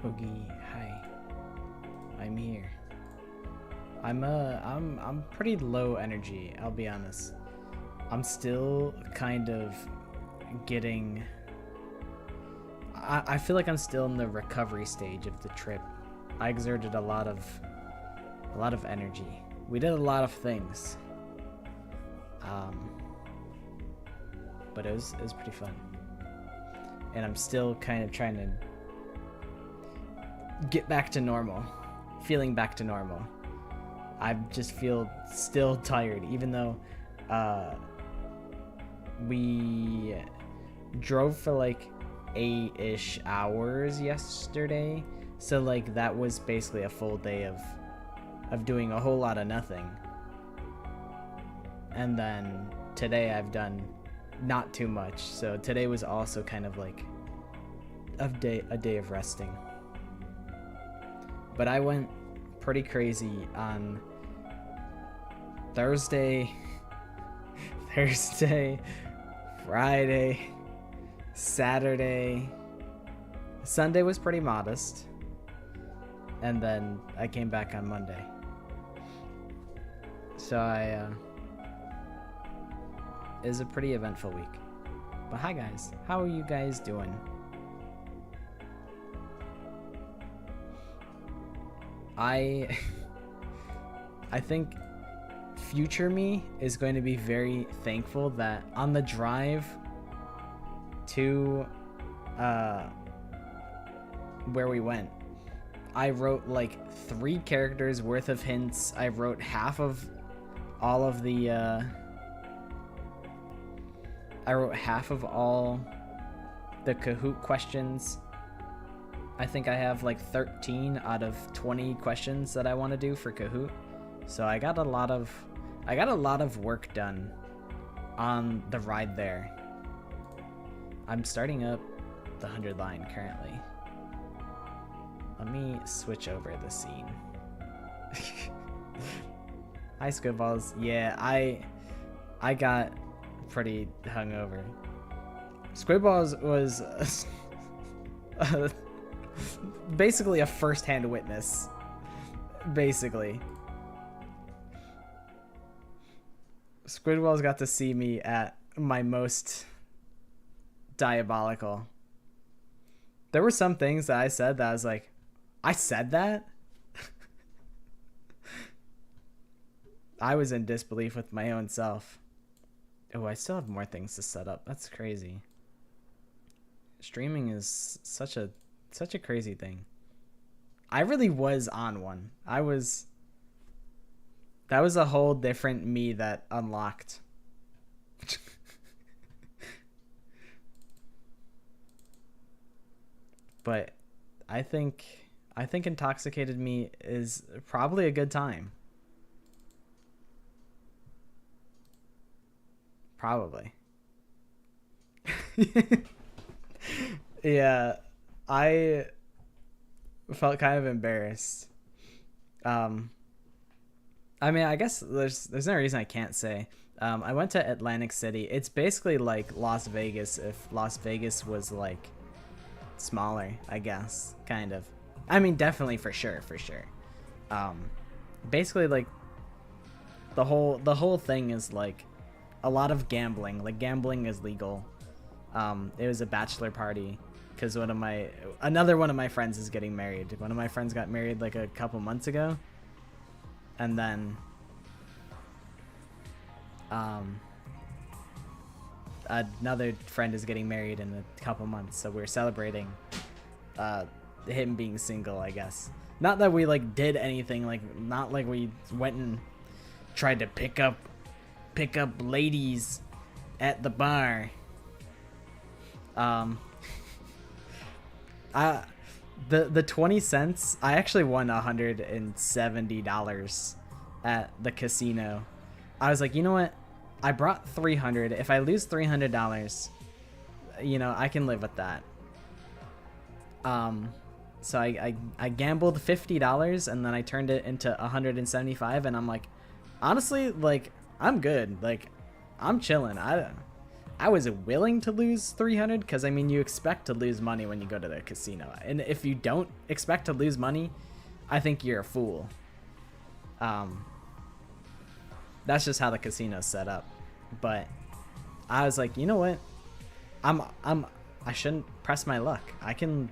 Oogie, hi. I'm here. I'm pretty low energy, I'll be honest. I'm still kind of getting I feel like I'm still in the recovery stage of the trip. I exerted a lot of energy. We did a lot of things. But it was pretty fun. And I'm still kind of trying to get back to normal. Feeling back to normal. I just feel still tired, even though we drove for like 8-ish hours yesterday. So like that was basically a full day of doing a whole lot of nothing. And then today I've done not too much. So today was also kind of like a day of resting. But I went pretty crazy on Thursday, Friday, Saturday. Sunday was pretty modest. And then I came back on Monday. So it was a pretty eventful week. But hi guys, how are you guys doing? I think future me is going to be very thankful that on the drive to where we went, I wrote like 3 characters worth of hints. I wrote half of all of the Kahoot questions. I think I have like 13 out of 20 questions that I want to do for Kahoot. So I got a lot of work done on the ride there. I'm starting up the 100 line currently. Let me switch over the scene. Hi Squidballs. Yeah, I got pretty hungover. Squidballs was basically a first-hand witness. Basically. Squidballs got to see me at my most diabolical. There were some things that I said that I was like, I said that? I was in disbelief with my own self. Oh, I still have more things to set up. That's crazy. Streaming is such a crazy thing. I really was on one. That was a whole different me that unlocked. But I think intoxicated me is probably a good time. Probably. Yeah, I felt kind of embarrassed. I mean, I guess there's no reason I can't say. I went to Atlantic City. It's basically like Las Vegas if Las Vegas was like smaller, I guess, kind of. I mean, definitely for sure. Basically like the whole thing is like a lot of gambling. Like gambling is legal. It was a bachelor party because another one of my friends is getting married. One of my friends got married like a couple months ago. And then another friend is getting married in a couple months, so we're celebrating him being single, I guess. Not that we like did anything, like not like we went and tried to pick up ladies at the bar. The 20 cents, I actually won $170 at the casino. I was like, you know what? I brought 300. If I lose $300, you know, I can live with that. So I gambled $50 and then I turned it into 175, and I'm like, honestly, like I'm good. Like I'm chilling. I was willing to lose 300 because I mean you expect to lose money when you go to the casino, and if you don't expect to lose money, I think you're a fool. That's just how the casino's set up. But I was like, you know what? I shouldn't press my luck. I can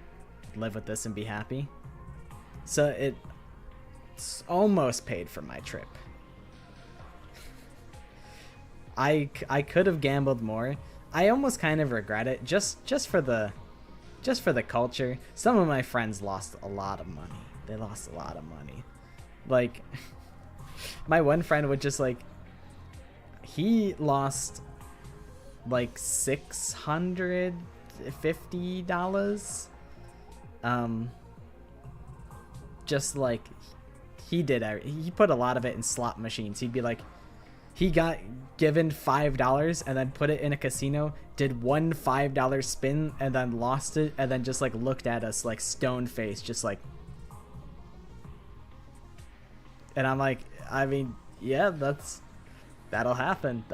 live with this and be happy. So it's almost paid for my trip. I could have gambled more. I almost kind of regret it just for the culture. Some of my friends lost a lot of money. They lost a lot of money. Like my one friend would just like, he lost like $650. Just like he put a lot of it in slot machines. He'd be like, he got given $5 and then put it in a casino, did one $5 spin and then lost it, and then just like looked at us like stone faced, just like. And I'm like, I mean, yeah, that'll happen.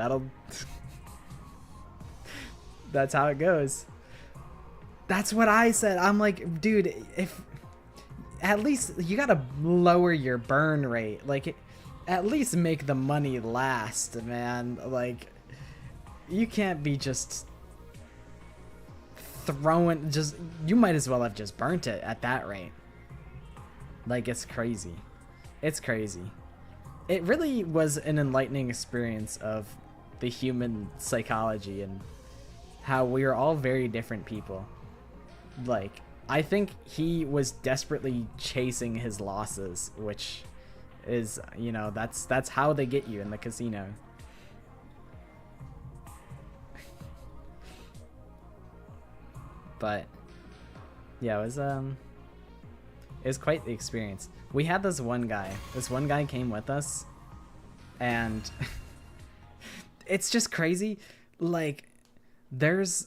That's how it goes. That's what I said. I'm like, dude, if at least you gotta lower your burn rate. Like, at least make the money last, man. Like, you can't be just throwing, you might as well have just burnt it at that rate. Like, it's crazy. It's crazy. It really was an enlightening experience of the human psychology and how we are all very different people. Like, I think he was desperately chasing his losses, which is, you know, that's how they get you in the casino. But yeah, it was quite the experience. We had this one guy came with us, and it's just crazy. Like, there's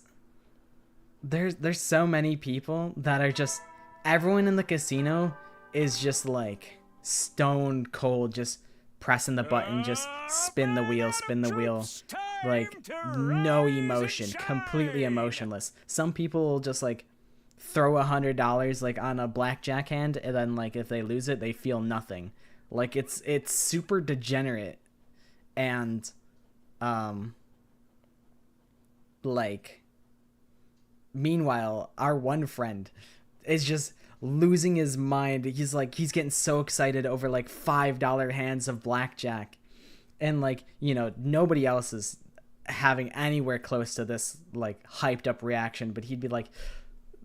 so many people that are just, everyone in the casino is just like stone cold, just pressing the button, just spin the wheel, like no emotion, completely emotionless. Some people will just like throw $100 like on a blackjack hand, and then like if they lose it, they feel nothing. Like, it's super degenerate. And like, meanwhile, our one friend is just losing his mind. He's getting so excited over like $5 hands of blackjack, and like, you know, nobody else is having anywhere close to this like hyped up reaction. But he'd be like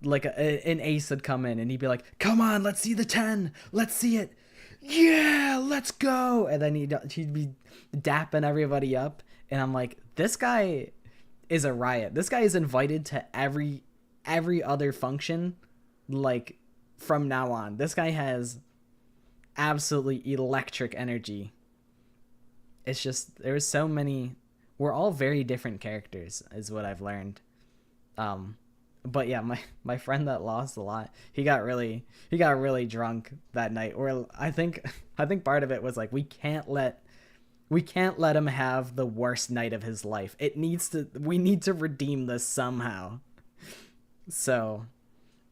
an ace would come in, and he'd be like, come on, let's see the 10, let's see it, yeah, let's go. And then he'd be dapping everybody up, and I'm like, this guy is a riot. This guy is invited to every other function, like, from now on. This guy has absolutely electric energy. It's just, there's so many, we're all very different characters, is what I've learned. But yeah, my friend that lost a lot, he got really drunk that night. Or I think part of it was like, we can't let him have the worst night of his life. We need to redeem this somehow. So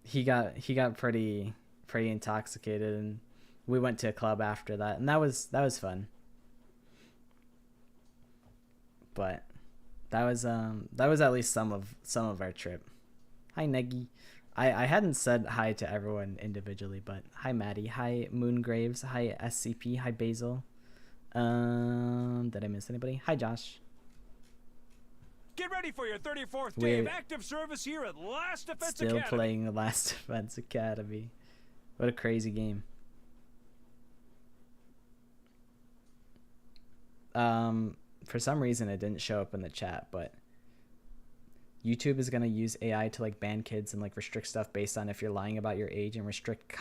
he got pretty intoxicated, and we went to a club after that, and that was fun. But that was at least some of our trip. Hi Neggy. I hadn't said hi to everyone individually, but hi Maddie, hi Moongraves, hi SCP, hi Basil. Did I miss anybody? Hi Josh. Get ready for your 34th day of active service here at Last Defense Academy. Still playing the Last Defense Academy. What a crazy game. For some reason it didn't show up in the chat, but YouTube is gonna use AI to like ban kids and like restrict stuff based on if you're lying about your age, and restrict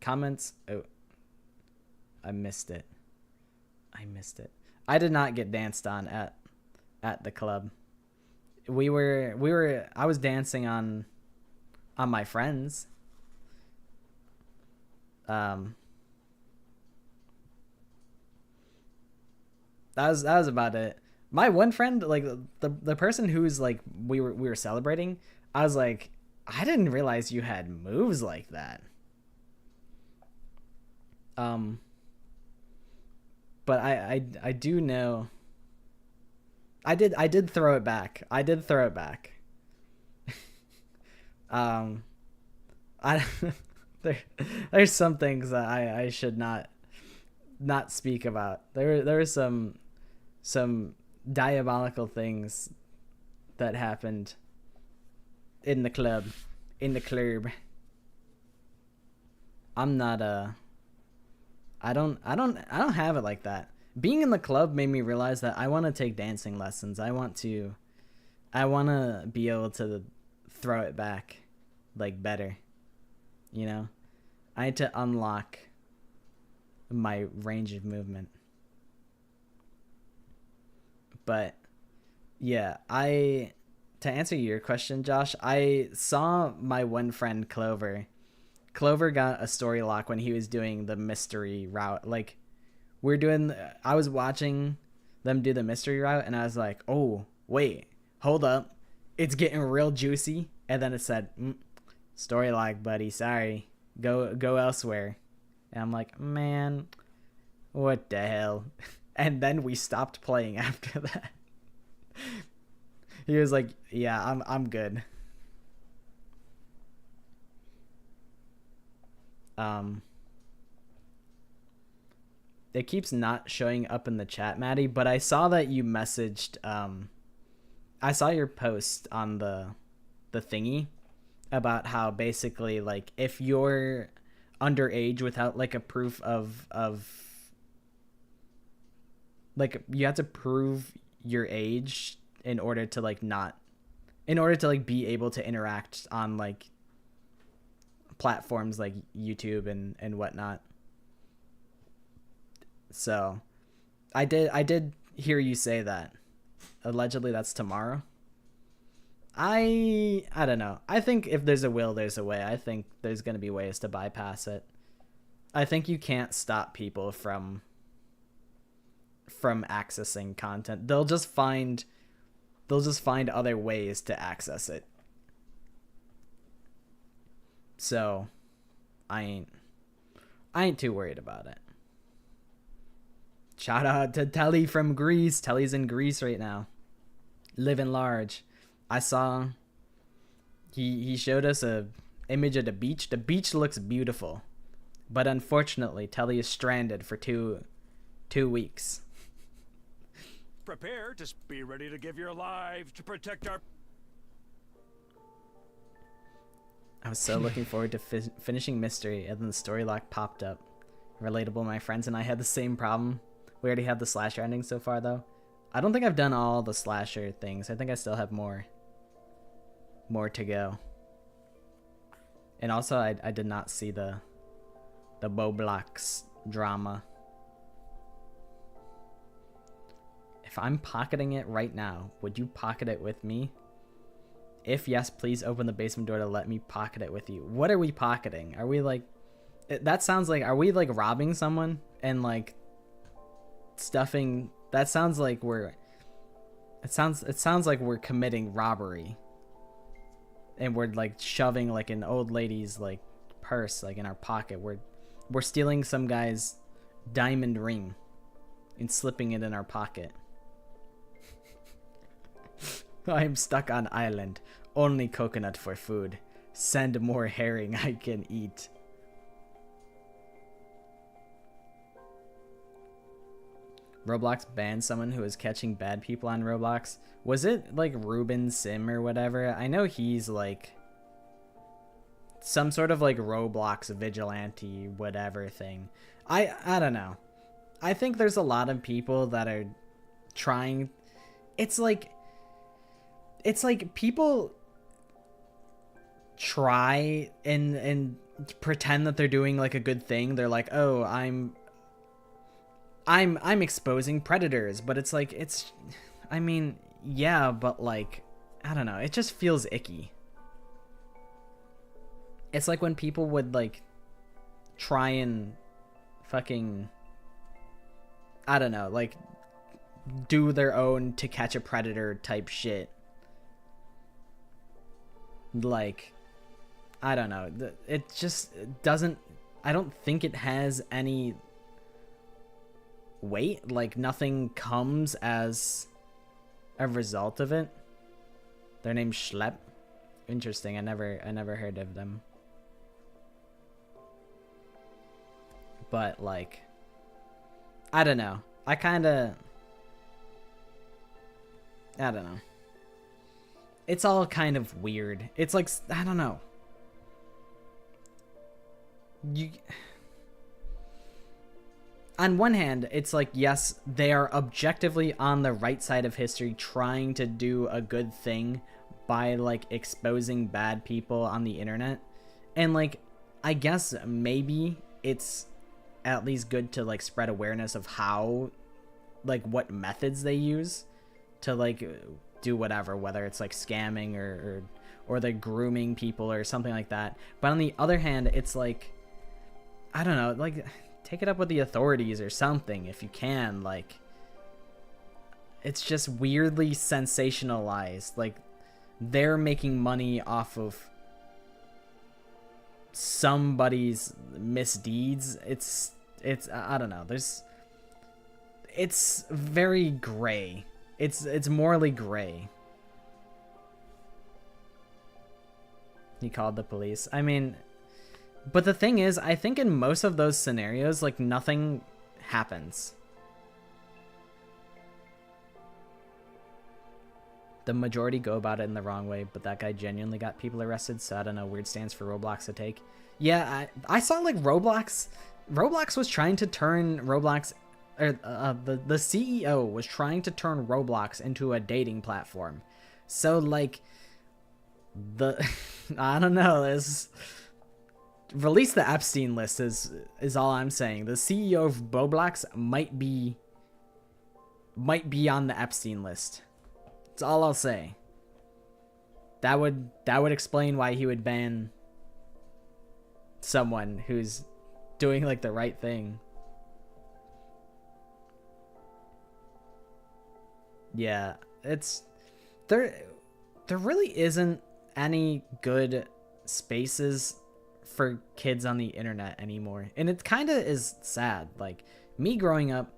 comments. Oh, I missed it. I did not get danced on at the club. I was dancing on my friends. That was about it. My one friend, like the person who's like we were celebrating, I was like, I didn't realize you had moves like that. But I do know. I did throw it back. I did throw it back. I there's some things that I should not speak about. There were some diabolical things that happened in the club. I'm not I don't have it like that. Being in the club made me realize that I want to take dancing lessons. I want to be able to throw it back like better. You know? I had to unlock my range of movement. But yeah, to answer your question, Josh, I saw my one friend Clover got a story lock when he was doing the mystery route. Like, I was watching them do the mystery route, and I was like, oh, wait, hold up. It's getting real juicy. And then it said, story lock, buddy. Sorry. Go elsewhere. And I'm like, man, what the hell? And then we stopped playing after that. He was like, yeah, I'm good. It keeps not showing up in the chat, Maddie, but I saw that you messaged I saw your post on the thingy about how basically, like, if you're underage without like a proof of like, you have to prove your age in order to like be able to interact on like platforms like YouTube and whatnot. So I did hear you say that. Allegedly that's tomorrow. I don't know. I think if there's a will, there's a way. I think there's going to be ways to bypass it. I think you can't stop people from accessing content. They'll just find other ways to access it. So I ain't too worried about it. Shout out to Telly from Greece. Telly's in Greece right now, living large. I saw he showed us a image of the beach. The beach looks beautiful, but unfortunately Telly is stranded for two weeks. Prepare to be ready to give your lives to protect our... I was so looking forward to finishing Mystery, and then the story lock popped up. Relatable, my friends and I had the same problem. We already have the slasher ending so far, though. I don't think I've done all the slasher things. I think I still have more to go. And also, I did not see the Boblox drama. If I'm pocketing it right now, would you pocket it with me? If yes, please open the basement door to let me pocket it with you. What are we pocketing? Are we like... That sounds like... Are we like robbing someone and like stuffing... That sounds like we're... It sounds like we're committing robbery. And we're like shoving like an old lady's like purse like in our pocket. We're stealing some guy's diamond ring and slipping it in our pocket. I'm stuck on island. Only coconut for food. Send more herring I can eat. Roblox banned someone who was catching bad people on Roblox. Was it like Ruben Sim or whatever? I know he's like some sort of like Roblox vigilante whatever thing. I don't know. I think there's a lot of people that are trying... It's like people try and pretend that they're doing like a good thing. They're like, oh, I'm exposing predators, but it's like, I mean, yeah, but like, I don't know, it just feels icky. It's like when people would like try and fucking, I don't know, like do their own To Catch a Predator type shit. Like, I don't know. It just doesn't... I don't think it has any weight. Like, nothing comes as a result of it. Their name's Schlep. Interesting. I never heard of them. But, like, I don't know. I don't know. It's all kind of weird. It's like, I don't know. On one hand, it's like, yes, they are objectively on the right side of history, trying to do a good thing by, like, exposing bad people on the internet. And, like, I guess maybe it's at least good to, like, spread awareness of how, like, what methods they use to, like, do whatever, whether it's, like, scamming or they're grooming people or something like that. But on the other hand, it's like, I don't know, like, take it up with the authorities or something if you can. Like, it's just weirdly sensationalized. Like, they're making money off of somebody's misdeeds. It's I don't know. It's very gray. It's morally gray. He called the police. I mean, but the thing is, I think in most of those scenarios, like, nothing happens. The majority go about it in the wrong way, but that guy genuinely got people arrested, so I don't know, weird stance for Roblox to take. Yeah, I saw, like, Roblox was trying to turn Roblox, or the CEO was trying to turn Roblox into a dating platform. So, like, I don't know, release the Epstein list is all I'm saying. The CEO of Roblox might be on the Epstein list. That's all I'll say. That would explain why he would ban someone who's doing, like, the right thing. Yeah, there really isn't any good spaces for kids on the internet anymore, and it kind of is sad. Like, me growing up,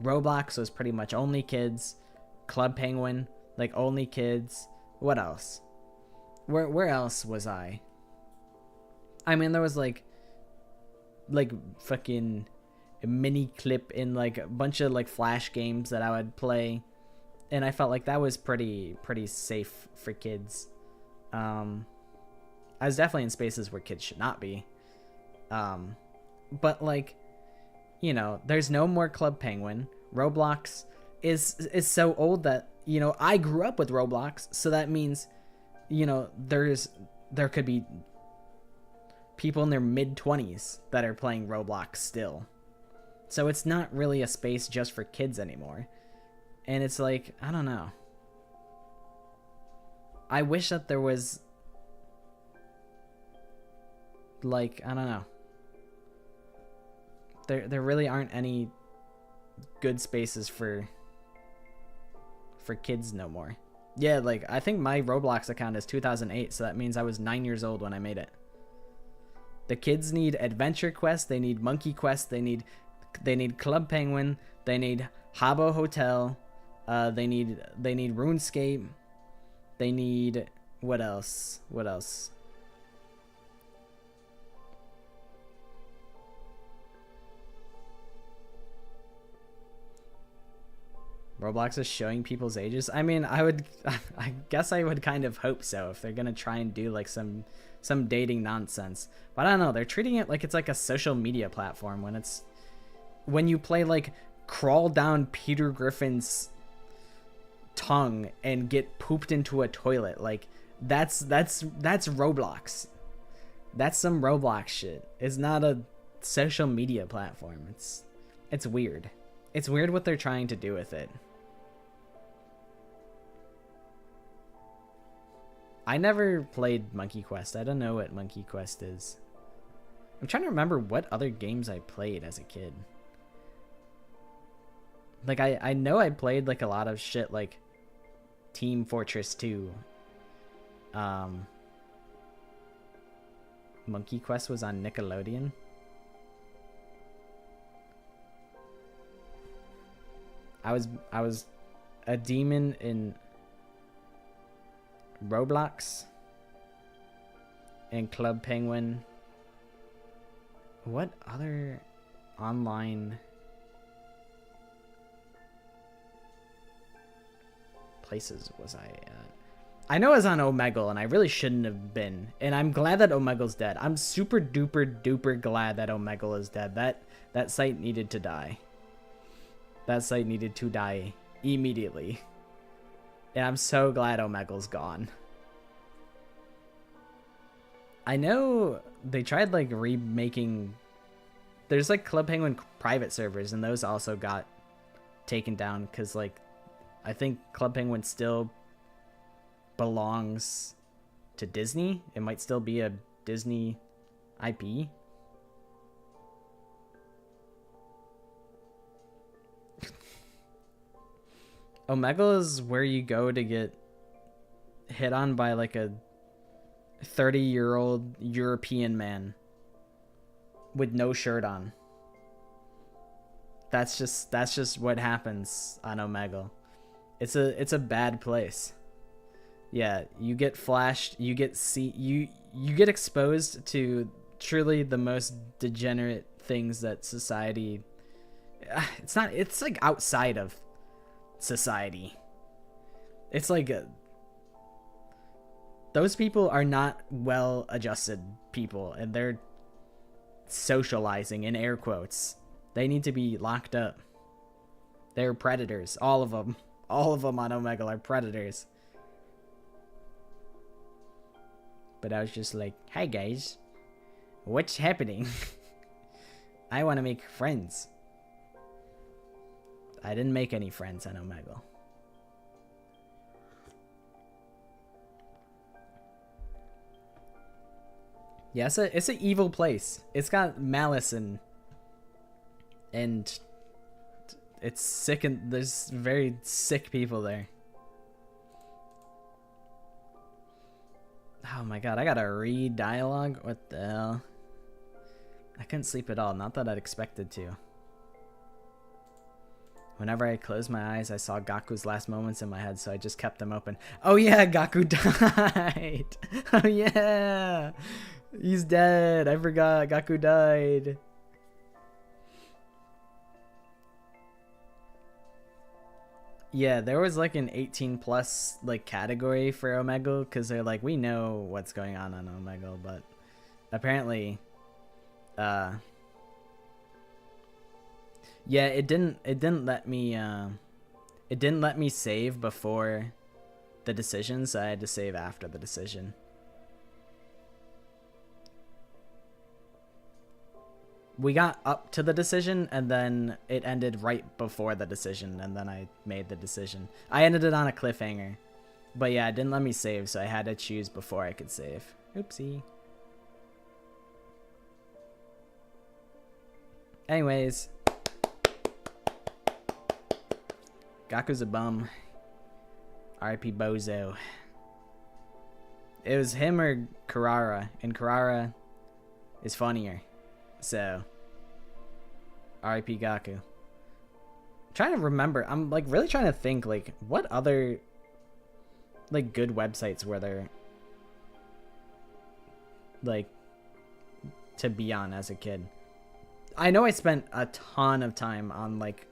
Roblox was pretty much only kids. Club Penguin, like, only kids. What else? Where else was I mean, there was like fucking a mini clip in, like, a bunch of, like, Flash games that I would play, and I felt like that was pretty safe for kids. I was definitely in spaces where kids should not be. But, like, you know, there's no more Club Penguin. Roblox is so old that, you know, I grew up with Roblox, so that means, you know, there could be people in their mid-20s that are playing Roblox still. So it's not really a space just for kids anymore. And it's like, I don't know. I wish that there was, like, I don't know. There really aren't any good spaces for kids no more. Yeah, like, I think my Roblox account is 2008, so that means I was 9 years old when I made it. The kids need Adventure Quest, they need Monkey Quest, they need Club Penguin, they need Habbo Hotel, they need RuneScape, they need, what else? Roblox is showing people's ages. I mean, I guess I would kind of hope so if they're gonna try and do, like, some dating nonsense. But I don't know, they're treating it like it's like a social media platform when you play, like, crawl down Peter Griffin's tongue and get pooped into a toilet. Like, that's Roblox. That's some Roblox shit. It's not a social media platform. It's weird. It's weird what they're trying to do with it. I never played Monkey Quest. I don't know what Monkey Quest is. I'm trying to remember what other games I played as a kid. Like, I know I played, like, a lot of shit, like, Team Fortress 2. Monkey Quest was on Nickelodeon. I was a demon in Roblox and Club Penguin. What other online places was I at? I know I was on Omegle, and I really shouldn't have been. And I'm glad that Omegle's dead. I'm super duper duper glad that Omegle is dead. That site needed to die. That site needed to die immediately. And I'm so glad Omegle's gone. I know they tried like remaking. There's like Club Penguin private servers, and those also got taken down because like I think Club Penguin still belongs to Disney. It might still be a Disney IP. Omegle is where you go to get hit on by like a 30-year-old European man with no shirt on. That's just what happens on Omegle. It's a bad place. Yeah, you get flashed, you get exposed to truly the most degenerate things that society. It's like outside of society. It's like those people are not well adjusted people, and they're socializing in air quotes. They need to be locked up. They're predators, all of them. All of them on Omegle are predators. But I was just like, "Hi guys, what's happening?" I want to make friends. I didn't make any friends on Omegle. Yeah, it's an evil place. It's got malice and it's sick, and there's very sick people there. Oh my god, I gotta read dialogue? What the hell? I couldn't sleep at all, not that I'd expected to. Whenever I closed my eyes, I saw Gaku's last moments in my head, so I just kept them open. Oh yeah, Gaku died! Oh yeah! He's dead! I forgot, Gaku died. Yeah, there was like an 18+ like category for Omegle, because they're like, we know what's going on Omegle, but apparently yeah, it didn't let me save before the decision, so I had to save after the decision. We got up to the decision, and then it ended right before the decision, and then I made the decision. I ended it on a cliffhanger. But yeah, it didn't let me save, so I had to choose before I could save. Oopsie. Anyways. Gaku's a bum. R.I.P. Bozo. It was him or Kurara, and Kurara is funnier. So, R.I.P. Gaku. I'm trying to remember. I'm like really trying to think like what other like good websites were there like to be on as a kid. I know I spent a ton of time on like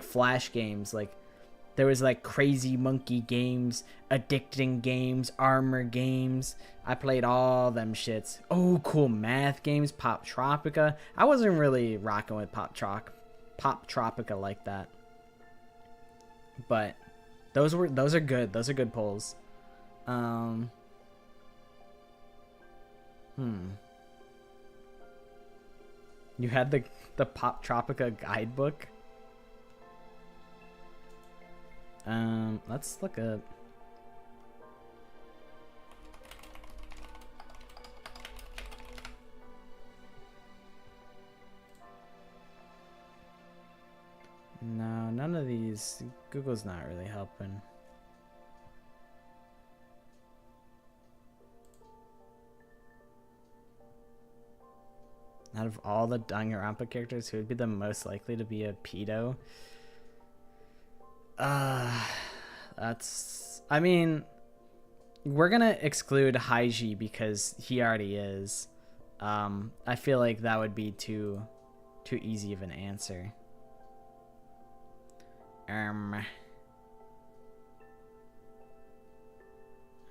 Flash games. Like there was like Crazy Monkey games, Addicting games, Armor games. I played all them shits. Oh, cool math games, Pop Tropica. I wasn't really rocking with Pop Tropica like that. But those are good. Those are good polls. You had the Pop Tropica guidebook. Let's look up. No, none of these. Google's not really helping. Out of all the Danganronpa characters, who would be the most likely to be a pedo? That's... I mean, we're gonna exclude Haiji because he already is. I feel like that would be too easy of an answer.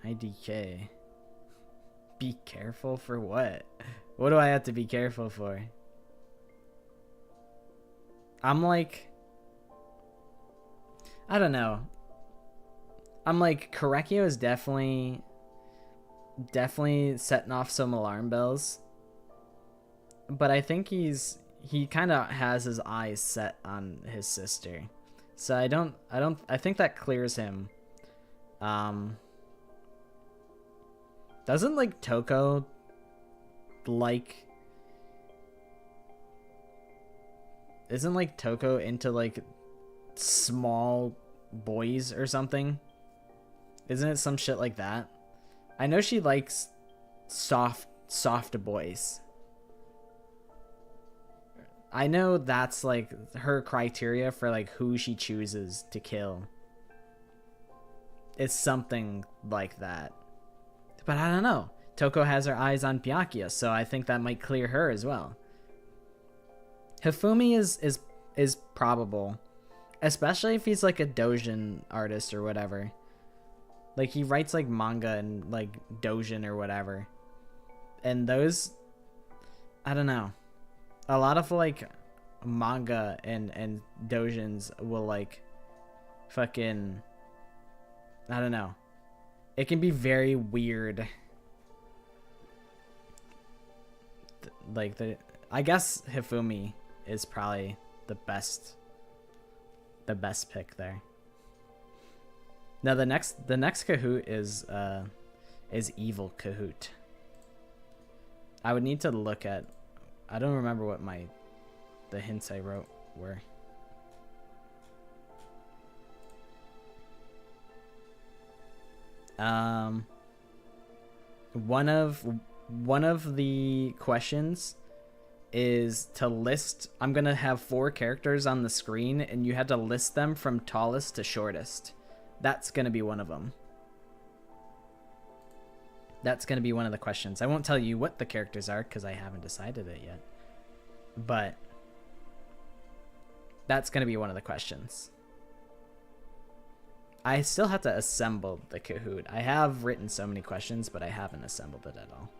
IDK. Be careful for what? What do I have to be careful for? I'm like... I don't know. I'm like, Korekio is definitely setting off some alarm bells. But I think he kind of has his eyes set on his sister. So I think that clears him. Doesn't like Toko like... Isn't like Toko into like small boys or something? Isn't it some shit like that? I know she likes soft boys. I know that's like her criteria for like who she chooses to kill. It's something like that. But I don't know. Toko has her eyes on Byakuya, so I think that might clear her as well. Hifumi is probable, especially if he's like a doujin artist or whatever. Like he writes like manga and like doujin or whatever. And those, I don't know. A lot of like manga and doujins will like fucking, I don't know. It can be very weird. Like I guess Hifumi is probably the best pick there. Now the next Kahoot is Evil Kahoot. I would need to look at, I don't remember what the hints I wrote were. One of the questions is to list, I'm gonna have 4 characters on the screen and you had to list them from tallest to shortest. That's gonna be one of them. That's gonna be one of the questions. I won't tell you what the characters are because I haven't decided it yet. But that's gonna be one of the questions. I still have to assemble the Kahoot. I have written so many questions, but I haven't assembled it at all.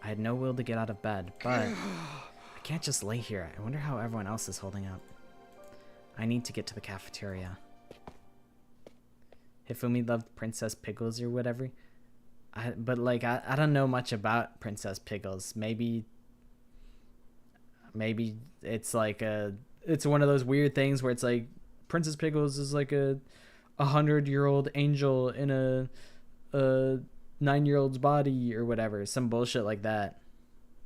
I had no will to get out of bed, but I can't just lay here. I wonder how everyone else is holding up. I need to get to the cafeteria. Hifumi loved Princess Pickles or whatever. But like, I don't know much about Princess Pickles. Maybe it's like it's one of those weird things where it's like Princess Pickles is like a 100-year-old angel in a 9-year-old's body or whatever, some bullshit like that,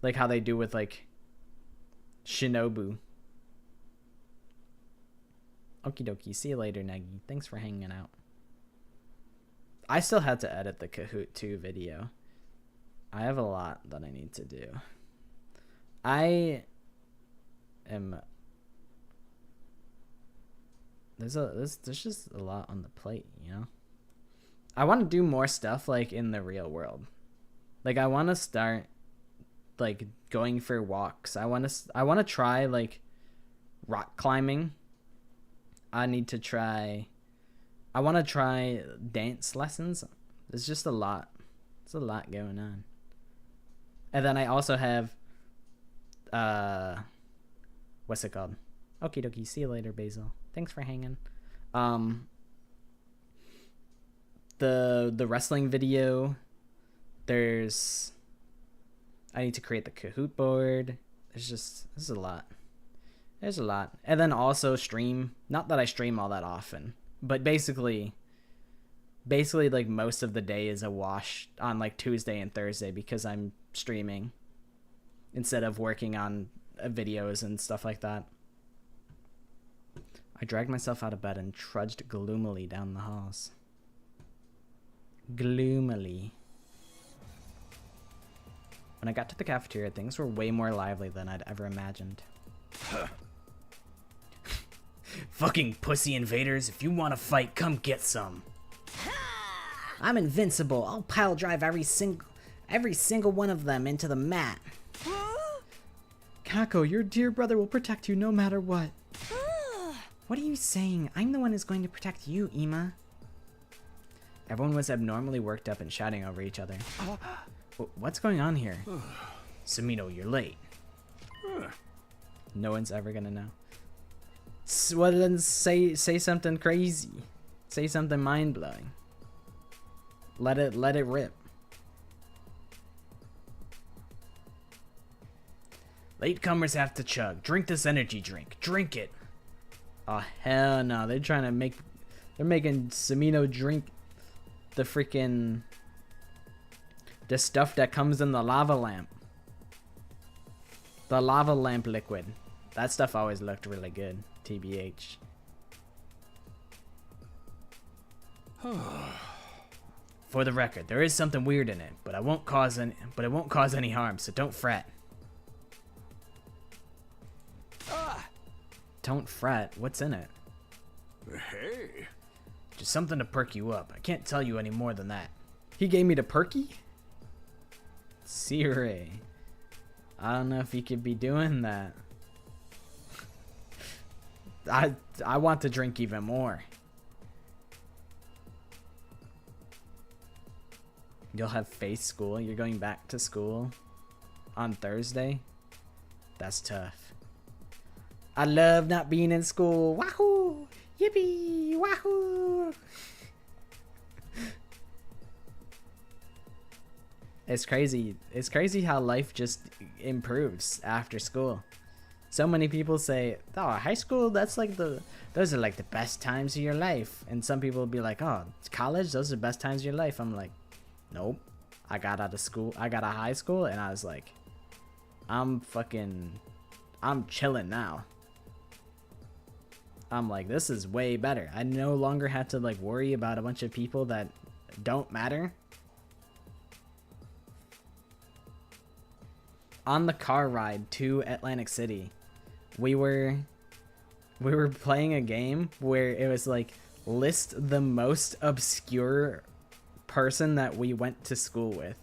like how they do with like Shinobu. Okie dokie, see you later, Negi. Thanks for hanging out. I still had to edit the Kahoot 2 video. I have a lot that I need to do. There's just a lot on the plate, you know? I want to do more stuff like in the real world. Like I want to start like going for walks. I want to try like rock climbing. I want to try dance lessons. There's just a lot. There's a lot going on. And then I also have what's it called? Okie dokie, see you later, Basil. Thanks for hanging. The wrestling video. I need to create the Kahoot board. There's a lot. There's a lot. And then also stream. Not that I stream all that often, but basically like most of the day is a wash on like Tuesday and Thursday because I'm streaming instead of working on videos and stuff like that. I dragged myself out of bed and trudged gloomily down the halls. Gloomily. When I got to the cafeteria, things were way more lively than I'd ever imagined. Fucking pussy invaders, if you want to fight, come get some. I'm invincible. I'll pile drive every single one of them into the mat. Kako, your dear brother will protect you no matter what. What are you saying? I'm the one who's going to protect you, Ima. Everyone was abnormally worked up and shouting over each other. What's going on here? Samino, you're late. No one's ever gonna know. Well, then say something crazy. Say something mind-blowing. Let it rip. Latecomers have to chug. Drink this energy drink. Drink it. Oh hell no! They're making Samino drink the freaking the stuff that comes in the lava lamp. The lava lamp liquid. That stuff always looked really good. TBH. For the record, there is something weird in it, but it won't cause any harm, so don't fret. Don't fret. What's in it? Hey. Just something to perk you up. I can't tell you any more than that. He gave me the perky? Sire. I don't know if he could be doing that. I want to drink even more. You'll have face school. You're going back to school on Thursday? That's tough. I love not being in school. Wahoo! Yippee! Wahoo! It's crazy. It's crazy how life just improves after school. So many people say, "Oh, high school, those are like the best times of your life." And some people will be like, "Oh, college, those are the best times of your life." I'm like, nope. I got out of high school and I was like, I'm chilling now. I'm like, this is way better. I no longer have to like worry about a bunch of people that don't matter. On the car ride to Atlantic City, we were playing a game where it was like, list the most obscure person that we went to school with.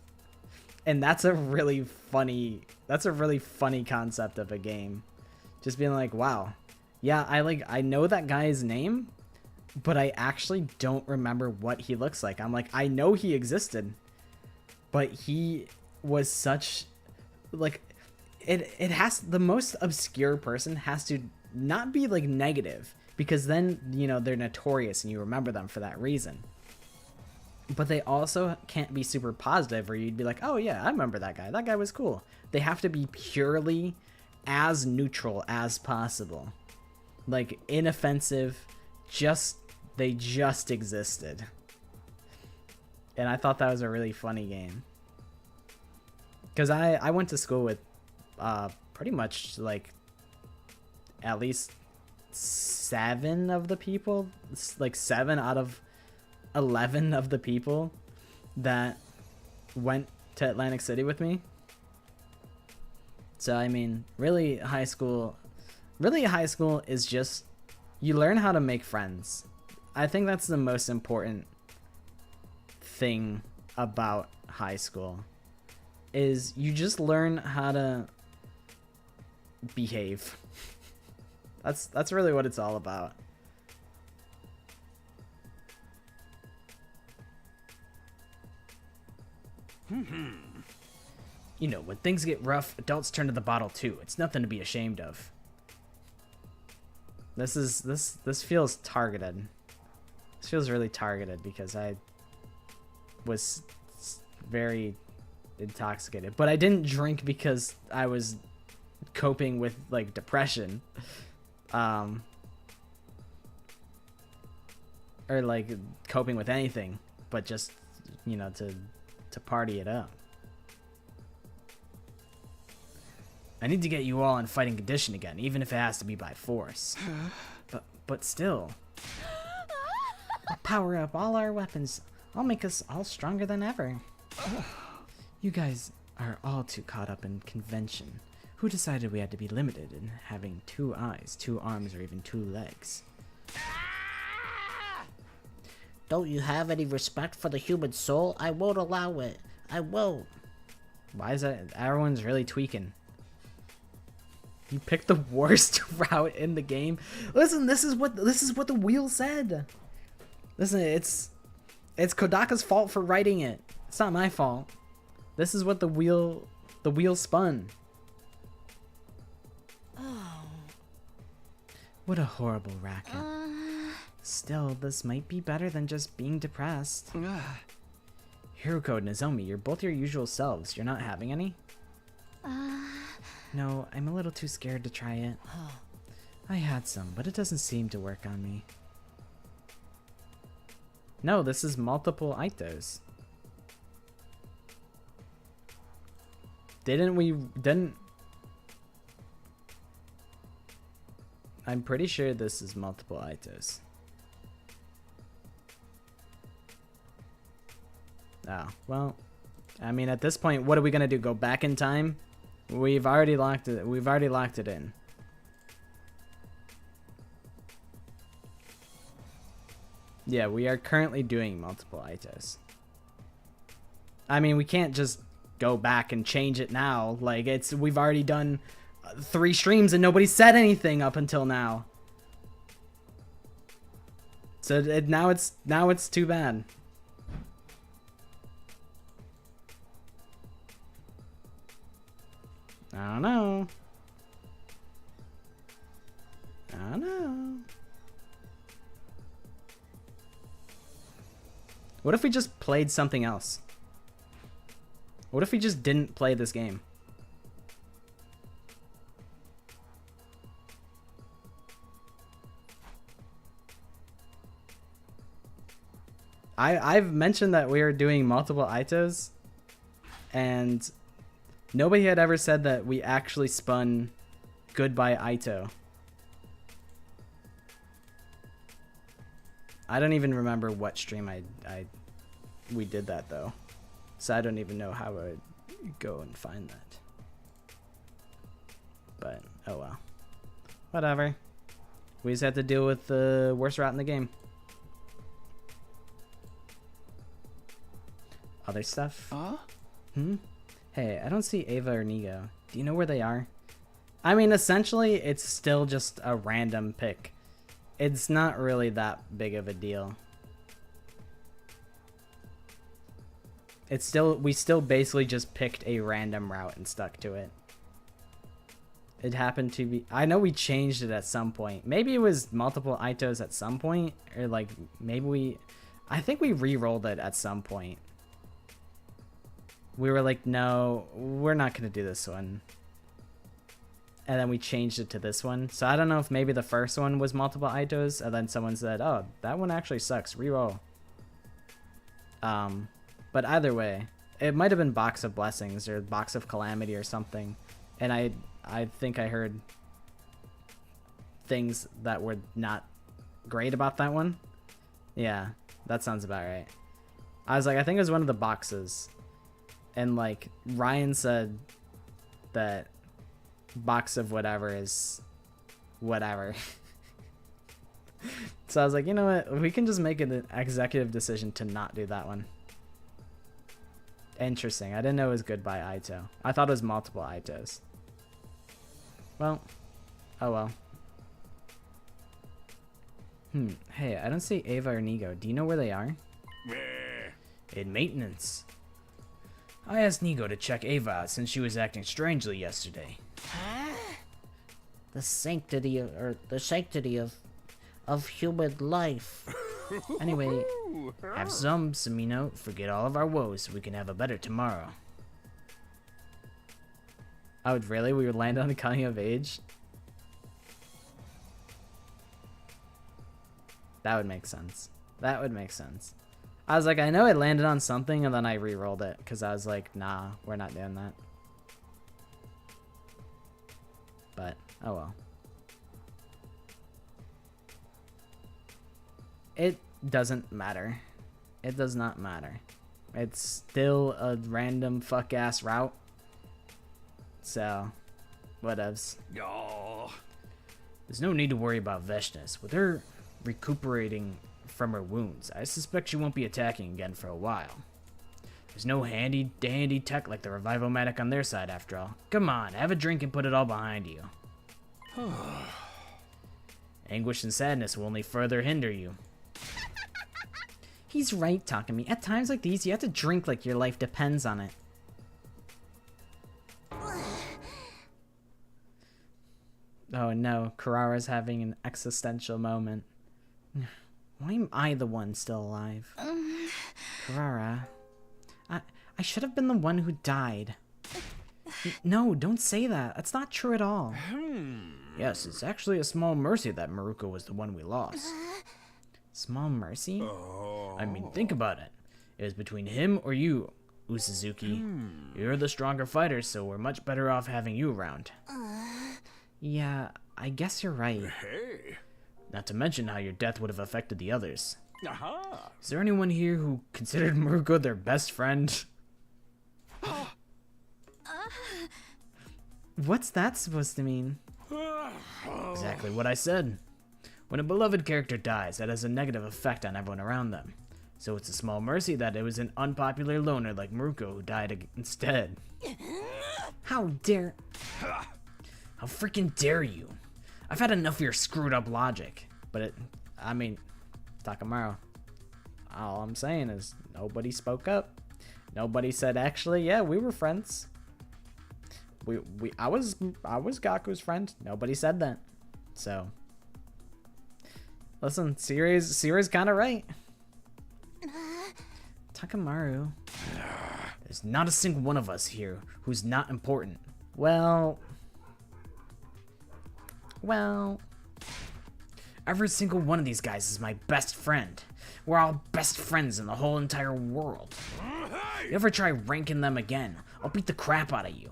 And that's a really funny concept of a game. Just being like, wow. Yeah, I know that guy's name, but I actually don't remember what he looks like. I'm like, I know he existed, but he was such like it has the most obscure person has to not be like negative, because then, you know, they're notorious and you remember them for that reason. But they also can't be super positive where you'd be like, oh yeah, I remember that guy. That guy was cool. They have to be purely as neutral as possible. Like inoffensive, they just existed. And I thought that was a really funny game. Because I went to school with pretty much like at least 7 of the people, like 7 out of 11 of the people that went to Atlantic City with me. So I mean, really high school is just, you learn how to make friends. I think that's the most important thing about high school, is you just learn how to behave. That's really what it's all about. You know, when things get rough, adults turn to the bottle too. It's nothing to be ashamed of. This feels targeted. This feels really targeted because I was very intoxicated, but I didn't drink because I was coping with like depression, or like coping with anything, but just, you know, to party it up. I need to get you all in fighting condition again, even if it has to be by force. But still. I'll power up all our weapons. I'll make us all stronger than ever. You guys are all too caught up in convention. Who decided we had to be limited in having 2 eyes, 2 arms, or even 2 legs? Don't you have any respect for the human soul? I won't allow it. I won't. Why is that? Everyone's really tweaking. You picked the worst route in the game. Listen, this is what the wheel said. Listen, it's Kodaka's fault for writing it. It's not my fault. This is what the wheel spun. Oh. What a horrible racket. Still, this might be better than just being depressed. Hiruko and Nozomi, you're both your usual selves. You're not having any? No, I'm a little too scared to try it. I had some, but it doesn't seem to work on me. No, this is multiple Aitos. I'm pretty sure this is multiple Aitos. Oh, well, I mean, at this point, what are we gonna do? Go back in time? We've already locked it. We've already locked it in. Yeah, we are currently doing multiple Aitos. I mean, we can't just go back and change it now. Like, we've already done 3 streams and nobody said anything up until now. So now it's too bad. I don't know. I don't know. What if we just played something else? What if we just didn't play this game? I've mentioned that we are doing multiple Aitos, and nobody had ever said that we actually spun Goodbye Aito. I don't even remember what stream we did that though, so I don't even know how I would go and find that. But oh well, whatever. We just have to deal with the worst route in the game. Other stuff? Hey, I don't see Ava or Nigo. Do you know where they are? I mean, essentially, it's still just a random pick. It's not really that big of a deal. We still basically just picked a random route and stuck to it. It happened to be, I know we changed it at some point. Maybe it was multiple Aitos at some point, or like maybe I think we re-rolled it at some point. We were like, no, we're not going to do this one. And then we changed it to this one. So I don't know if maybe the first one was multiple Aitos, and then someone said, oh, that one actually sucks, re-roll. But either way, it might have been Box of Blessings or Box of Calamity or something. And I think I heard things that were not great about that one. Yeah, that sounds about right. I was like, I think it was one of the boxes. And like Ryan said that box of whatever is whatever. So I was like, you know what? We can just make an executive decision to not do that one. Interesting. I didn't know it was Goodbye Aito. I thought it was multiple Aitos. Well, oh well. Hey, I don't see Ava or Nigo. Do you know where they are? In maintenance. I asked Nigo to check Ava out since she was acting strangely yesterday. The sanctity of human life. Anyway, have some, Samino. Forget all of our woes so we can have a better tomorrow. Oh, really? We would land on the coming of age? That would make sense. That would make sense. I was like, I know I landed on something, and then I re-rolled it, because I was like, nah, we're not doing that. Oh well. It doesn't matter. It does not matter. It's still a random fuck-ass route. So, whatevs. Oh. There's no need to worry about Veshnis. With her recuperating from her wounds, I suspect she won't be attacking again for a while. There's no handy-dandy tech like the Revivomatic on their side, after all. Come on, have a drink and put it all behind you. Anguish and sadness will only further hinder you. He's right, Takumi. At times like these, you have to drink like your life depends on it. Oh no, Kurara's having an existential moment. Why am I the one still alive? Kurara, I should have been the one who died. No, don't say that. That's not true at all. Yes, it's actually a small mercy that Maruko was the one we lost. Small mercy? I mean, think about it. It was between him or you, Usuzuki. You're the stronger fighter, so we're much better off having you around. Yeah, I guess you're right. Hey. Not to mention how your death would have affected the others. Aha. Is there anyone here who considered Maruko their best friend? What's that supposed to mean? Exactly what I said. When a beloved character dies, that has a negative effect on everyone around them. So it's a small mercy that it was an unpopular loner like Maruko who died instead. How dare... How freaking dare you? I've had enough of your screwed up logic. But I mean, Takamaru, all I'm saying is nobody spoke up. Nobody said, actually, yeah, we were friends. I was Gaku's friend. Nobody said that. So, listen, Siri's kind of right. Takamaru, there's not a single one of us here who's not important. Well, every single one of these guys is my best friend. We're all best friends in the whole entire world. You ever try ranking them again, I'll beat the crap out of you.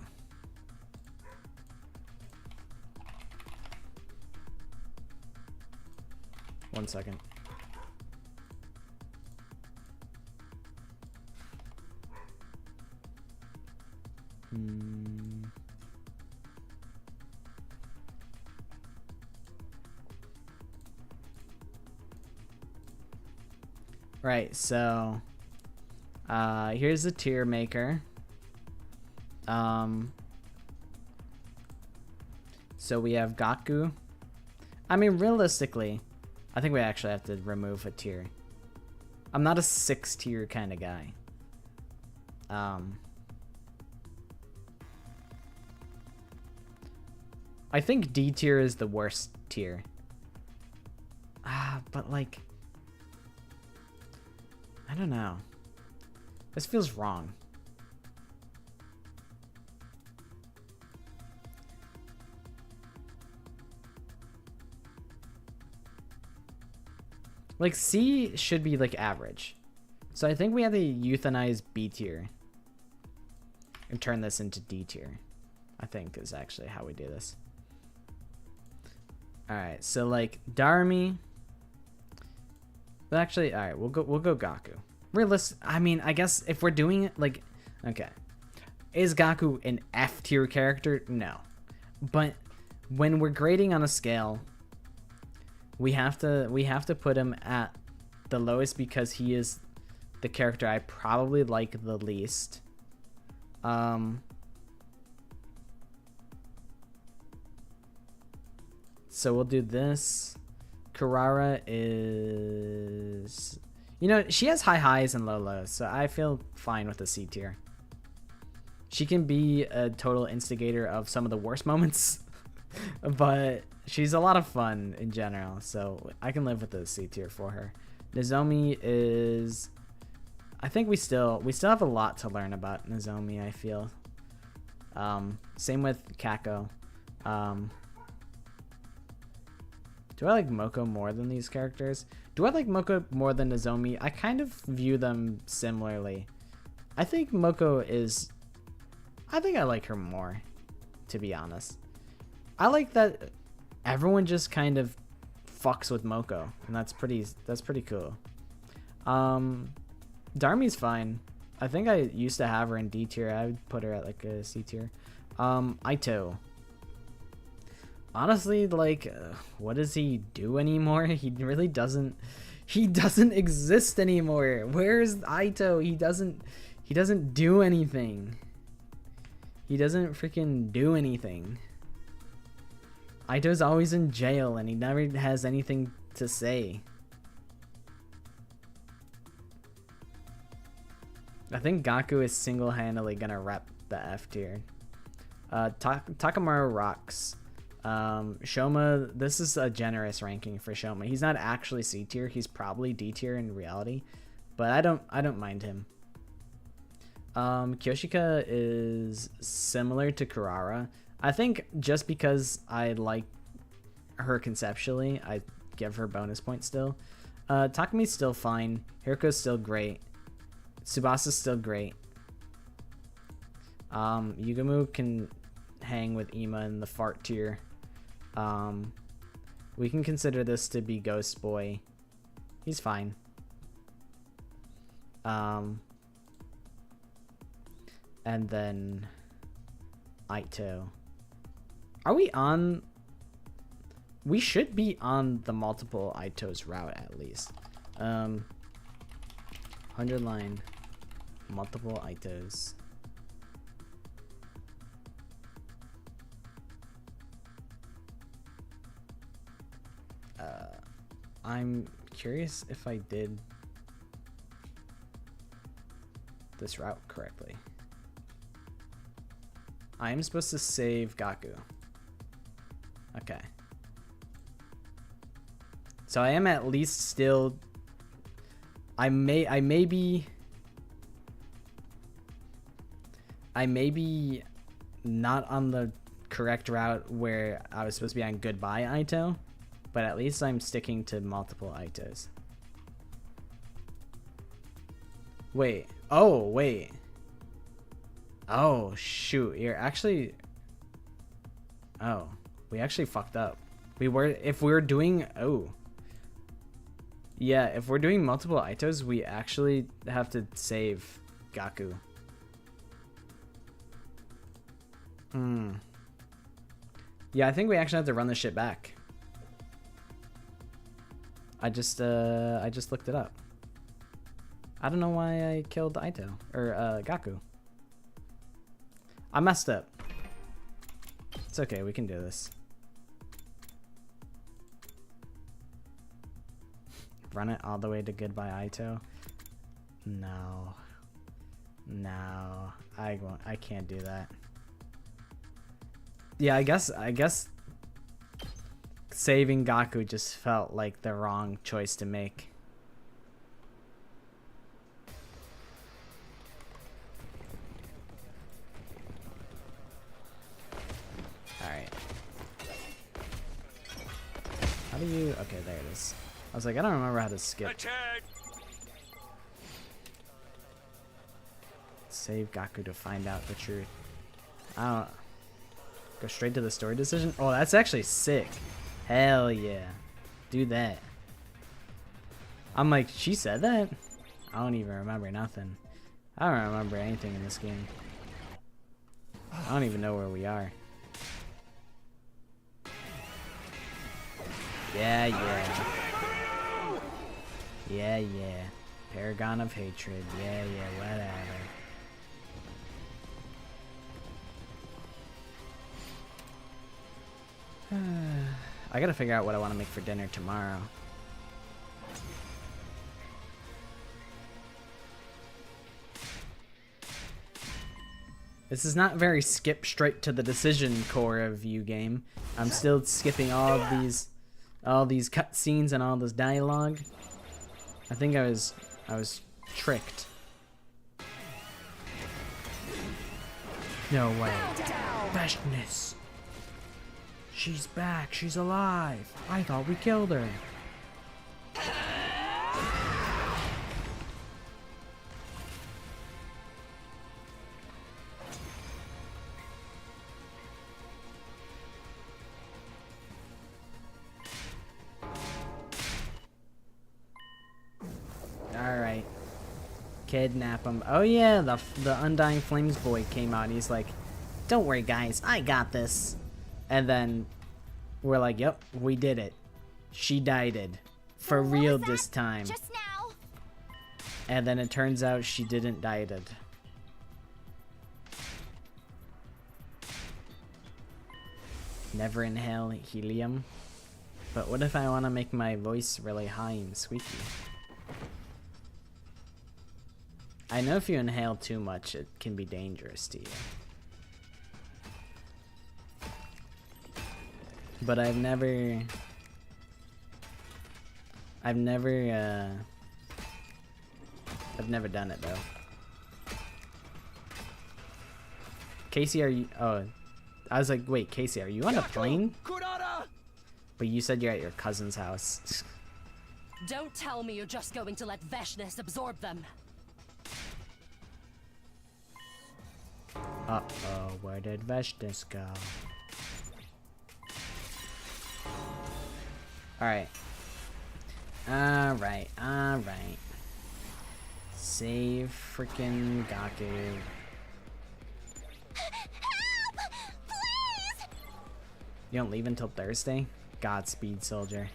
One second. Right, so here's the tier maker. So we have Gaku. I mean, realistically, I think we actually have to remove a tier. I'm not a 6 tier kind of guy. I think D tier is the worst tier. But like, I don't know. This feels wrong. Like, C should be like average. So I think we have to euthanize B tier and turn this into D tier. I think is actually how we do this. All right, so like Darumi. But actually, all right, we'll go Gaku. I mean, I guess if we're doing it like, okay, is Gaku an F tier character? No, but when we're grading on a scale, we have to put him at the lowest because he is the character I probably like the least. So we'll do this. Kurara is, you know, she has high highs and low lows, so I feel fine with the C tier. She can be a total instigator of some of the worst moments, but she's a lot of fun in general, so I can live with the C tier for her. Nozomi is, I think we still have a lot to learn about Nozomi, I feel. Same with Kako. Do I like Moko more than these characters? Do I like Moko more than Nozomi? I kind of view them similarly. I think Moko is... I think I like her more, to be honest. I like that everyone just kind of fucks with Moko, and that's pretty cool. Darmi's fine. I think I used to have her in D tier. I would put her at like a C tier. Aito. Honestly, like, what does he do anymore? He really doesn't. He doesn't exist anymore. Where's Aito? He doesn't do anything. He doesn't freaking do anything. Aito's always in jail and he never has anything to say. I think Gaku is single-handedly gonna rep the F tier. Takamaru rocks. Shoma, this is a generous ranking for Shoma. He's not actually C tier. He's probably D tier in reality, but I don't mind him. Kyoshika is similar to Kurara. I think just because I like her conceptually, I give her bonus points still. Takami's still fine. Hiruko's still great. Tsubasa's still great. Yugamu can hang with Ima in the fart tier. We can consider this to be Ghost Boy. He's fine. And then Aito. Are we on? We should be on the multiple Aitos route at least. 100 line, multiple Aitos. I'm curious if I did this route correctly. I am supposed to save Gaku. Okay. So I am at least still. I may be not on the correct route where I was supposed to be on Goodbye Aito, but at least I'm sticking to multiple Aitos. Wait. Oh, wait. Oh, shoot. You're actually... Oh, we actually fucked up. If we were doing... Oh. Yeah, if we're doing multiple Aitos, we actually have to save Gaku. Yeah, I think we actually have to run this shit back. I just looked it up. I don't know why I killed Aito or Gaku. I messed up. It's okay, we can do this. Run it all the way to Goodbye Aito. No, I won't. I can't do that. Yeah, I guess saving Gaku just felt like the wrong choice to make. Alright. How do you... Okay, there it is. I was like, I don't remember how to skip. Attack! Save Gaku to find out the truth. I don't... Go straight to the story decision? Oh, that's actually sick. Hell yeah. Do that. I'm like, she said that? I don't even remember nothing. I don't remember anything in this game. I don't even know where we are. Yeah. Paragon of hatred. Yeah, whatever. I gotta figure out what I want to make for dinner tomorrow. This is not very skip straight to the decision core of you game. I'm still skipping all these cutscenes and all this dialogue. I think I was tricked. No way. Freshness. She's back. She's alive. I thought we killed her. Kidnap him. Oh yeah, the Undying Flames boy came out and he's like, don't worry guys, I got this. And then we're like, yep, we did it. She died. For real this time. Just now. And then it turns out she didn't die. Never inhale helium. But what if I want to make my voice really high and squeaky? I know if you inhale too much, it can be dangerous to you. But I've never done it though. Casey, are you? Oh, I was like, wait, Casey, are you on a plane? But you said you're at your cousin's house. Don't tell me you're just going to let Veshness absorb them. Uh-oh, where did Veshness go? Alright. Alright. Save freaking Gaku. Help! Please! You don't leave until Thursday? Godspeed, soldier.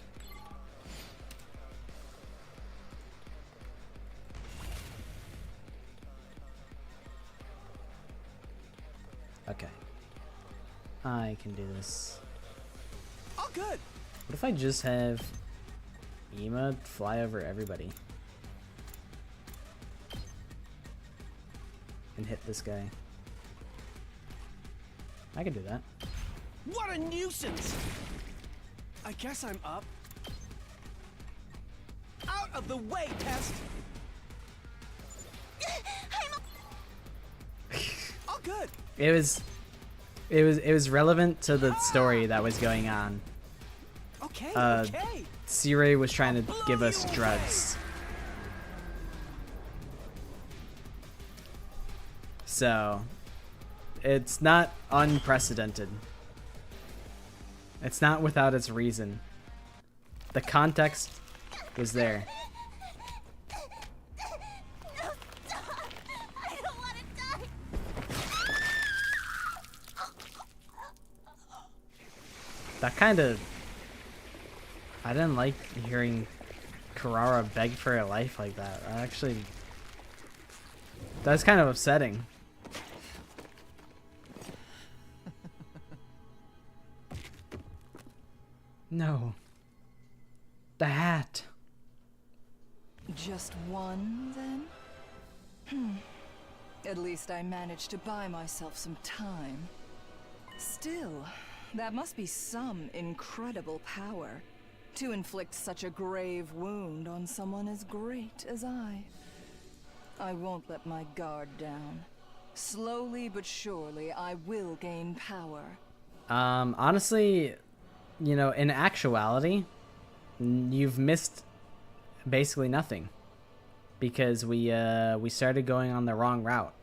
Okay. I can do this. Oh, good. What if I just have Ema fly over everybody? And hit this guy. I can do that. What a nuisance! I guess I'm up. Out of the way, Pest! Oh, good. It was relevant to the story that was going on. Okay, okay. C-Ray was trying to give us drugs. So, it's not unprecedented. It's not without its reason. The context was there. No, stop! I don't want to die! That kind of... I didn't like hearing Karara beg for her life like that. That's kind of upsetting. No. The hat. Just one, then? At least I managed to buy myself some time. Still, that must be some incredible power to inflict such a grave wound on someone as great as I. I won't let my guard down. Slowly but surely, I will gain power. Honestly, you know, in actuality, you've missed basically nothing, because we started going on the wrong route.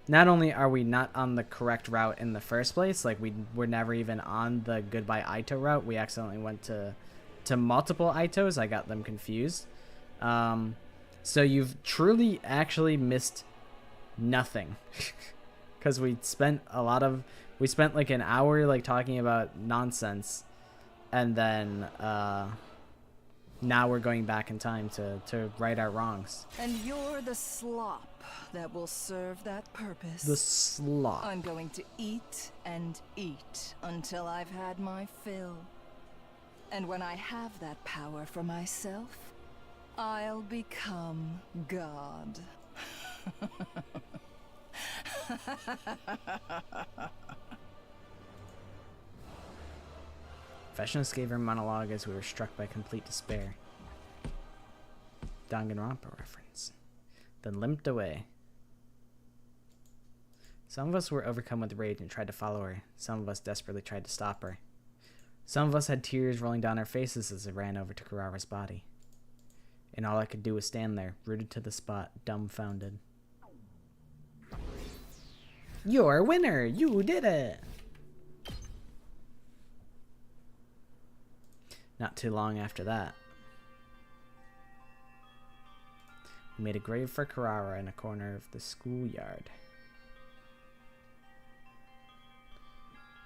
Not only are we not on the correct route in the first place, like we were never even on the Goodbye Aito route. We accidentally went to multiple Aitos. I got them confused. So you've truly actually missed nothing, because we spent like an hour like talking about nonsense, and then now we're going back in time to right our wrongs. And you're the slop that will serve that purpose. The slop. I'm going to eat and eat until I've had my fill. And when I have that power for myself, I'll become God. Veshness gave her monologue as we were struck by complete despair. Danganronpa reference. Then limped away. Some of us were overcome with rage and tried to follow her. Some of us desperately tried to stop her. Some of us had tears rolling down our faces as I ran over to Karara's body. And all I could do was stand there, rooted to the spot, dumbfounded. You're a winner! You did it! Not too long after that. who made a grave for Carrara in a corner of the schoolyard.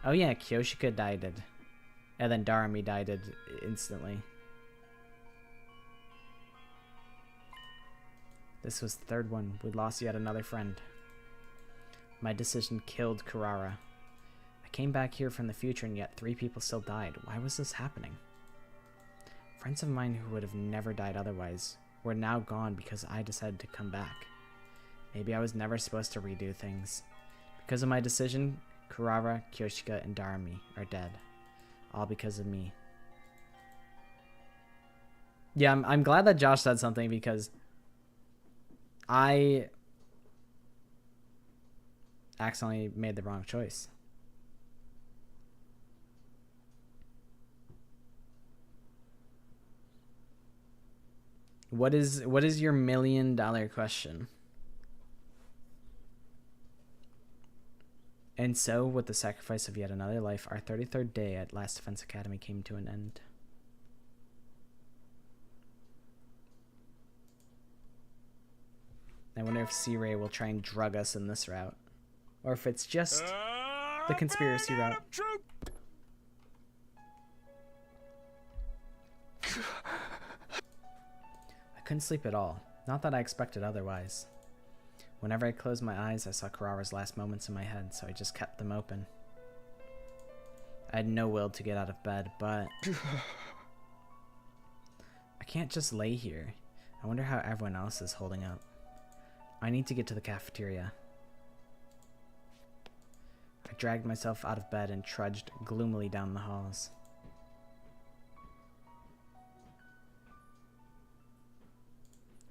Oh yeah, Kyoshika died. And then Darami died instantly. This was the third one. We lost yet another friend. My decision killed Carrara. I came back here from the future and yet 3 people still died. Why was this happening? Friends of mine who would have never died otherwise were now gone because I decided to come back. Maybe I was never supposed to redo things. Because of my decision, Carrara, Kyoshika, and Darami are dead. All because of me. Yeah, I'm glad that Josh said something because I accidentally made the wrong choice. What is your $1 million question? And so, with the sacrifice of yet another life, our 33rd day at Last Defense Academy came to an end. I wonder if C-Ray will try and drug us in this route. Or if it's just the conspiracy route. I couldn't sleep at all. Not that I expected otherwise. Whenever I closed my eyes, I saw Carrara's last moments in my head, so I just kept them open. I had no will to get out of bed, but I can't just lay here. I wonder how everyone else is holding up. I need to get to the cafeteria. I dragged myself out of bed and trudged gloomily down the halls.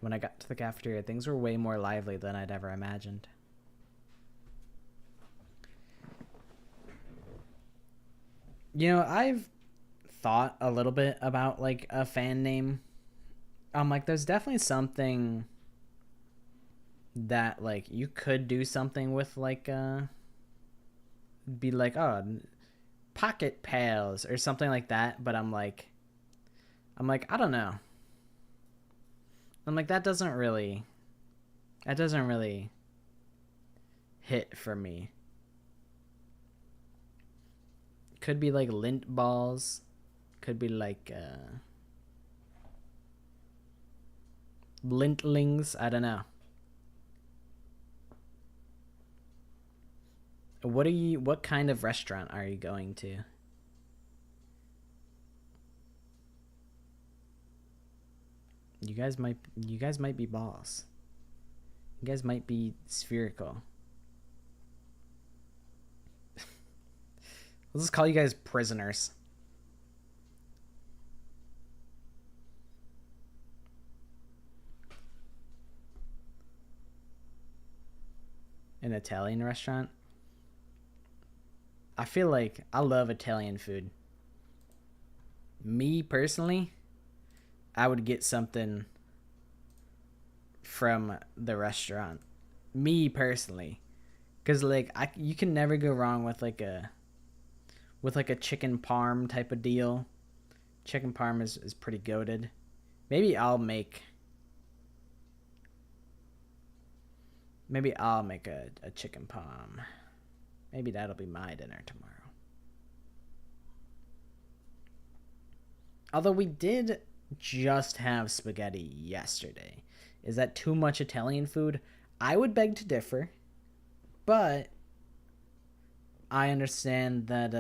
When I got to the cafeteria, things were way more lively than I'd ever imagined. You know, I've thought a little bit about, like, a fan name. Like, there's definitely something that, like, you could do something with, like, be like, oh, Pocket Pals or something like that, but I'm like, I don't know. I'm like, that doesn't really hit for me. Could be like lint balls. Could be like lintlings. I don't know. What kind of restaurant are you going to? You guys might be boss. You guys might be spherical. Let's just call you guys prisoners. An Italian restaurant? I feel like I love Italian food. Me personally, I would get something from the restaurant. Me personally, because like you can never go wrong with like a chicken parm type of deal. Chicken parm is pretty goated. Maybe I'll make a chicken parm. Maybe that'll be my dinner tomorrow. Although we did just have spaghetti yesterday. Is that too much Italian food? I would beg to differ, but I understand that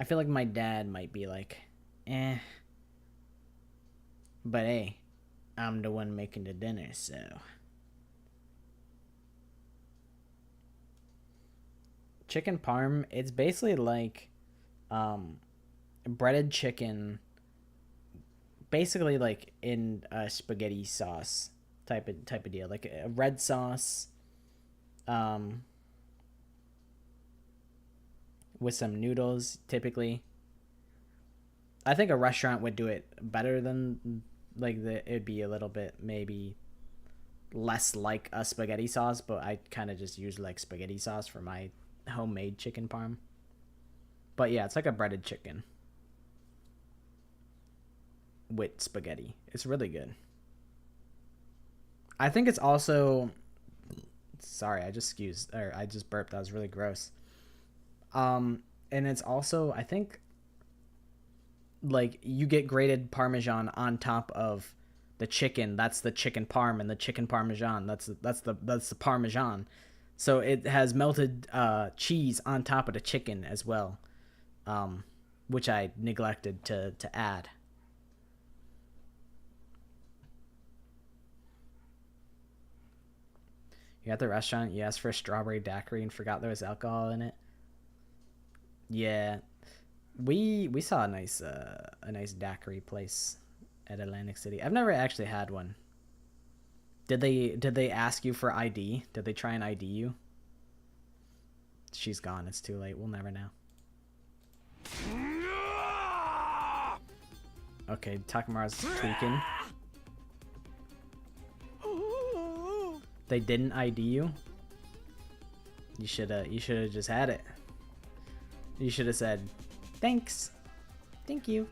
I feel like my dad might be like, but hey, I'm the one making the dinner, so chicken parm, it's basically like breaded chicken, basically like in a spaghetti sauce type of deal, like a red sauce with some noodles typically. I think a restaurant would do it better than it'd be a little bit maybe less like a spaghetti sauce, but I kind of just use like spaghetti sauce for my homemade chicken parm. But yeah, it's like a breaded chicken with spaghetti. It's really good. I think it's also, sorry, I just burped. That was really gross. And it's also, I think, like, you get grated Parmesan on top of the chicken. That's the chicken parm, and the chicken Parmesan. That's the Parmesan. So it has melted cheese on top of the chicken as well, which I neglected to add. You at the restaurant, you asked for a strawberry daiquiri and forgot there was alcohol in it. Yeah, we saw a nice daiquiri place at Atlantic City. I've never actually had one. Did they ask you for ID? Did they try and ID you? She's gone. It's too late. We'll never know. Okay, Takamaru's tweaking. They didn't ID you? You should have just had it. You should have said, "Thanks. Thank you."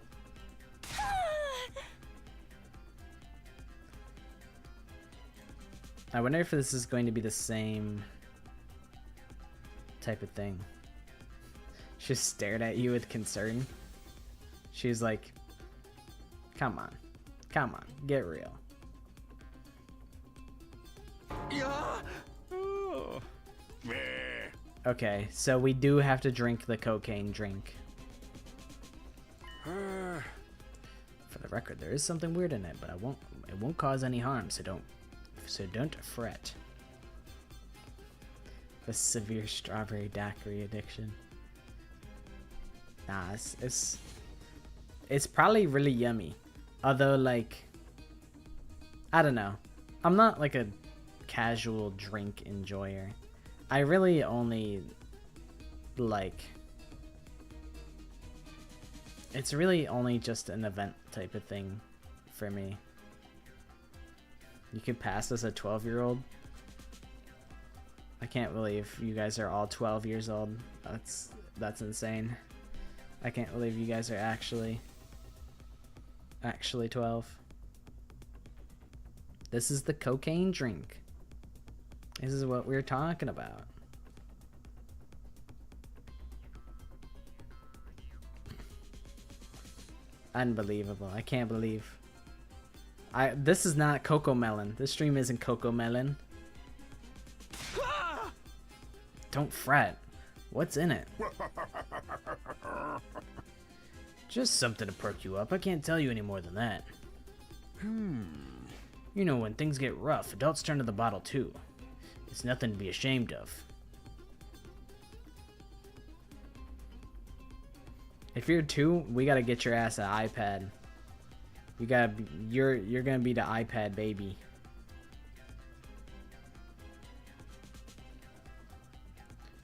I wonder if this is going to be the same type of thing. She just stared at you with concern. She's like, come on, get real. Okay, so we do have to drink the cocaine drink. For the record, there is something weird in it, but it won't cause any harm, so don't fret. The severe strawberry daiquiri addiction. Nah, it's probably really yummy. Although, like, I don't know. I'm not like a casual drink enjoyer. I really only like, it's really only just an event type of thing for me. You could pass as a 12-year-old. I can't believe you guys are all 12 years old. That's insane. I can't believe you guys are actually 12. This is the cocaine drink. This is what we're talking about. Unbelievable. I can't believe. This is not Coco Melon. This stream isn't Coco Melon. Don't fret. What's in it? Just something to perk you up. I can't tell you any more than that. You know, when things get rough, adults turn to the bottle too. It's nothing to be ashamed of. If you're 2, we gotta get your ass an iPad. You gotta be, you're gonna be the iPad baby.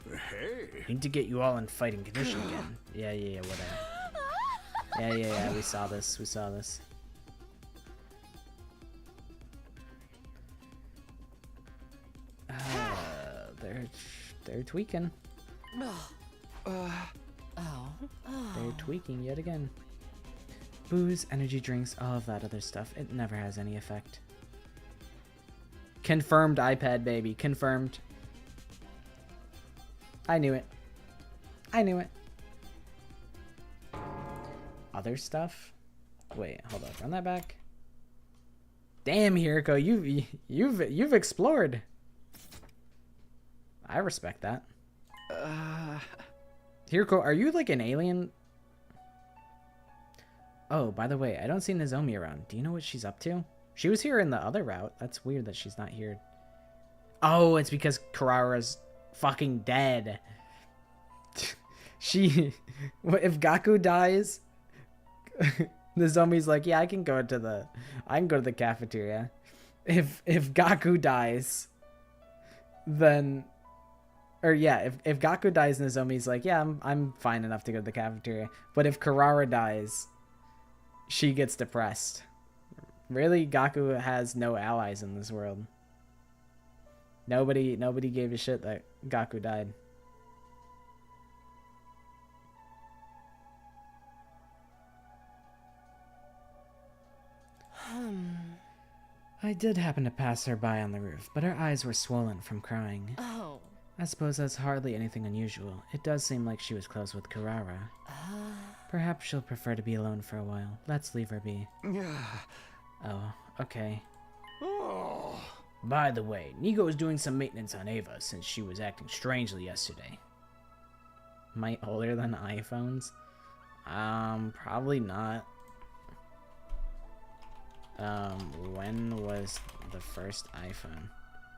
Hey. Need to get you all in fighting condition again. Yeah, whatever. Yeah, we saw this. They're tweaking. They're tweaking yet again. Booze, energy drinks, all of that other stuff. It never has any effect. Confirmed, iPad baby. Confirmed. I knew it. Other stuff? Wait, hold up. Run that back. Damn, Hiriko, you've explored. I respect that. Hiriko, are you like an alien? Oh, by the way, I don't see Nozomi around. Do you know what she's up to? She was here in the other route. That's weird that she's not here. Oh, it's because Kurara's fucking dead. If Gaku dies, Nozomi's like, yeah, I can go to the cafeteria. If Gaku dies, then, or yeah, if Gaku dies, Nozomi's like, yeah, I'm fine enough to go to the cafeteria. But if Kurara dies, she gets depressed. Really, Gaku has no allies in this world. Nobody gave a shit that Gaku died. I did happen to pass her by on the roof, but her eyes were swollen from crying. Oh. I suppose that's hardly anything unusual. It does seem like she was close with Carrara. Perhaps she'll prefer to be alone for a while. Let's leave her be. Oh, okay. By the way, Nico is doing some maintenance on Ava since she was acting strangely yesterday. Am I older than iPhones? Probably not. When was the first iPhone?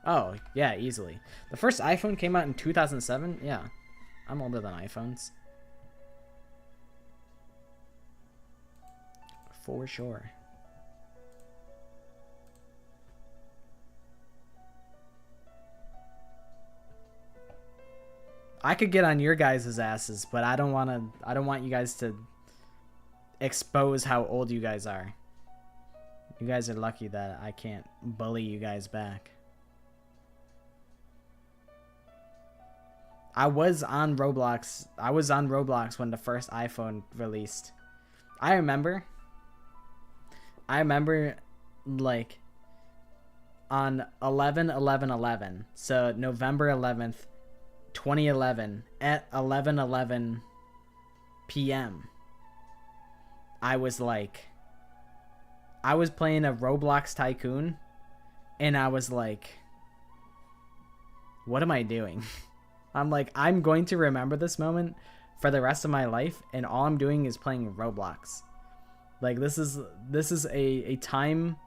Oh, yeah, easily. The first iPhone came out in 2007? Yeah. I'm older than iPhones. For sure. I could get on your guys' asses, but I don't want you guys to expose how old you guys are. You guys are lucky that I can't bully you guys back. I was on Roblox. I was on Roblox when the first iPhone released. I remember like on 11/11/11. So November 11th, 2011 at 11:11 p.m. I was playing a Roblox Tycoon and I was like, what am I doing? I'm like, I'm going to remember this moment for the rest of my life, and all I'm doing is playing Roblox. Like, this is a time.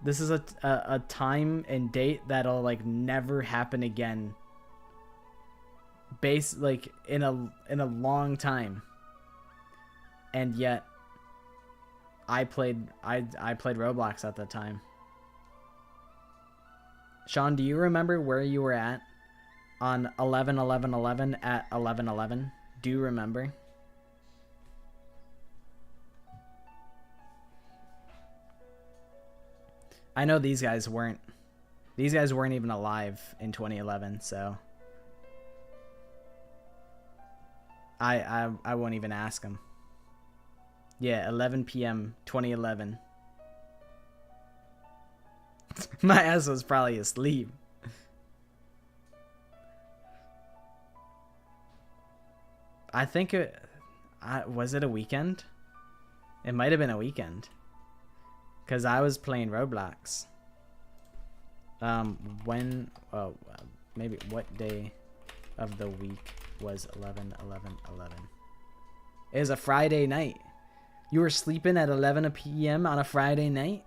This is a time and date that'll like never happen again. Like in a long time. And yet, I played Roblox at the time. Sean, do you remember where you were at on 11/11/11 at 11:11? Do you remember? I know these guys weren't even alive in 2011, so I won't even ask them. Yeah, 11 p.m. 2011. My ass was probably asleep. I think was it a weekend? It might have been a weekend. Because I was playing Roblox. Maybe what day of the week was 11/11/11? It was a Friday night. You were sleeping at 11 p.m. on a Friday night?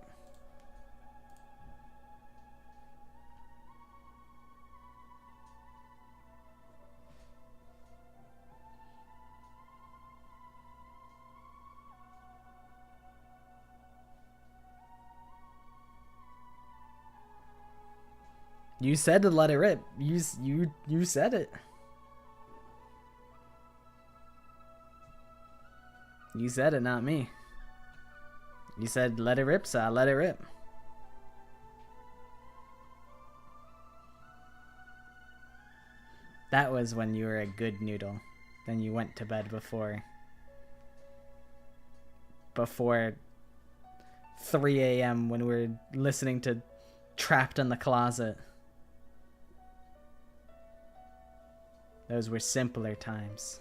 You said to let it rip. You said it. You said it, not me. You said let it rip, so I let it rip. That was when you were a good noodle. Then you went to bed before 3 a.m. when we were listening to Trapped in the Closet. Those were simpler times.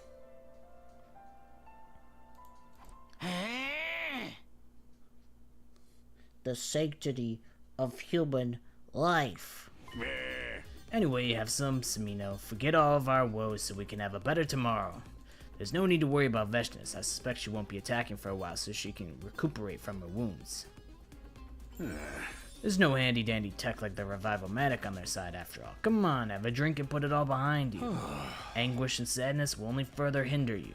The sanctity of human life. Anyway, have some Samino. Forget all of our woes so we can have a better tomorrow. There's no need to worry about Veshness. I suspect she won't be attacking for a while so she can recuperate from her wounds. There's no handy-dandy tech like the Revival-matic on their side after all. Come on, have a drink and put it all behind you. Anguish and sadness will only further hinder you.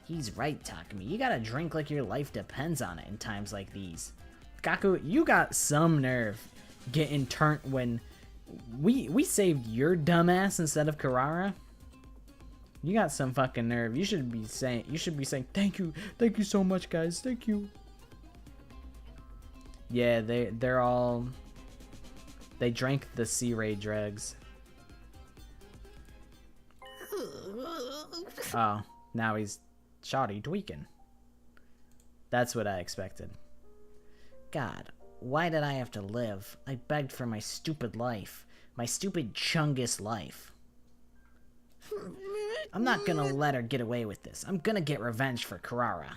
He's right, Takumi. You gotta drink like your life depends on it in times like these. Gaku, you got some nerve getting turned when we saved your dumbass instead of Carrara. You got some fucking nerve. You should be saying thank you so much, guys. Thank you. Yeah, they drank the Sea Ray drugs. Oh, now he's shoddy tweaking. That's what I expected. God, why did I have to live? I begged for my stupid life. My stupid Chungus life. I'm not gonna let her get away with this. I'm gonna get revenge for Karara.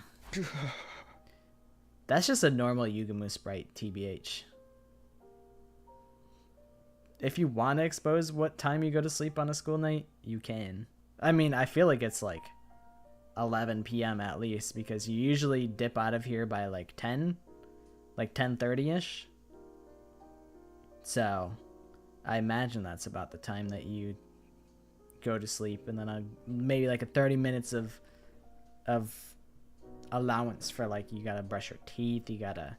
That's just a normal Yugamu sprite, TBH. If you want to expose what time you go to sleep on a school night, you can. I mean, I feel like it's like 11 p.m. at least, because you usually dip out of here by like 10, like 10:30ish. So I imagine that's about the time that you go to sleep, and then maybe like a 30 minutes of allowance for, like, you gotta brush your teeth, you gotta,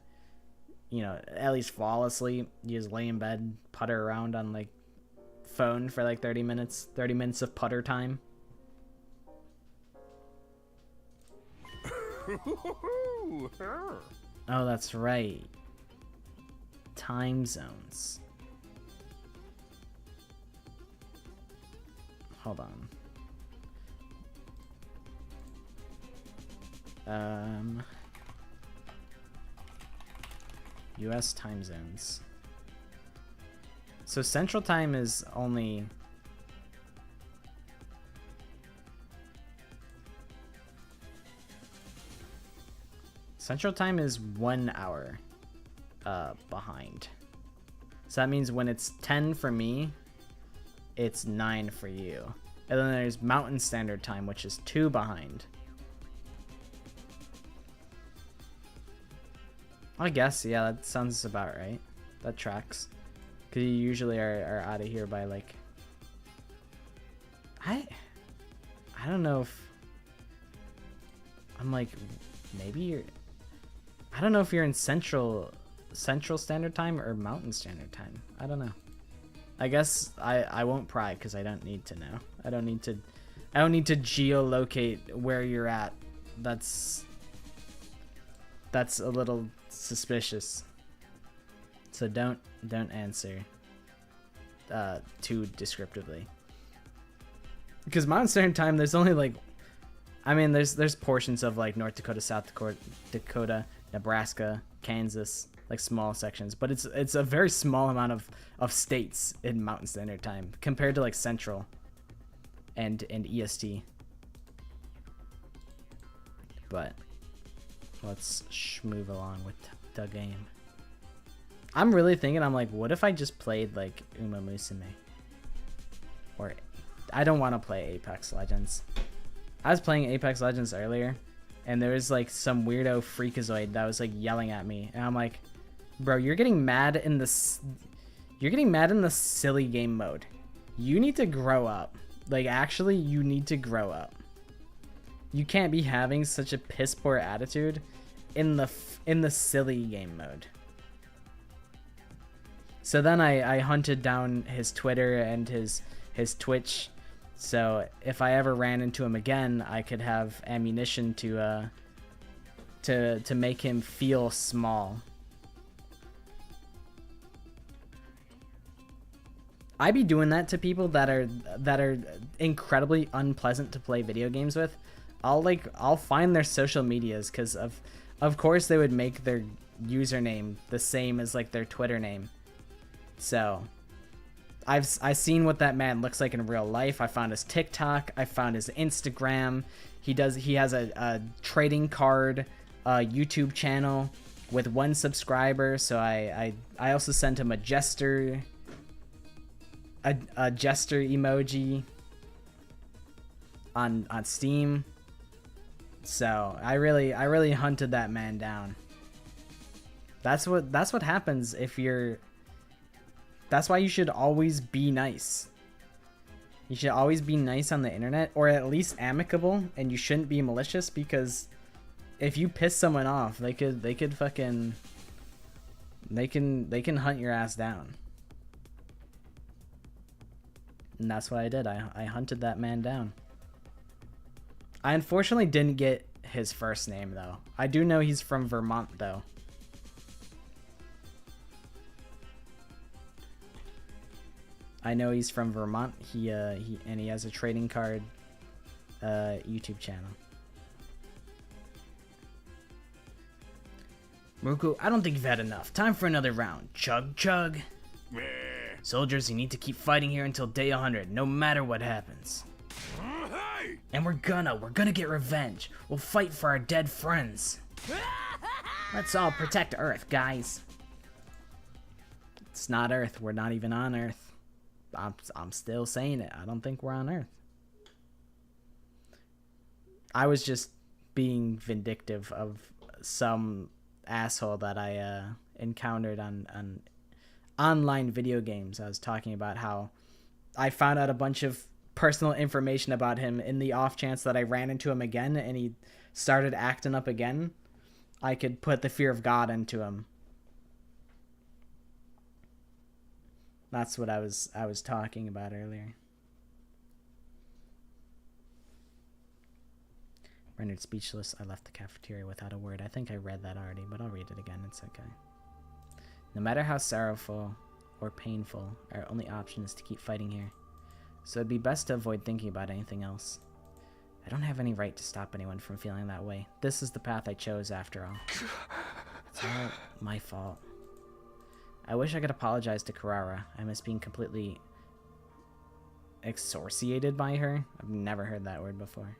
you know, at least fall asleep. You just lay in bed, putter around on like phone for like 30 minutes of putter time. Oh, that's right. Time zones. Hold on. US time zones. So Central Time is only... Central Time is 1 hour behind. So that means when it's 10 for me, it's 9 for you. And then there's Mountain Standard Time, which is 2 behind. I guess, yeah, that sounds about right. That tracks. Because you usually are out of here by, like... I don't know if... I'm like, maybe you're... I don't know if you're in Central Standard Time or Mountain Standard Time. I don't know. I guess I won't pry because I don't need to know. I don't need to geolocate where you're at. That's a little suspicious. So don't answer too descriptively. Because Mountain Standard Time, there's only like, I mean, there's portions of like North Dakota, South Dakota, Nebraska, Kansas, like small sections, but it's a very small amount of states in Mountain Standard Time compared to like Central and EST. But let's move along with the game. I'm really thinking, I'm like, what if I just played like Uma Musume? Or I don't want to play Apex Legends. I was playing Apex Legends earlier, and there was like some weirdo freakazoid that was like yelling at me, and I'm like, bro, you're getting mad in the silly game mode. You need to grow up. Like, actually, you need to grow up. You can't be having such a piss poor attitude in the silly game mode. So then I hunted down his Twitter and his Twitch. So if I ever ran into him again, I could have ammunition to make him feel small. I be doing that to people that are incredibly unpleasant to play video games with. I'll find their social medias, because of course they would make their username the same as like their Twitter name. So I've seen what that man looks like in real life. I found his TikTok. I found his Instagram. He has a trading card YouTube channel with 1 subscriber. So I also sent him a jester emoji on Steam. So I really hunted that man down. That's what happens if you're... That's why you should always be nice. You should always be nice on the internet, or at least amicable, and you shouldn't be malicious, because if you piss someone off, they can hunt your ass down. And that's what I did. I hunted that man down. I unfortunately didn't get his first name though. I do know he's from Vermont though. I know he's from Vermont. He has a trading card YouTube channel. Muruku, I don't think you've had enough. Time for another round. Chug, chug. Soldiers, you need to keep fighting here until day 100, no matter what happens. And we're gonna get revenge. We'll fight for our dead friends. Let's all protect Earth, guys. It's not Earth. We're not even on Earth. I'm still saying it. I don't think we're on Earth. I was just being vindictive of some asshole that I encountered on online video games. I was talking about how I found out a bunch of personal information about him in the off chance that I ran into him again and he started acting up again. I could put the fear of God into him. That's what I was talking about earlier. Rendered speechless, I left the cafeteria without a word. I think I read that already, but I'll read it again. It's okay. No matter how sorrowful or painful, our only option is to keep fighting here. So it'd be best to avoid thinking about anything else. I don't have any right to stop anyone from feeling that way. This is the path I chose after all. It's all my fault. I wish I could apologize to Carrara. I miss being completely exorciated by her. I've never heard that word before.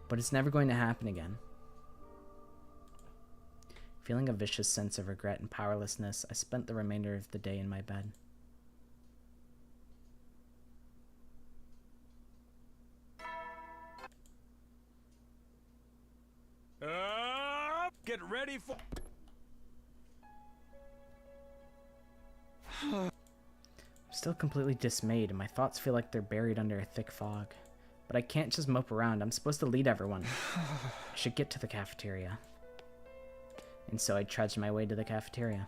But it's never going to happen again. Feeling a vicious sense of regret and powerlessness, I spent the remainder of the day in my bed. Get ready for... I'm still completely dismayed, and my thoughts feel like they're buried under a thick fog. But I can't just mope around. I'm supposed to lead everyone. I should get to the cafeteria. And so I trudged my way to the cafeteria.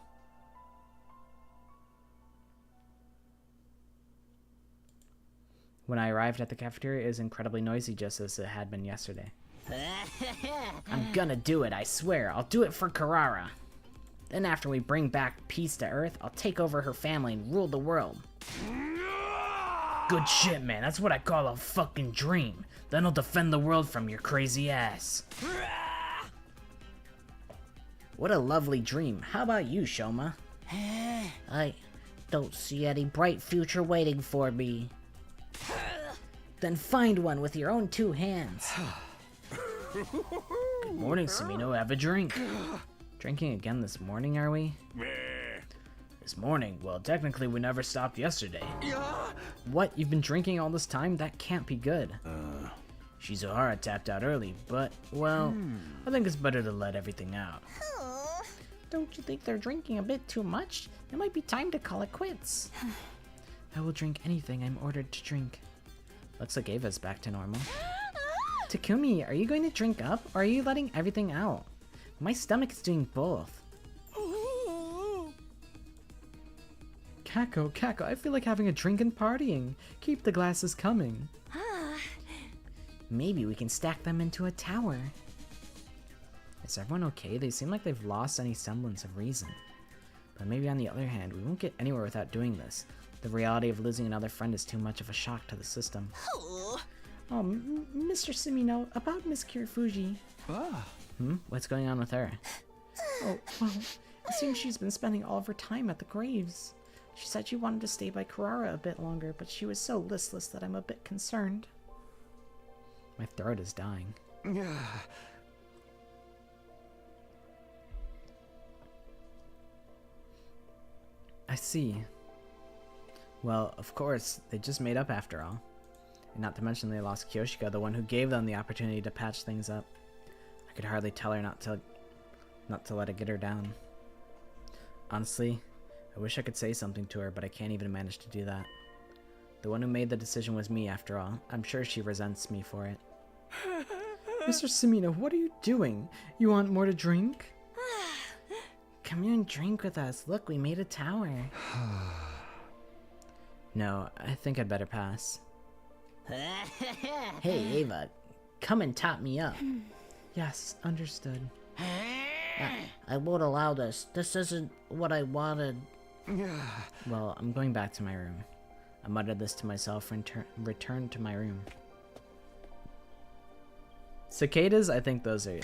When I arrived at the cafeteria, it was incredibly noisy, just as it had been yesterday. I'm gonna do it, I swear. I'll do it for Carrara. Then after we bring back peace to Earth, I'll take over her family and rule the world. Good shit, man. That's what I call a fucking dream. Then I'll defend the world from your crazy ass. What a lovely dream. How about you, Shoma? I don't see any bright future waiting for me. Then find one with your own two hands. Good morning, Samino. Have a drink. Drinking again this morning, are we? This morning? Well, technically we never stopped yesterday. What? You've been drinking all this time? That can't be good. Shizuhara tapped out early, but, well, I think it's better to let everything out. Don't you think they're drinking a bit too much? It might be time to call it quits. I will drink anything I'm ordered to drink. Looks like Ava's back to normal. Takumi, are you going to drink up, or are you letting everything out? My stomach is doing both. Kako, I feel like having a drink and partying. Keep the glasses coming. Maybe we can stack them into a tower. Is everyone okay? They seem like they've lost any semblance of reason. But maybe on the other hand, we won't get anywhere without doing this. The reality of losing another friend is too much of a shock to the system. Oh, Mr. Sumino, about Miss Kirifuji. What's going on with her? Oh, well, it seems she's been spending all of her time at the graves. She said she wanted to stay by Carrara a bit longer, but she was so listless that I'm a bit concerned. My throat is dying. I see. Well, of course, they just made up after all. And not to mention they lost Kyoshika, the one who gave them the opportunity to patch things up. I could hardly tell her not to let it get her down. Honestly, I wish I could say something to her, but I can't even manage to do that. The one who made the decision was me, after all. I'm sure she resents me for it. Mr. Sumino, what are you doing? You want more to drink? Come here and drink with us. Look, we made a tower. No, I think I'd better pass. Hey, Ava, come and top me up. Yes, understood. I won't allow this. This isn't what I wanted. Well, I'm going back to my room. I muttered this to myself and returned to my room. Cicadas, I think those are you.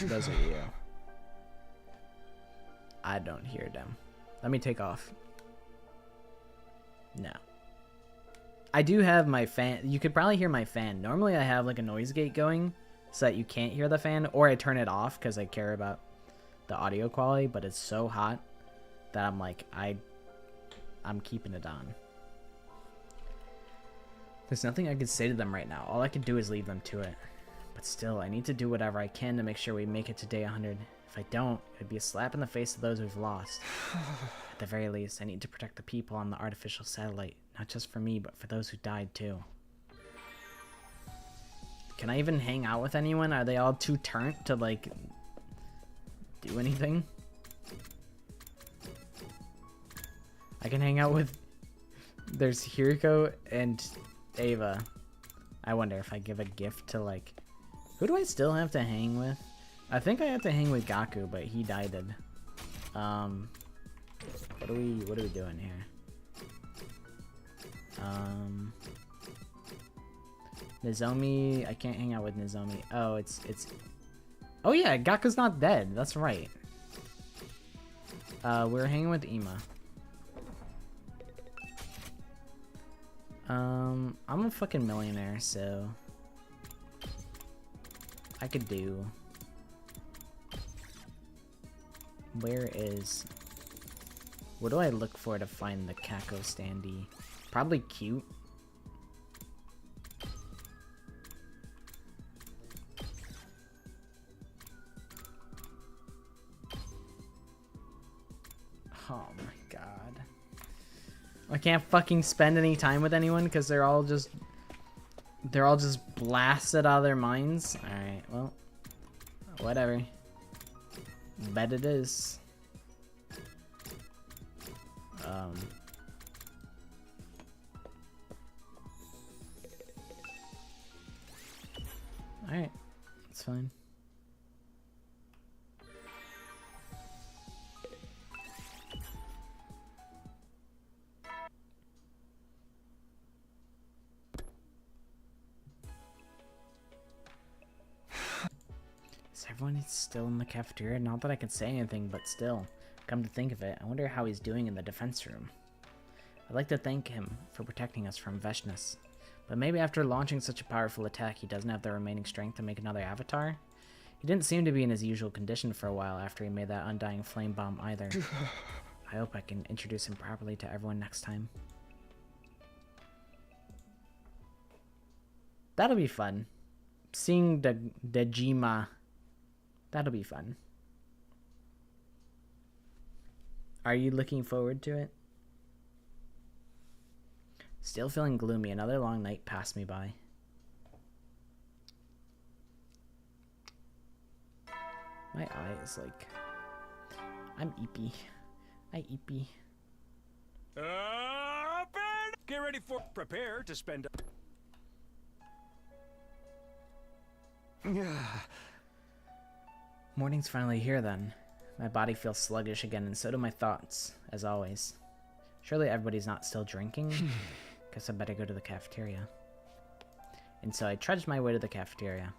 I don't hear them. Let me take off. No. I do have my fan. You could probably hear my fan. Normally I have like a noise gate going so that you can't hear the fan, or I turn it off because I care about the audio quality, but it's so hot that I'm like, I'm keeping it on. There's nothing I could say to them right now. All I could do is leave them to it. But still, I need to do whatever I can to make sure we make it to day 100. If I don't, it would be a slap in the face of those we've lost. At the very least, I need to protect the people on the artificial satellite. Not just for me, but for those who died too. Can I even hang out with anyone? Are they all too turnt to, like, do anything? I can hang out with... There's Hiriko and Ava. I wonder if I give a gift to, like... Who do I still have to hang with? I think I have to hang with Gaku, but he died. What are we doing here? Nozomi, I can't hang out with Nozomi. Oh, it's oh yeah, Gaku's not dead. That's right. We're hanging with Ima. I'm a fucking millionaire, so I could do. Where is... What do I look for to find the Kako standee? Probably cute. Oh my god. I can't fucking spend any time with anyone because they're all just blasted out of their minds. Alright, well, whatever. Bet it is. Alright, it's fine. Is everyone still in the cafeteria? Not that I can say anything, but still. Come to think of it, I wonder how he's doing in the defense room. I'd like to thank him for protecting us from Veshness. But maybe after launching such a powerful attack, he doesn't have the remaining strength to make another avatar? He didn't seem to be in his usual condition for a while after he made that undying flame bomb either. I hope I can introduce him properly to everyone next time. That'll be fun. Seeing the Jima, that'll be fun. Are you looking forward to it? Still feeling gloomy, another long night passed me by. My eye is like... I'm eepy. I eepy. Get ready for... Prepare to spend... Morning's finally here then. My body feels sluggish again, and so do my thoughts, as always. Surely everybody's not still drinking? Guess I better go to the cafeteria. And so I trudged my way to the cafeteria.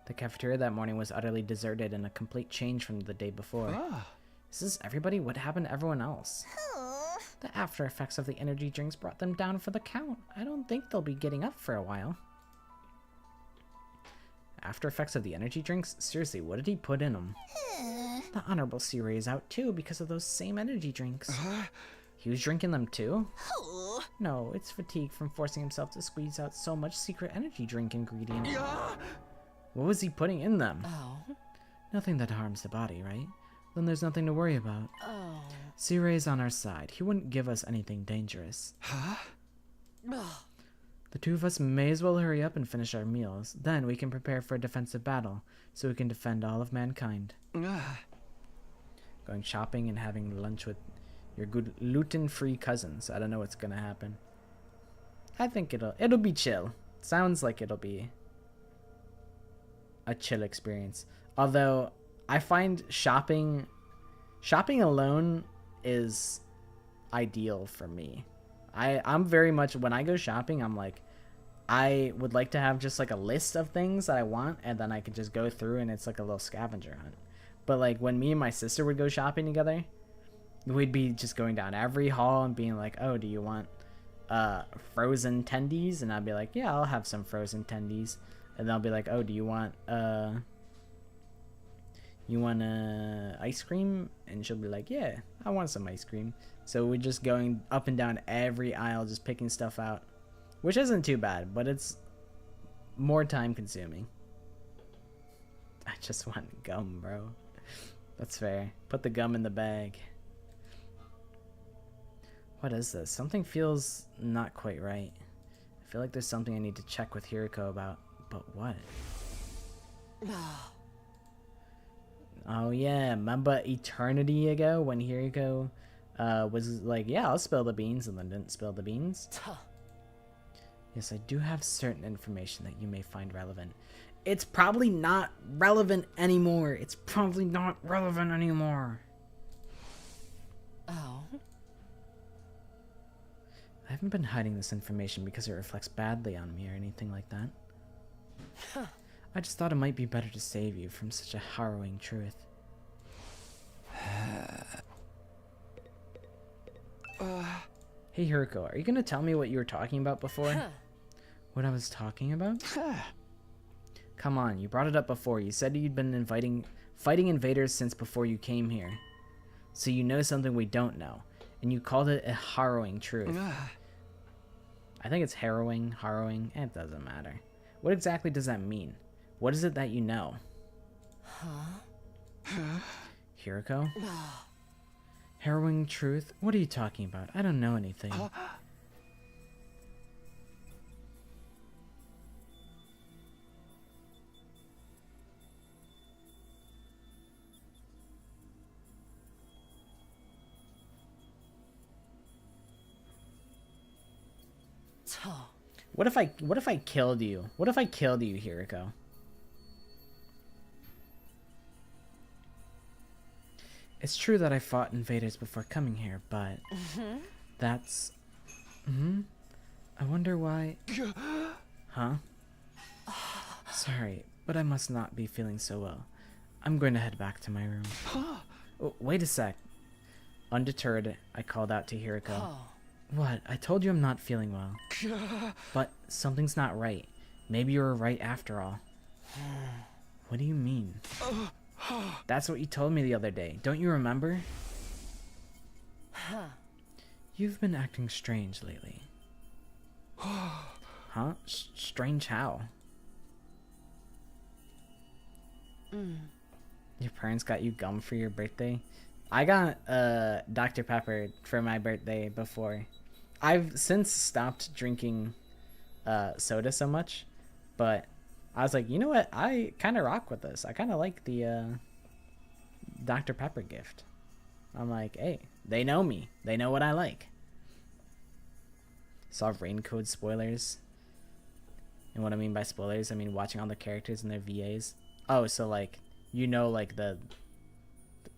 The cafeteria that morning was utterly deserted and a complete change from the day before. Is this everybody? What happened to everyone else? The after effects of the energy drinks brought them down for the count. I don't think they'll be getting up for a while. After effects of the energy drinks? Seriously, what did he put in them? The Honorable Siri is out too because of those same energy drinks. He was drinking them too? No, it's fatigue from forcing himself to squeeze out so much secret energy drink ingredient. What was he putting in them? Nothing that harms the body, right? Then there's nothing to worry about. Siri is on our side. He wouldn't give us anything dangerous. The two of us may as well hurry up and finish our meals. Then we can prepare for a defensive battle, so we can defend all of mankind. Going shopping and having lunch with your good gluten-free cousins. I don't know what's gonna happen. I think it'll be chill. Sounds like it'll be a chill experience. Although I find shopping alone is ideal for me. I'm very much, when I go shopping, I'm like, I would like to have just like a list of things that I want, and then I could just go through and it's like a little scavenger hunt. But like when me and my sister would go shopping together, we'd be just going down every hall and being like, oh, do you want frozen tendies? And I'd be like, yeah, I'll have some frozen tendies. And they'll be like, oh, do you want ice cream? And she'll be like, yeah, I want some ice cream. So we're just going up and down every aisle, just picking stuff out, which isn't too bad, but it's more time consuming. I just want gum, bro. That's fair. Put the gum in the bag. What is this? Something feels not quite right. I feel like there's something I need to check with Hiriko about. But what? Oh yeah, remember eternity ago when Hiriko was like, yeah, I'll spill the beans, and then didn't spill the beans? Yes, I do have certain information that you may find relevant. It's probably not relevant anymore. It's probably not relevant anymore. Oh. I haven't been hiding this information because it reflects badly on me or anything like that. Huh. I just thought it might be better to save you from such a harrowing truth. Hey Hiriko, are you gonna tell me what you were talking about before? Huh. What I was talking about? Come on, you brought it up before. You said you'd been fighting invaders since before you came here. So you know something we don't know. And you called it a harrowing truth. I think it's harrowing. It doesn't matter. What exactly does that mean? What is it that you know? Hiriko? Harrowing truth? What are you talking about? I don't know anything. What if I killed you? What if I killed you, Hiriko? It's true that I fought invaders before coming here, but that's... I wonder why... Huh? Sorry, but I must not be feeling so well. I'm going to head back to my room. Oh, wait a sec. Undeterred, I called out to Hiriko. What? I told you I'm not feeling well. But something's not right. Maybe you were right after all. What do you mean? That's what you told me the other day. Don't you remember? You've been acting strange lately. Huh? Strange how? Your parents got you gum for your birthday? I got Dr. Pepper for my birthday before. I've since stopped drinking soda so much, but I was like, you know what? I kind of rock with this. I kind of like the Dr. Pepper gift. I'm like, hey, they know me. They know what I like. Saw Raincode spoilers. And what I mean by spoilers, I mean watching all the characters and their VAs. Oh, so like, you know, like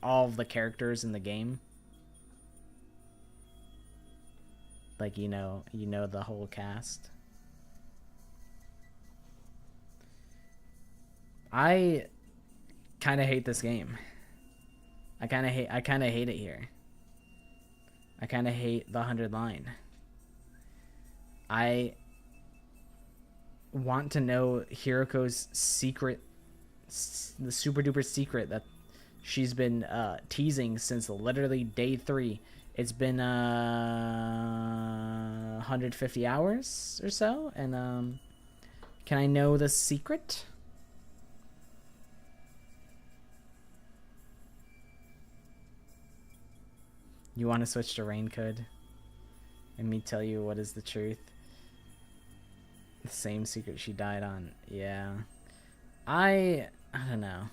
all of the characters in the game. Like, you know the whole cast. I kind of hate this game. I kind of hate it here. I kind of hate the 100 line. I want to know Hiriko's secret, the super duper secret that she's been teasing since literally day 3. It's been 150 hours or so, and can I know the secret? You want to switch to Raincode? And me tell you what is the truth? The same secret she died on. Yeah. I don't know.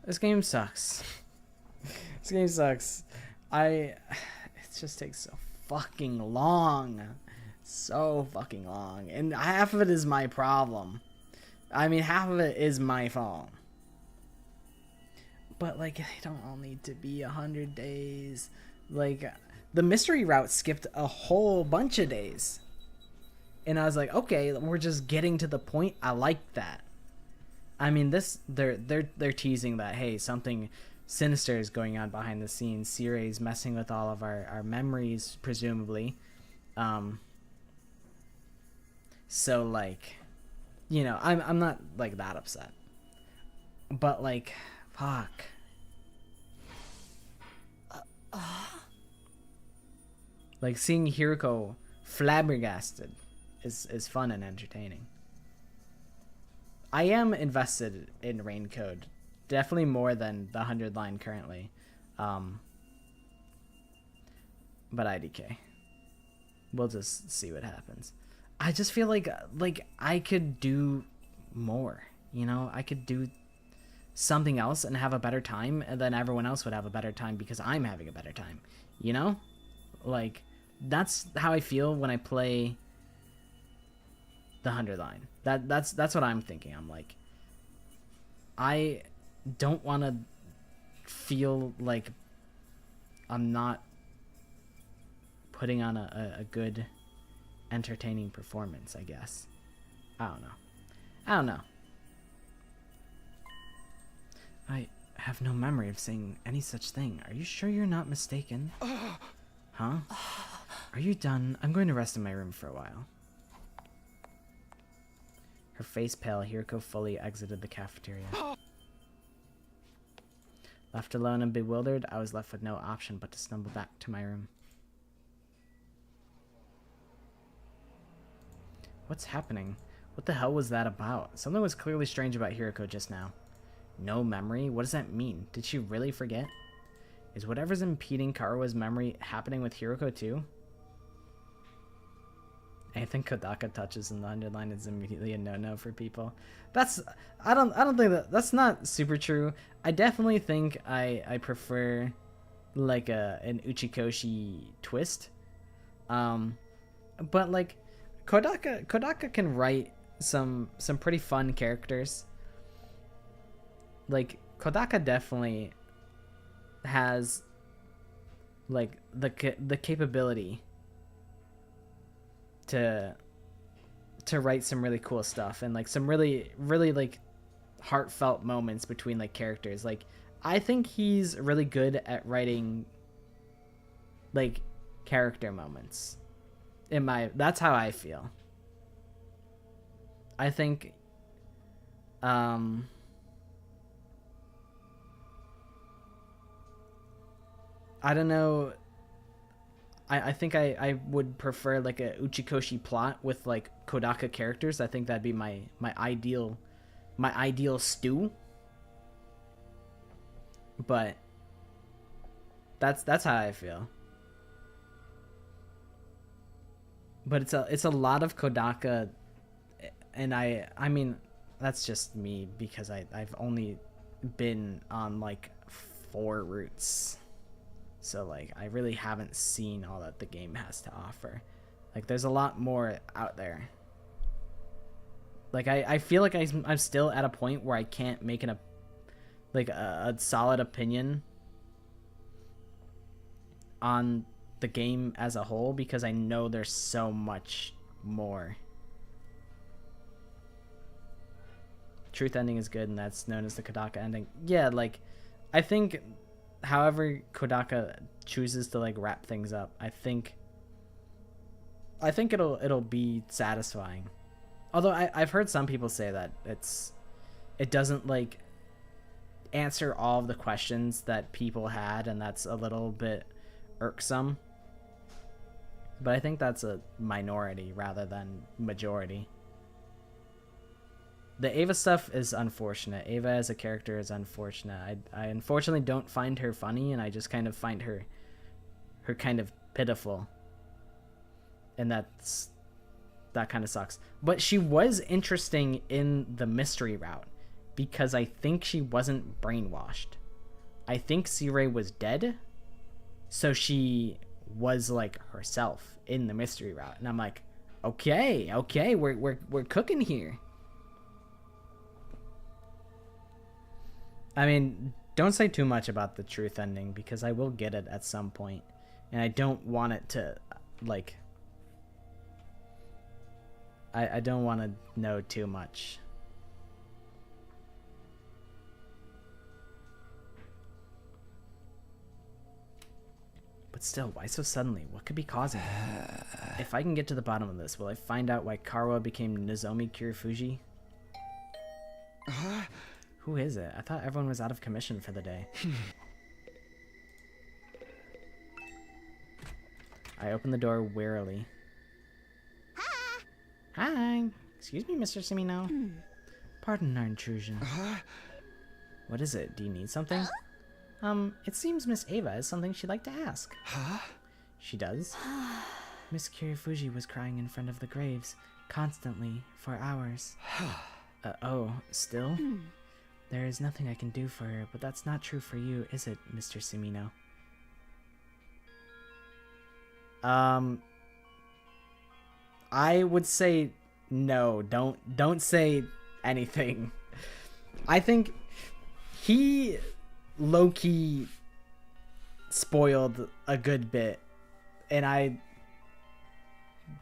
This game sucks. This game sucks. It just takes so fucking long. So fucking long. And half of it is my problem. I mean, half of it is my fault. But, like, they don't all need to be 100 days. Like, the mystery route skipped a whole bunch of days. And I was like, okay, we're just getting to the point. I like that. I mean, they're teasing that, hey, something sinister is going on behind the scenes. Siray's messing with all of our memories, presumably. So like, you know, I'm not like that upset. But like, fuck. Like seeing Hiroko flabbergasted is fun and entertaining. I am invested in Rain Code, definitely more than the 100 line currently. But IDK, we'll just see what happens. I just feel like I could do more, you know? I could do something else and have a better time, and then everyone else would have a better time because I'm having a better time, you know? Like, that's how I feel when I play the 100 line. That's what I'm thinking. I'm like, I don't want to feel like I'm not putting on a good, entertaining performance, I guess. I don't know. I have no memory of saying any such thing. Are you sure you're not mistaken? Huh? Are you done? I'm going to rest in my room for a while. Her face pale, Hiroko fully exited the cafeteria. Left alone and bewildered, I was left with no option but to stumble back to my room. What's happening? What the hell was that about? Something was clearly strange about Hiroko just now. No memory? What does that mean? Did she really forget? Is whatever's impeding Karua's memory happening with Hiroko too? Anything Kodaka touches in the 100 line is immediately a no-no for people. I don't think that's not super true. I definitely think I prefer like an Uchikoshi twist. But like Kodaka can write some pretty fun characters. Like Kodaka definitely has like the capability to write some really cool stuff and like some really like heartfelt moments between like characters. Like I think he's really good at writing like character moments. That's how I feel. I think I don't know. I think I would prefer like a Uchikoshi plot with like Kodaka characters. I think that'd be my ideal stew. But that's how I feel. But it's a lot of Kodaka, and I mean that's just me because I've only been on like 4 routes. So, like, I really haven't seen all that the game has to offer. Like, there's a lot more out there. Like, I feel like I'm still at a point where I can't make a solid opinion on the game as a whole because I know there's so much more. Truth ending is good, and that's known as the Kodaka ending. Yeah, like, I think... However Kodaka chooses to like wrap things up, I think it'll be satisfying. Although I've heard some people say that it doesn't like answer all of the questions that people had, and that's a little bit irksome. But I think that's a minority rather than majority. The Ava stuff is unfortunate. Ava as a character is unfortunate. I unfortunately don't find her funny, and I just kind of find her kind of pitiful. And that kind of sucks. But she was interesting in the mystery route because I think she wasn't brainwashed. I think Siray was dead, so she was like herself in the mystery route. And I'm like, okay, we're cooking here. I mean, don't say too much about the truth ending because I will get it at some point. and I don't want it to, like, I don't want to know too much. But still, why so suddenly? What could be causing it? If I can get to the bottom of this, will I find out why Karuo became Nozomi Kirifuji? Who is it? I thought everyone was out of commission for the day. I open the door warily. Hi. Excuse me, Mr. Simino. Pardon our intrusion. What is it? Do you need something? It seems Miss Ava has something she'd like to ask. She does? Miss Kirifuji was crying in front of the graves, constantly, for hours. Oh, still? There is nothing I can do for her, but that's not true for you, is it, Mr. Simino? I would say no. Don't say anything. I think he low-key spoiled a good bit, and I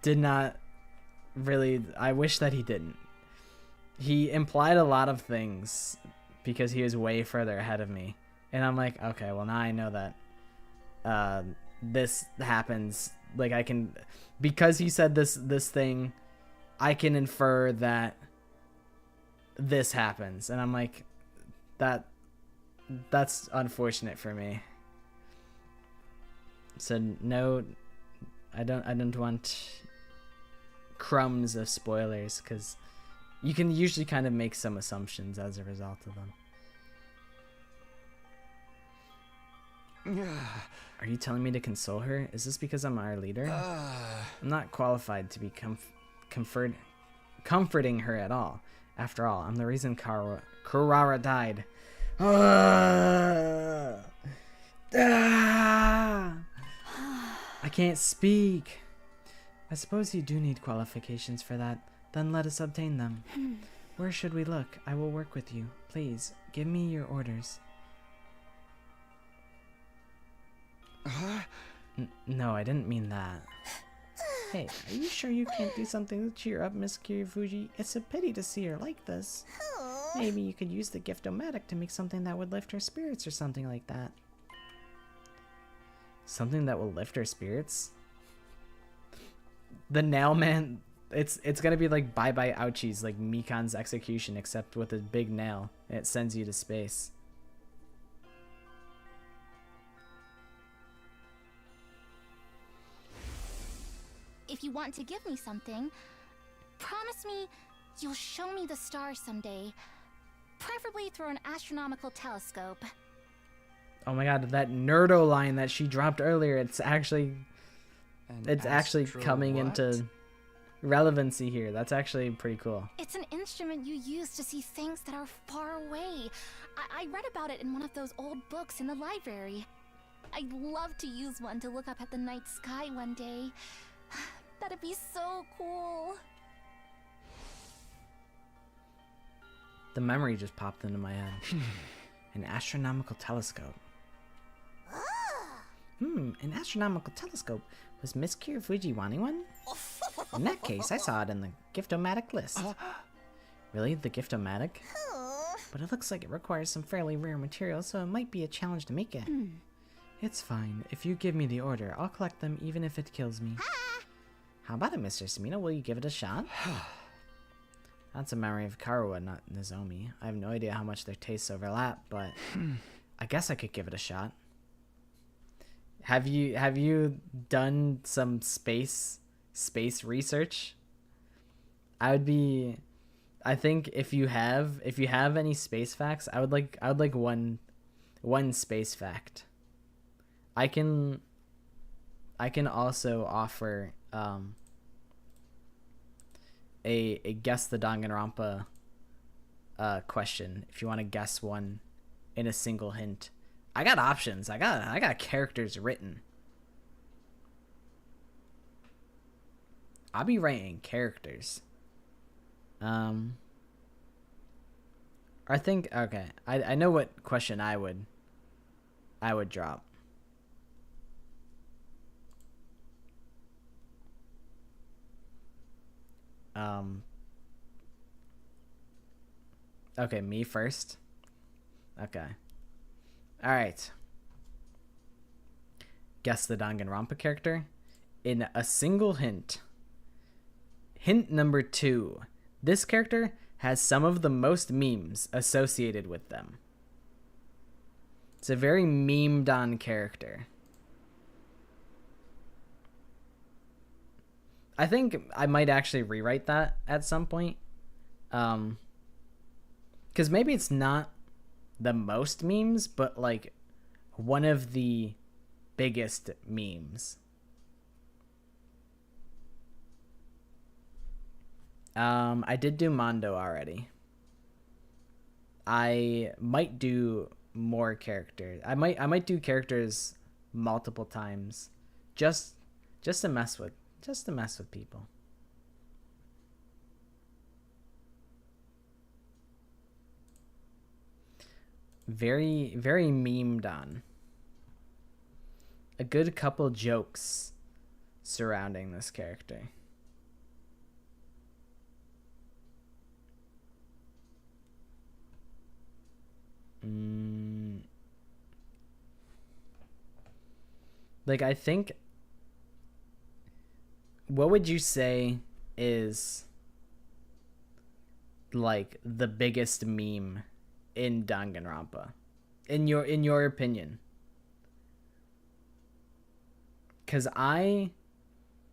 did not really. I wish that he didn't. He implied a lot of things because he was way further ahead of me, and I'm like, okay, well, now I know that this happens. Like, I can, because he said this thing, I can infer that this happens, and I'm like, that's unfortunate for me. So no, I don't want crumbs of spoilers, because you can usually kind of make some assumptions as a result of them. Are you telling me to console her? Is this because I'm our leader? I'm not qualified to be comforting her at all. After all, I'm the reason Kurara died. I can't speak. I suppose you do need qualifications for that. Then let us obtain them. Where should we look? I will work with you. Please, give me your orders. No, I didn't mean that. Hey, are you sure you can't do something to cheer up Miss Kirifuji? It's a pity to see her like this. Maybe you could use the gift-o-matic to make something that would lift her spirits or something like that. Something that will lift her spirits? The nail man, it's gonna be like Bye Bye Ouchies, like Mikan's execution, except with a big nail. It sends you to space. If you want to give me something, promise me you'll show me the stars someday. Preferably through an astronomical telescope. Oh my god, that nerdo line that she dropped earlier, it's actually coming into relevancy here. That's actually pretty cool. It's an instrument you use to see things that are far away. I read about it in one of those old books in the library. I'd love to use one to look up at the night sky one day. That'd be so cool. The memory just popped into my head. An astronomical telescope. An astronomical telescope. Was Miss Kirifuji wanting one? In that case, I saw it in the gift-o-matic list. Really? The gift-o-matic? But it looks like it requires some fairly rare materials, so it might be a challenge to make it. It's fine. If you give me the order, I'll collect them even if it kills me. How about it, Mr. Samino? Will you give it a shot? That's a memory of Karuo, not Nozomi. I have no idea how much their tastes overlap, but I guess I could give it a shot. Have you done some space research? I think if you have any space facts, I would like one space fact. I can also offer a guess the Danganronpa question if you want to guess one in a single hint. I got options. I got characters written. I'll be writing characters. I think, okay, I know what question I would drop. Okay, me first. Okay. All right. Guess the Danganronpa character in a single hint. Hint number 2. This character has some of the most memes associated with them. It's a very memed on character. I think I might actually rewrite that at some point. Because maybe it's not the most memes, but like one of the biggest memes. I did do Mondo already. I might do more characters. I might do characters multiple times, just to mess with people. Very, very memed on. A good couple jokes surrounding this character. Like, I think, what would you say is like the biggest meme in Danganronpa, in your opinion? Because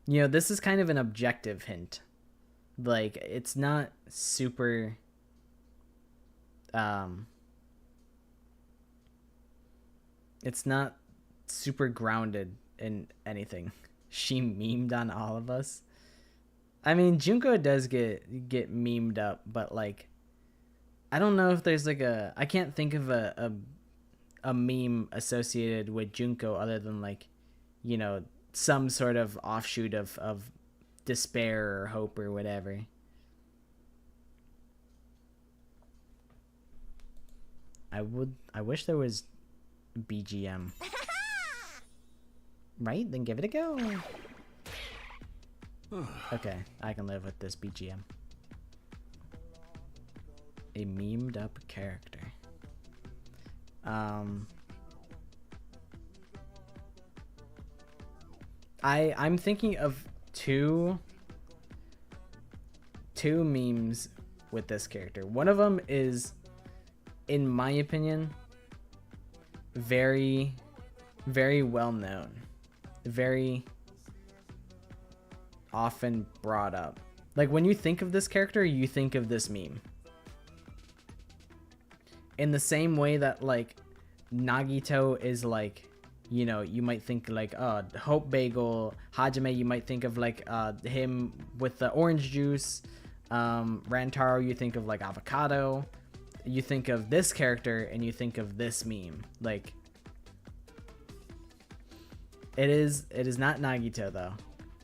this is kind of an objective hint. Like, it's not super it's not super grounded in anything. She memed on all of us. I mean, Junko does get memed up, but like, I don't know if there's like I can't think of a meme associated with Junko other than like, some sort of offshoot of despair or hope or whatever. I wish there was BGM. Right? Then give it a go. Okay, I can live with this BGM. A memed up character. I'm thinking of two memes with this character. One of them is, in my opinion, very, very well known, very often brought up. Like, when you think of this character, you think of this meme. In the same way that like Nagito is like, you might think like, Hope Bagel. Hajime, you might think of like him with the orange juice. Rantaro, you think of like avocado. You think of this character and you think of this meme. Like, it is not Nagito though.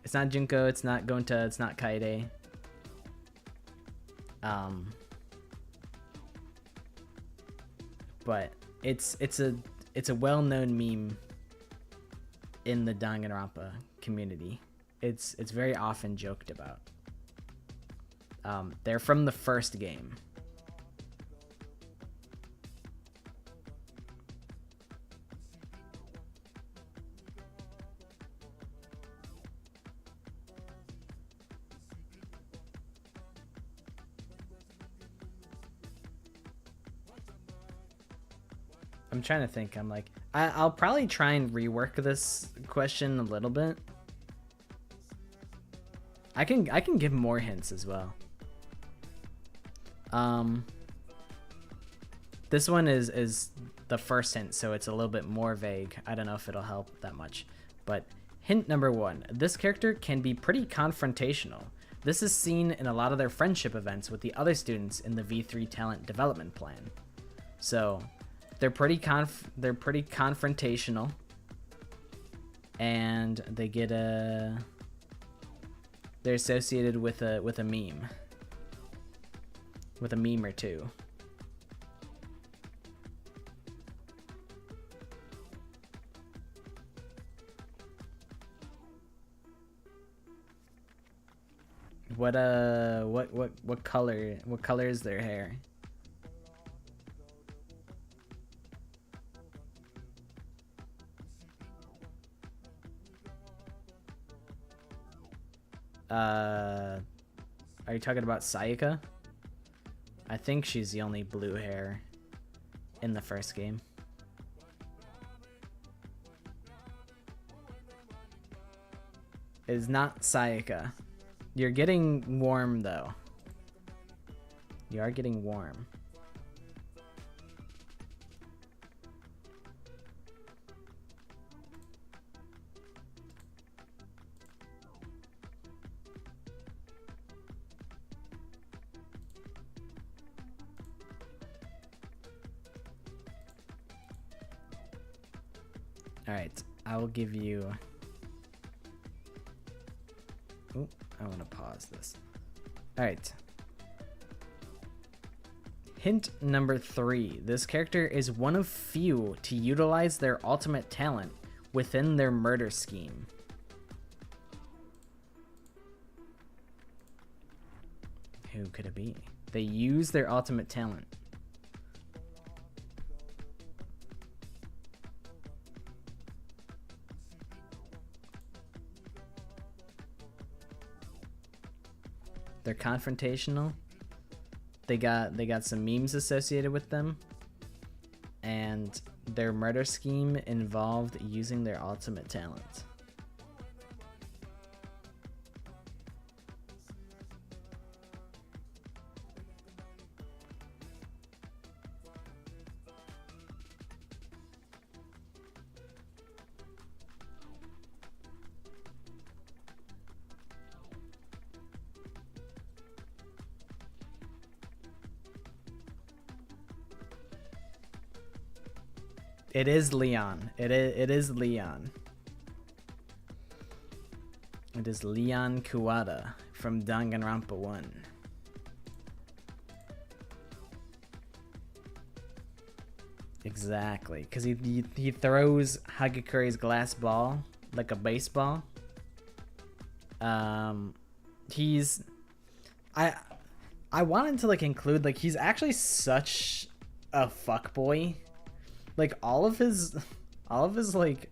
It's not Junko, it's not Gonta, it's not Kaede. But it's a well-known meme in the Danganronpa community. It's very often joked about. They're from the first game. I'm trying to think. I'm like, I'll probably try and rework this question a little bit. I can give more hints as well. This one is the first hint, so it's a little bit more vague. I don't know if it'll help that much. But hint number 1, this character can be pretty confrontational. This is seen in a lot of their friendship events with the other students in the V3 talent development plan. So they're pretty confrontational, and they get they're associated with a meme, with a meme or two. What color is their hair? Are you talking about Sayaka? I think she's the only blue hair in the first game. It is not Sayaka. You're getting warm though. You are getting warm. Alright, I will give you... Oh, I want to pause this. Alright. Hint number 3. This character is one of few to utilize their ultimate talent within their murder scheme. Who could it be? They use their ultimate talent. They're confrontational. They got some memes associated with them, and their murder scheme involved using their ultimate talent. It is Leon. It is Leon. It is Leon Kuwata from Danganronpa 1. Exactly, because he throws Hagakuri's glass ball like a baseball. He's I wanted to like include like he's actually such a fuckboy. Like all of his like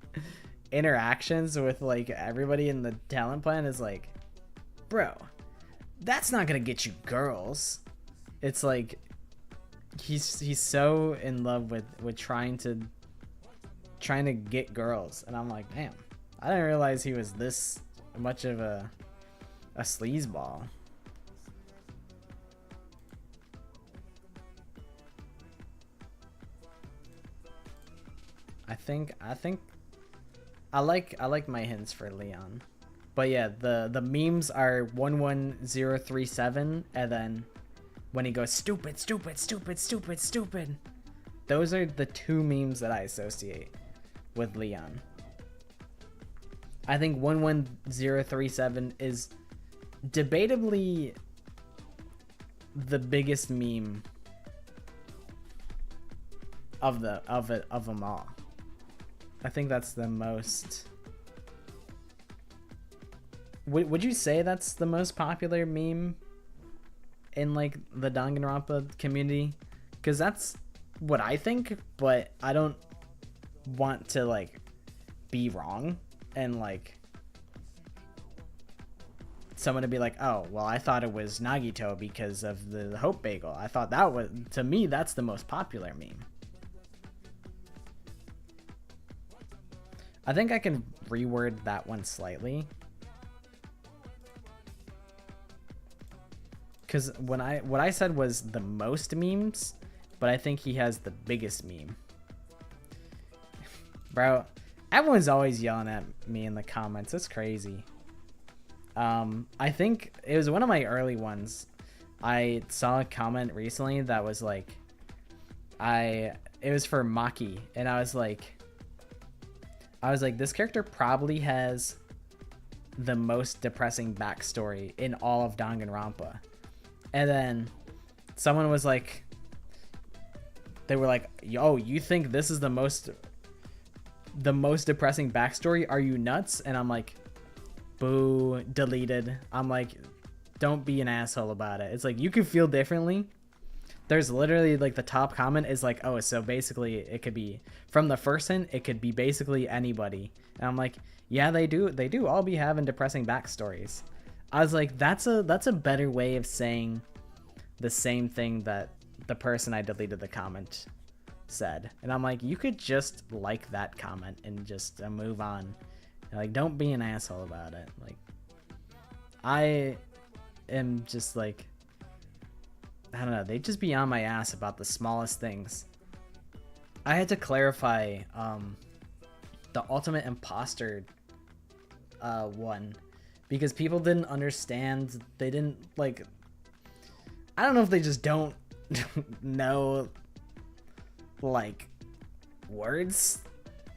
interactions with like everybody in the talent plan is like, bro, that's not gonna get you girls. It's like he's so in love with trying to get girls, and I'm like, damn, I didn't realize he was this much of a sleazeball. I like my hints for Leon. But yeah, the memes are 11037, and then when he goes stupid, those are the two memes that I associate with Leon. I think 11037 is debatably the biggest meme of them all. I think that's the most... Would you say that's the most popular meme in like the Danganronpa community? Because that's what I think, but I don't want to like be wrong and like someone to be like, oh, well, I thought it was Nagito because of the Hope Bagel. I thought that was, to me, that's the most popular meme. I think I can reword that one slightly. Because what I said was the most memes, but I think he has the biggest meme. Bro, everyone's always yelling at me in the comments. It's crazy. I think it was one of my early ones. I saw a comment recently that was like, it was for Maki, and I was like, this character probably has the most depressing backstory in all of Danganronpa. And then someone was like, they were like, yo, you think this is the most depressing backstory? Are you nuts? And I'm like, boo, deleted. I'm like, don't be an asshole about it. It's like, you can feel differently. There's literally like the top comment is like, oh, so basically it could be from the first hint, it could be basically anybody. And I'm like, yeah, they do all be having depressing backstories. I was like, that's a better way of saying the same thing that the person I deleted the comment said. And I'm like, you could just like that comment and just move on. Like, don't be an asshole about it. Like, I am just like, I don't know, they just be on my ass about the smallest things. I had to clarify the ultimate imposter one, because people didn't understand. They didn't, like, I don't know if they just don't know, like, words.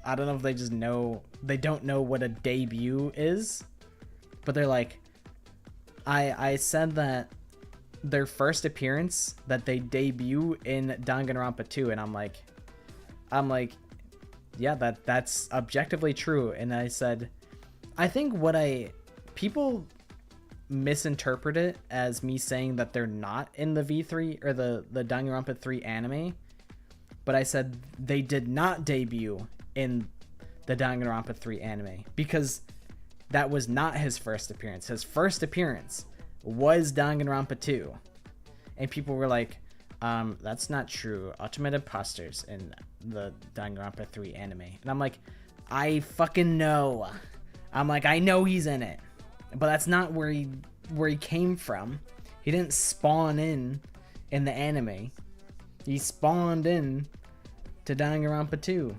I don't know if they just know, they don't know what a debut is, but they're like, I said that their first appearance, that they debut in Danganronpa 2, and I'm like, yeah, that's objectively true. And I said, I think people misinterpret it as me saying that they're not in the V3 or the Danganronpa 3 anime, but I said they did not debut in the Danganronpa 3 anime because that was not his first appearance. His first appearance was Danganronpa 2, and people were like, that's not true. Ultimate imposters in the Danganronpa 3 anime. And I'm like, I fucking know. I'm like, I know he's in it, but that's not where he came from. He didn't spawn in the anime. He spawned in to Danganronpa 2.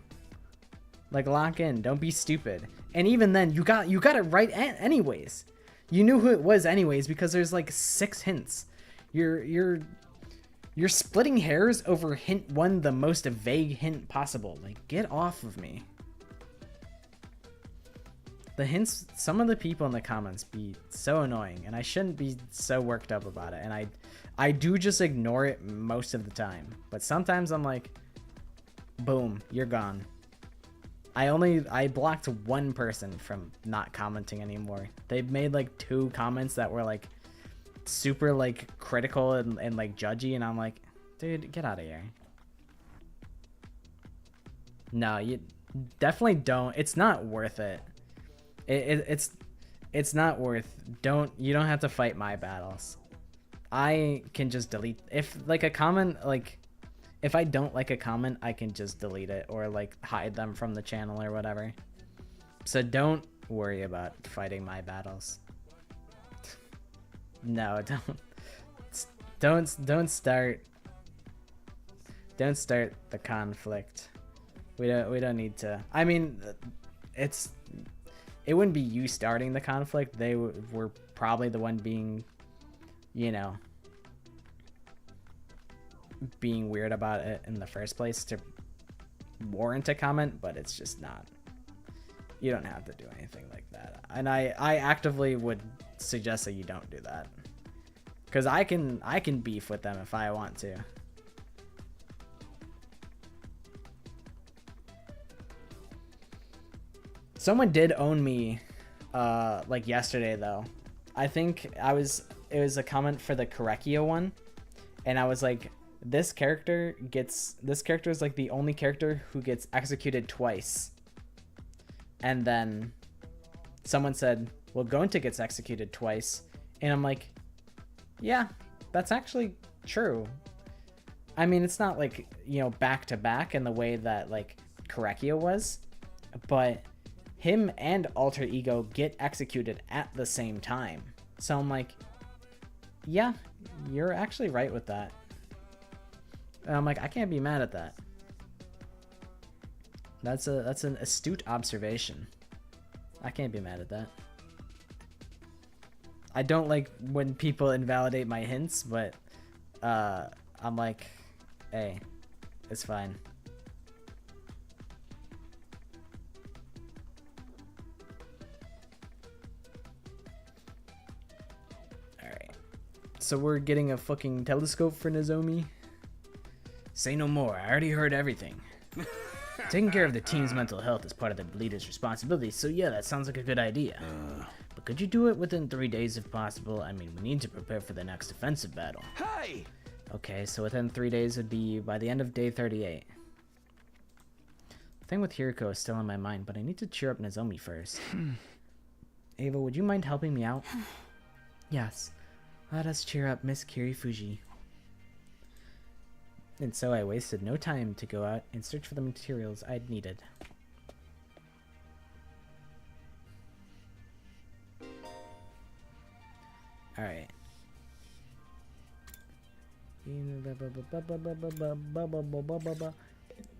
Like, lock in. Don't be stupid. And even then, you got it right anyways. You knew who it was anyways because there's like 6 hints. You're splitting hairs over hint 1, the most vague hint possible. Like, get off of me. The hints, some of the people in the comments be so annoying, and I shouldn't be so worked up about it. And I do just ignore it most of the time. But sometimes I'm like, boom, you're gone. I blocked 1 person from not commenting anymore. They made like 2 comments that were like super like critical and like judgy, and I'm like, dude, get out of here. No, you definitely don't. It's not worth it. It's not worth. You don't have to fight my battles. I can just delete if like a comment, like if I don't like a comment, I can just delete it or like hide them from the channel or whatever. So don't worry about fighting my battles. No, don't start the conflict. We don't need to. I mean, it wouldn't be you starting the conflict. They were probably the one being, you know, being weird about it in the first place to warrant a comment, but it's just not. You don't have to do anything like that. And I actively would suggest that you don't do that. Because I can beef with them if I want to. Someone did own me like yesterday though. I think it was a comment for the Korekio one, and I was like, this character is like the only character who gets executed twice. And then someone said, well, Gonta gets executed twice. And I'm like, yeah, that's actually true. I mean, it's not like, you know, back to back in the way that like Korekio was, but him and Alter Ego get executed at the same time. So I'm like, yeah, you're actually right with that. And I'm like, I can't be mad at that. That's an astute observation. I can't be mad at that. I don't like when people invalidate my hints, but I'm like, hey, it's fine. Alright. So we're getting a fucking telescope for Nozomi? Say no more, I already heard everything. Taking care of the team's mental health is part of the leader's responsibility, so yeah, that sounds like a good idea. But But could you do it within 3 days if possible? I mean, we need to prepare for the next offensive battle. Hey! Okay, so within 3 days would be by the end of day 38. The thing with Hiriko is still in my mind, but I need to cheer up Nozomi first. Ava, would you mind helping me out? Yes. Let us cheer up Miss Kirifuji. And so I wasted no time to go out and search for the materials I'd needed. Alright.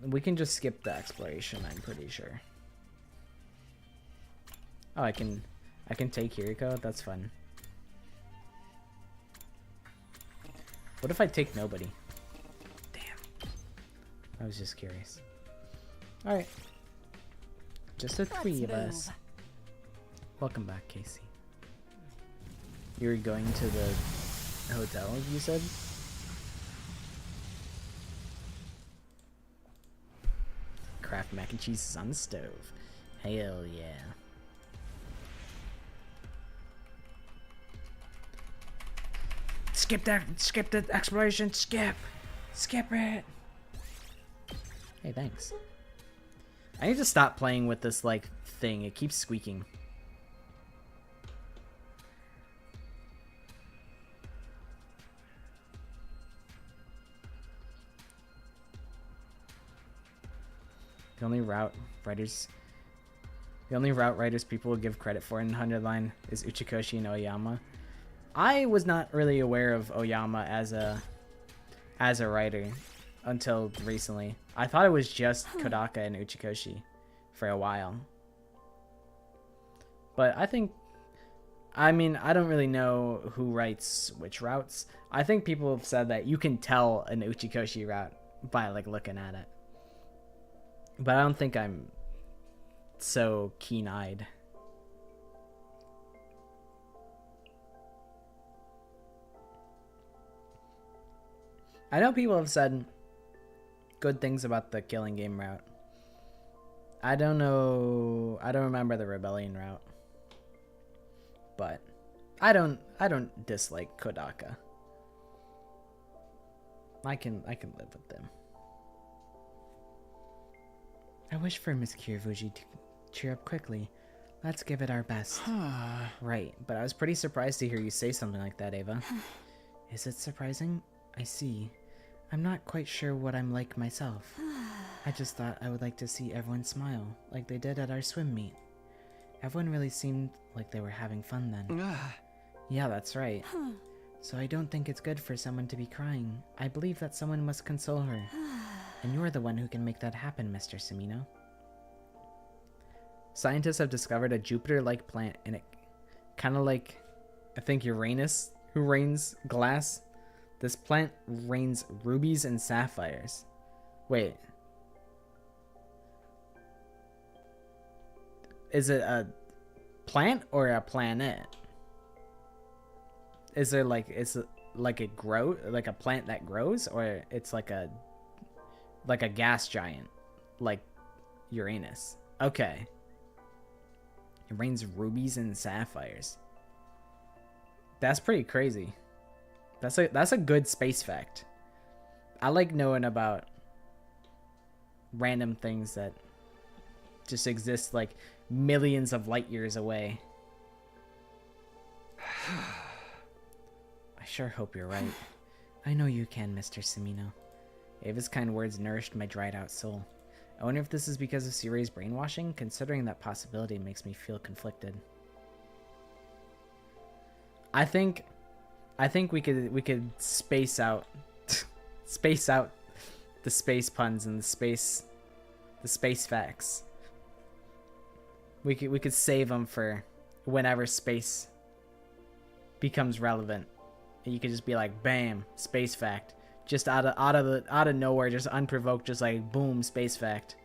We can just skip the exploration, I'm pretty sure. Oh, I can take Hiriko? That's fun. What if I take nobody? Damn. I was just curious. Alright. Just the three of us. Welcome back, Casey. You're going to the hotel, you said? Kraft mac and cheese is on the stove. Hell yeah. Skip the exploration, skip it. Hey, thanks. I need to stop playing with this, like, thing. It keeps squeaking. The only route writers people will give credit for in Hundred Line is Uchikoshi and Oyama. I was not really aware of Oyama as a writer until recently. I thought it was just Kodaka and Uchikoshi for a while. But I mean, I don't really know who writes which routes. I think people have said that you can tell an Uchikoshi route by, like, looking at it. But I don't think I'm so keen-eyed. I know people have said good things about the Killing Game route. I don't know. I don't remember the Rebellion route. But I don't dislike Kodaka. I can live with them. I wish for Miss Kirifuji to cheer up quickly. Let's give it our best. Right, but I was pretty surprised to hear you say something like that, Ava. Is it surprising? I see. I'm not quite sure what I'm like myself. I just thought I would like to see everyone smile, like they did at our swim meet. Everyone really seemed like they were having fun then. Yeah, that's right. So I don't think it's good for someone to be crying. I believe that someone must console her. And you're the one who can make that happen, Mr. Sumino. Scientists have discovered a Jupiter-like plant, and it kind of like, I think, Uranus, who rains glass. This plant rains rubies and sapphires. Wait. Is it a plant or a planet? Is it like it grow, like a plant that grows, or it's like a gas giant, like Uranus? Okay. It rains rubies and sapphires. That's pretty crazy. That's a good space fact. I like knowing about random things that just exist like millions of light years away. I sure hope you're right. I know you can, Mr. Sumino. Ava's kind words nourished my dried out soul. I wonder if this is because of Suri's brainwashing. Considering that possibility makes me feel conflicted. I think we could space out the space puns and the space facts. We could save them for whenever space becomes relevant. And you could just be like, bam, space fact. Just out of nowhere, just unprovoked, just like boom, space fact.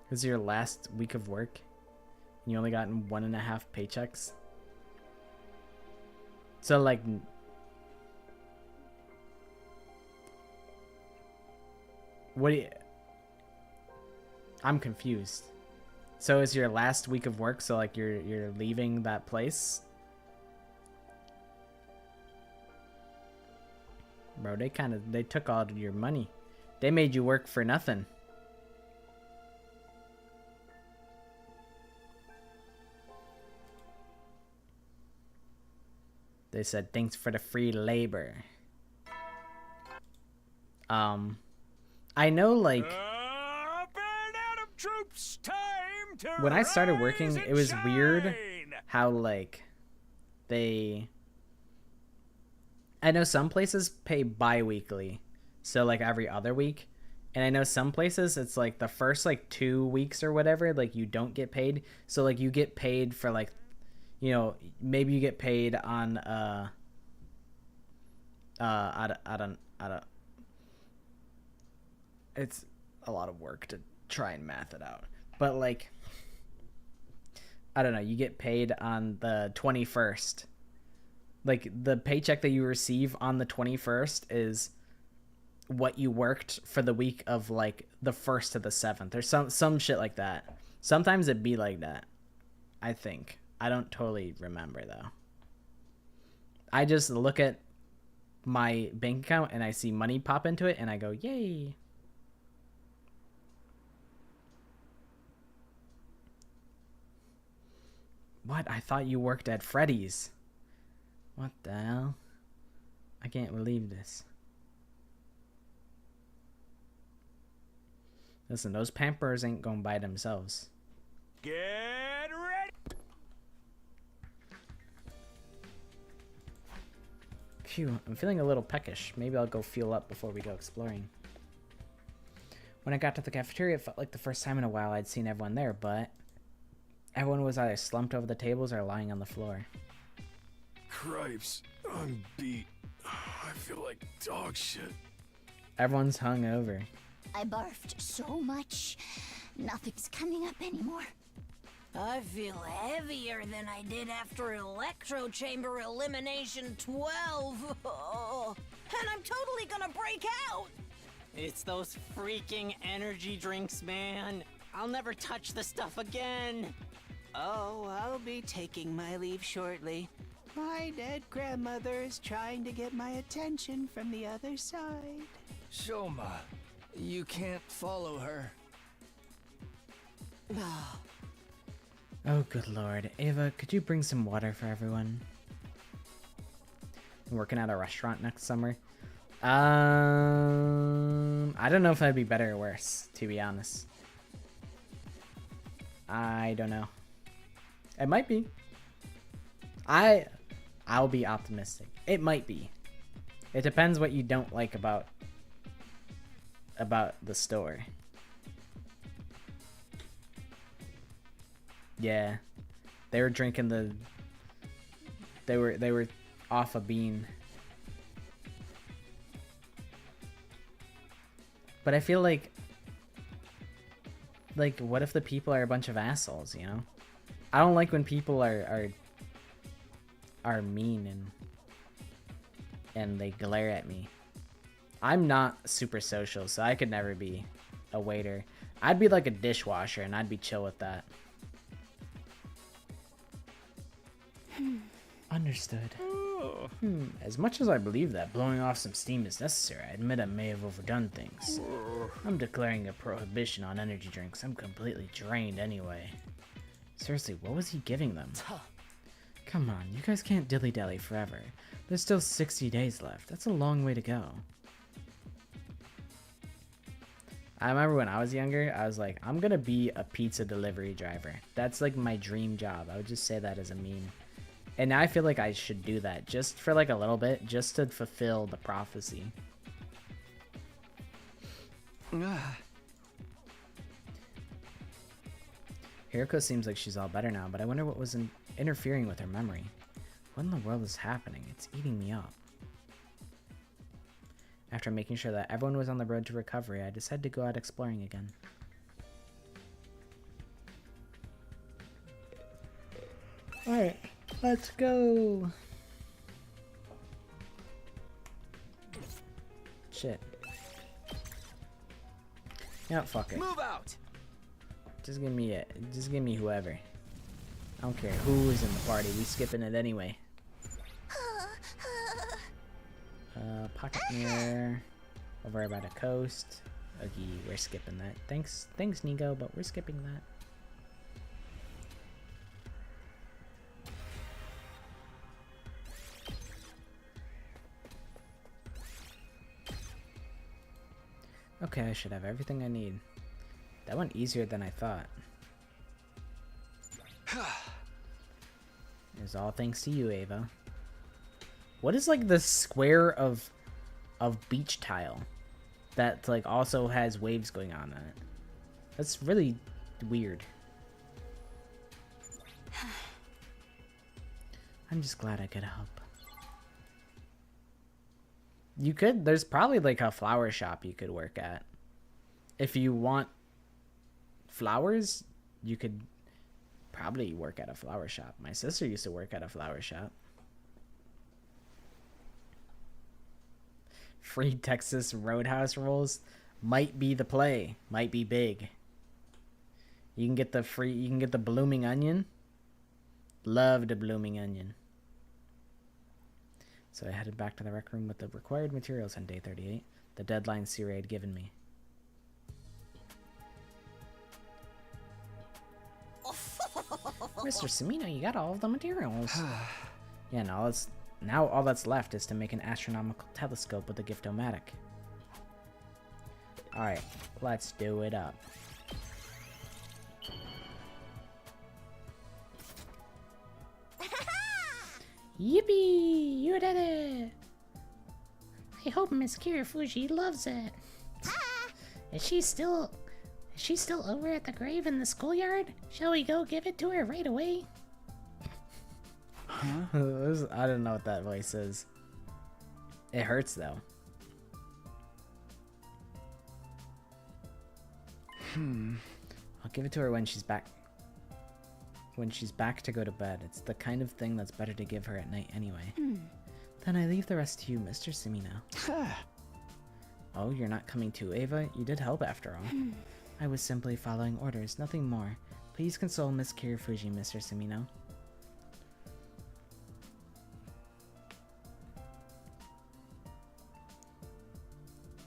This is your last week of work, and you only gotten 1.5 paychecks. So like, What do you... I'm confused. So is your last week of work, so like you're leaving that place? Bro, they took all of your money. They made you work for nothing. They said thanks for the free labor. I know, like, Troops, time to when I started working, rise it was and weird shine. how, like, I know some places pay bi-weekly, so like every other week, and I know some places it's like the first like 2 weeks or whatever, like you don't get paid, so like you get paid for like, you know, maybe you get paid on I don't it's a lot of work to try and math it out, but like, I don't know, you get paid on the 21st. Like, the paycheck that you receive on the 21st is what you worked for the week of, like, the 1st to the 7th. Or some shit like that. Sometimes it'd be like that, I think. I don't totally remember, though. I just look at my bank account and I see money pop into it and I go, yay. What? I thought you worked at Freddy's. What the hell? I can't believe this. Listen, those Pampers ain't gonna buy themselves. Get ready. Phew, I'm feeling a little peckish. Maybe I'll go fuel up before we go exploring. When I got to the cafeteria, it felt like the first time in a while I'd seen everyone there, but everyone was either slumped over the tables or lying on the floor. Cripes, I'm beat. I feel like dog shit. Everyone's hung over. I barfed so much, nothing's coming up anymore. I feel heavier than I did after Electro Chamber Elimination 12. Oh, and I'm totally gonna break out. It's those freaking energy drinks, man. I'll never touch the stuff again. Oh, I'll be taking my leave shortly. My dead grandmother is trying to get my attention from the other side. Shoma, you can't follow her. Oh, good lord. Ava, could you bring some water for everyone? I'm working at a restaurant next summer. I don't know if that'd be better or worse, to be honest. I don't know. It might be. I'll be optimistic. It might be. It depends what you don't like about the store. Yeah. They were drinking they were off a bean. But I feel like what if the people are a bunch of assholes, you know? I don't like when people are mean and they glare at me. I'm not super social, so I could never be a waiter. I'd be like a dishwasher and I'd be chill with that. Understood. As much as I believe that blowing off some steam is necessary, I admit I may have overdone things. I'm declaring a prohibition on energy drinks. I'm completely drained anyway. Seriously, what was he giving them? Come on, you guys can't dilly-dally forever. There's still 60 days left. That's a long way to go. I remember when I was younger, I was like, I'm gonna be a pizza delivery driver. That's like my dream job. I would just say that as a meme. And now I feel like I should do that just for like a little bit, just to fulfill the prophecy. Hiroko seems like she's all better now, but I wonder what was interfering with her memory. What in the world is happening? It's eating me up. After making sure that everyone was on the road to recovery, I decided to go out exploring again. Alright, let's go. Shit. Yeah, fuck it. Move out. Just give me it. Just give me whoever. I don't care who is in the party. We skipping it anyway. Pocket mirror. Over by the coast. Okay, we're skipping that. Thanks, Nico, but we're skipping that. Okay, I should have everything I need. That went easier than I thought. It's all thanks to you, Ava. What is like the square of beach tile that like also has waves going on it? That's really weird. I'm just glad I could help. You could, there's probably like a flower shop you could work at. If you want flowers, you could probably work at a flower shop. My sister used to work at a flower shop. Free Texas Roadhouse rolls might be the play. Might be big. You can get the blooming onion. Love the blooming onion. So I headed back to the rec room with the required materials on day 38. The deadline Siri had given me. Mr. Semino, you got all of the materials. Yeah, now all that's left is to make an astronomical telescope with a gift-o-matic. Alright, let's do it up. Yippee! You did it! I hope Miss Kirifuji loves it. Is she still over at the grave in the schoolyard? Shall we go give it to her right away? Huh? I don't know what that voice is. It hurts though. I'll give it to her when she's back. When she's back to go to bed. It's the kind of thing that's better to give her at night anyway. Then I leave the rest to you, Mr. Semino. Oh, you're not coming too, Ava? You did help after all. I was simply following orders, nothing more. Please console Miss Kirifuji, Mr. Semino.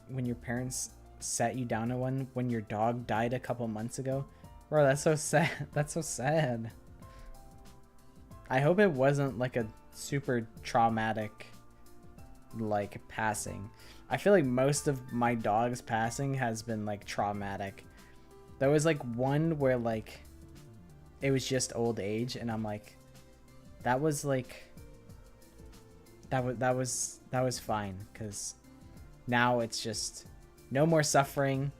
When your parents sat you down to one when your dog died a couple months ago? Bro, that's so sad. That's so sad. I hope it wasn't like a super traumatic like passing. I feel like most of my dog's passing has been like traumatic. There was like one where like it was just old age and I'm like that was fine cuz now it's just no more suffering.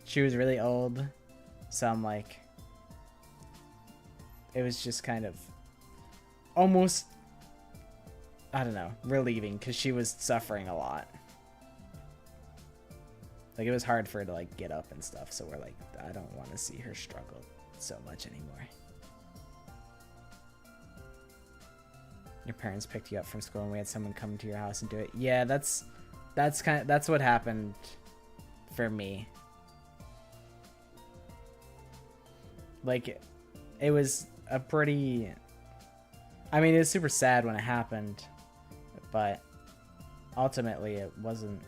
She was really old. So I'm like, it was just kind of almost, I don't know, relieving because she was suffering a lot. Like it was hard for her to like get up and stuff. So we're like, I don't want to see her struggle so much anymore. Your parents picked you up from school and we had someone come to your house and do it. Yeah, that's what happened for me. Like, it was a pretty... I mean, it was super sad when it happened, but ultimately it wasn't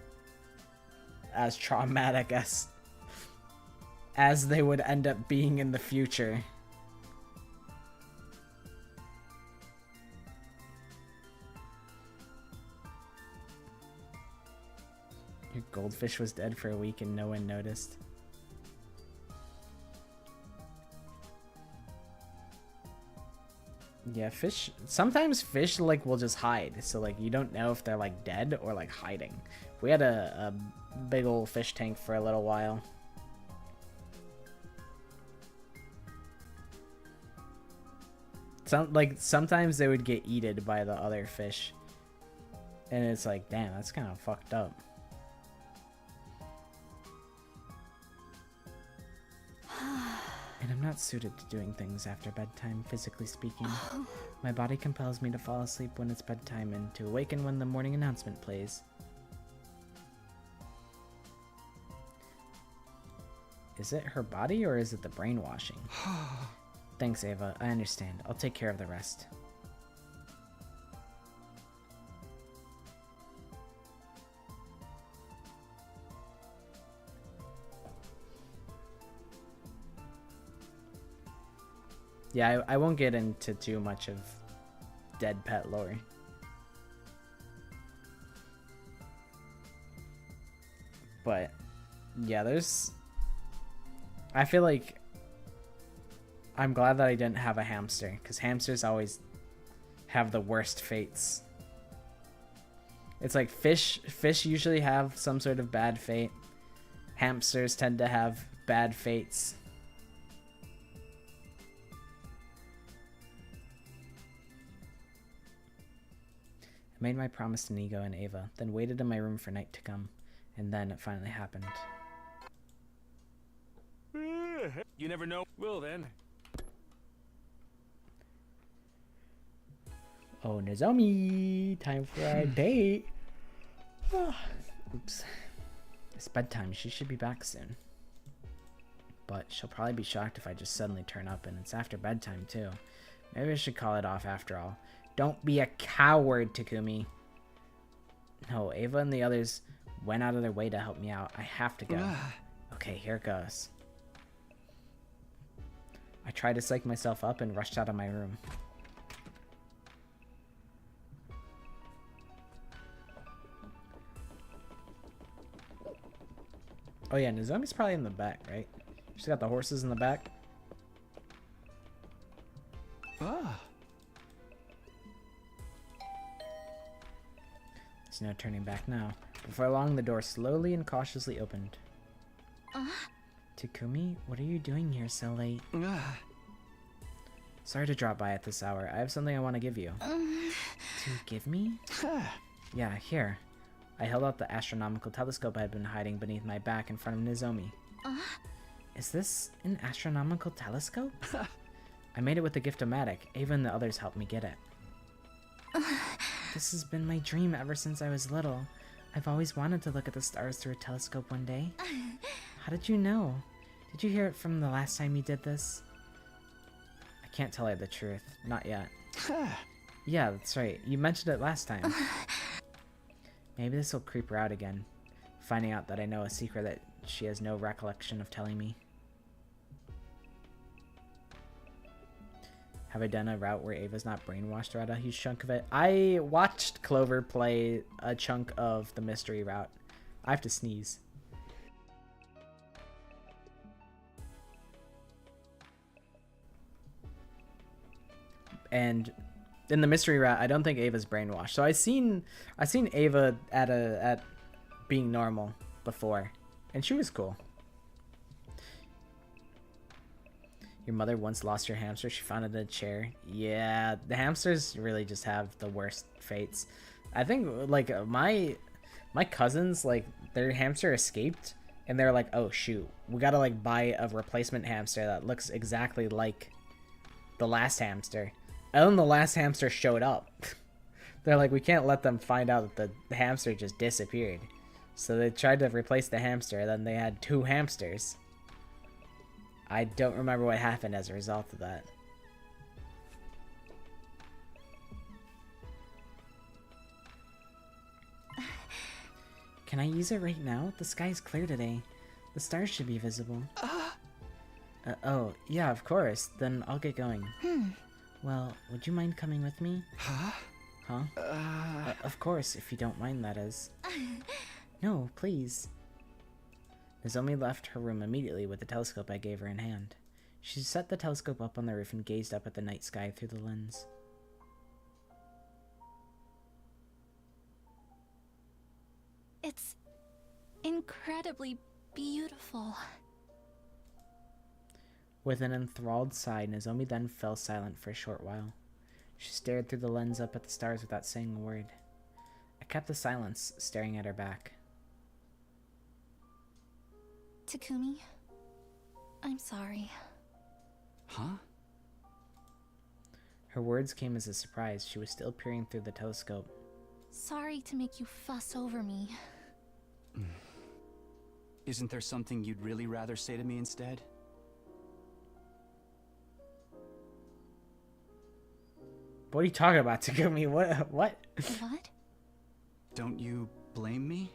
as traumatic as they would end up being in the future. Your goldfish was dead for a week and no one noticed. Yeah, fish, sometimes fish like will just hide, so like you don't know if they're like dead or like hiding. We had a big old fish tank for a little while. Sometimes they would get eaten by the other fish, and it's like, damn, that's kind of fucked up. And I'm not suited to doing things after bedtime, physically speaking. My body compels me to fall asleep when it's bedtime and to awaken when the morning announcement plays. Is it her body or is it the brainwashing? Thanks, Ava. I understand. I'll take care of the rest. Yeah, I won't get into too much of dead pet lore. But yeah, I feel like I'm glad that I didn't have a hamster, because hamsters always have the worst fates. It's like fish usually have some sort of bad fate. Hamsters tend to have bad fates. I made my promise to Nigo and Ava, then waited in my room for night to come, and then it finally happened. You never know. Well then. Oh, Nozomi! Time for our date! Oops. It's bedtime. She should be back soon. But she'll probably be shocked if I just suddenly turn up, and it's after bedtime, too. Maybe I should call it off after all. Don't be a coward, Takumi. No, Ava and the others went out of their way to help me out. I have to go. Okay, here it goes. I tried to psych myself up and rushed out of my room. Oh yeah, Nozomi's probably in the back, right? She's got the horses in the back. There's no turning back now. Before long, the door slowly and cautiously opened. Takumi, what are you doing here so late? Sorry to drop by at this hour. I have something I want to give you. To give me? Yeah, here. I held out the astronomical telescope I had been hiding beneath my back in front of Nozomi. Is this an astronomical telescope? I made it with the Gift-O-Matic. Ava and the others helped me get it. This has been my dream ever since I was little. I've always wanted to look at the stars through a telescope one day. How did you know? Did you hear it from the last time you did this? I can't tell her the truth. Not yet. Yeah, that's right. You mentioned it last time. Maybe this will creep her out again, finding out that I know a secret that she has no recollection of telling me. Have I done a route where Ava's not brainwashed throughout a huge chunk of it? I watched Clover play a chunk of the mystery route. I have to sneeze. And in the mystery route, I don't think Ava's brainwashed. So I seen Ava at being normal before, and she was cool. Your mother once lost your hamster. She found it in a chair. Yeah, the hamsters really just have the worst fates. I think like my cousins, like their hamster escaped, and they're like, oh shoot, we gotta like buy a replacement hamster that looks exactly like the last hamster. And then the last hamster showed up. They're like, we can't let them find out that the hamster just disappeared. So they tried to replace the hamster, and then they had 2 hamsters. I don't remember what happened as a result of that. Can I use it right now? The sky's clear today. The stars should be visible. Oh, yeah, of course. Then I'll get going. Well, would you mind coming with me? Huh? Of course, if you don't mind, that is. No, please. Nozomi left her room immediately with the telescope I gave her in hand. She set the telescope up on the roof and gazed up at the night sky through the lens. It's incredibly beautiful. With an enthralled sigh, Nozomi then fell silent for a short while. She stared through the lens up at the stars without saying a word. I kept the silence, staring at her back. Takumi, I'm sorry. Huh? Her words came as a surprise. She was still peering through the telescope. Sorry to make you fuss over me. Isn't there something you'd really rather say to me instead? What are you talking about, Takumi? What? What? Don't you blame me?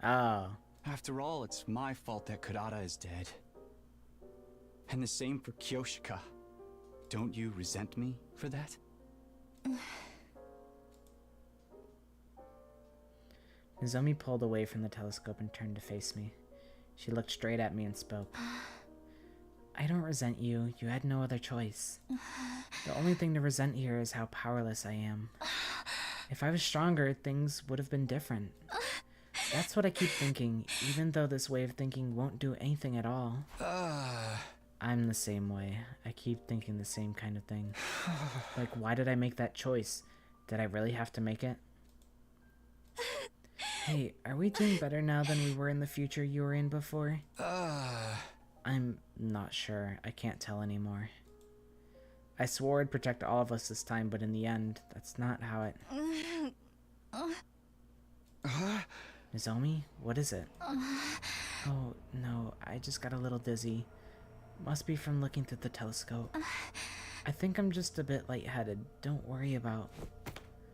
Oh. After all, it's my fault that Kurata is dead. And the same for Kyoshika. Don't you resent me for that? Nozomi pulled away from the telescope and turned to face me. She looked straight at me and spoke. I don't resent you. You had no other choice. The only thing to resent here is how powerless I am. If I was stronger, things would have been different. That's what I keep thinking, even though this way of thinking won't do anything at all. I'm the same way. I keep thinking the same kind of thing. Like, why did I make that choice? Did I really have to make it? Hey, are we doing better now than we were in the future you were in before? I'm not sure. I can't tell anymore. I swore I'd protect all of us this time, but in the end, that's not how it... Nozomi, what is it? Oh, no, I just got a little dizzy. Must be from looking through the telescope. I think I'm just a bit lightheaded. Don't worry about...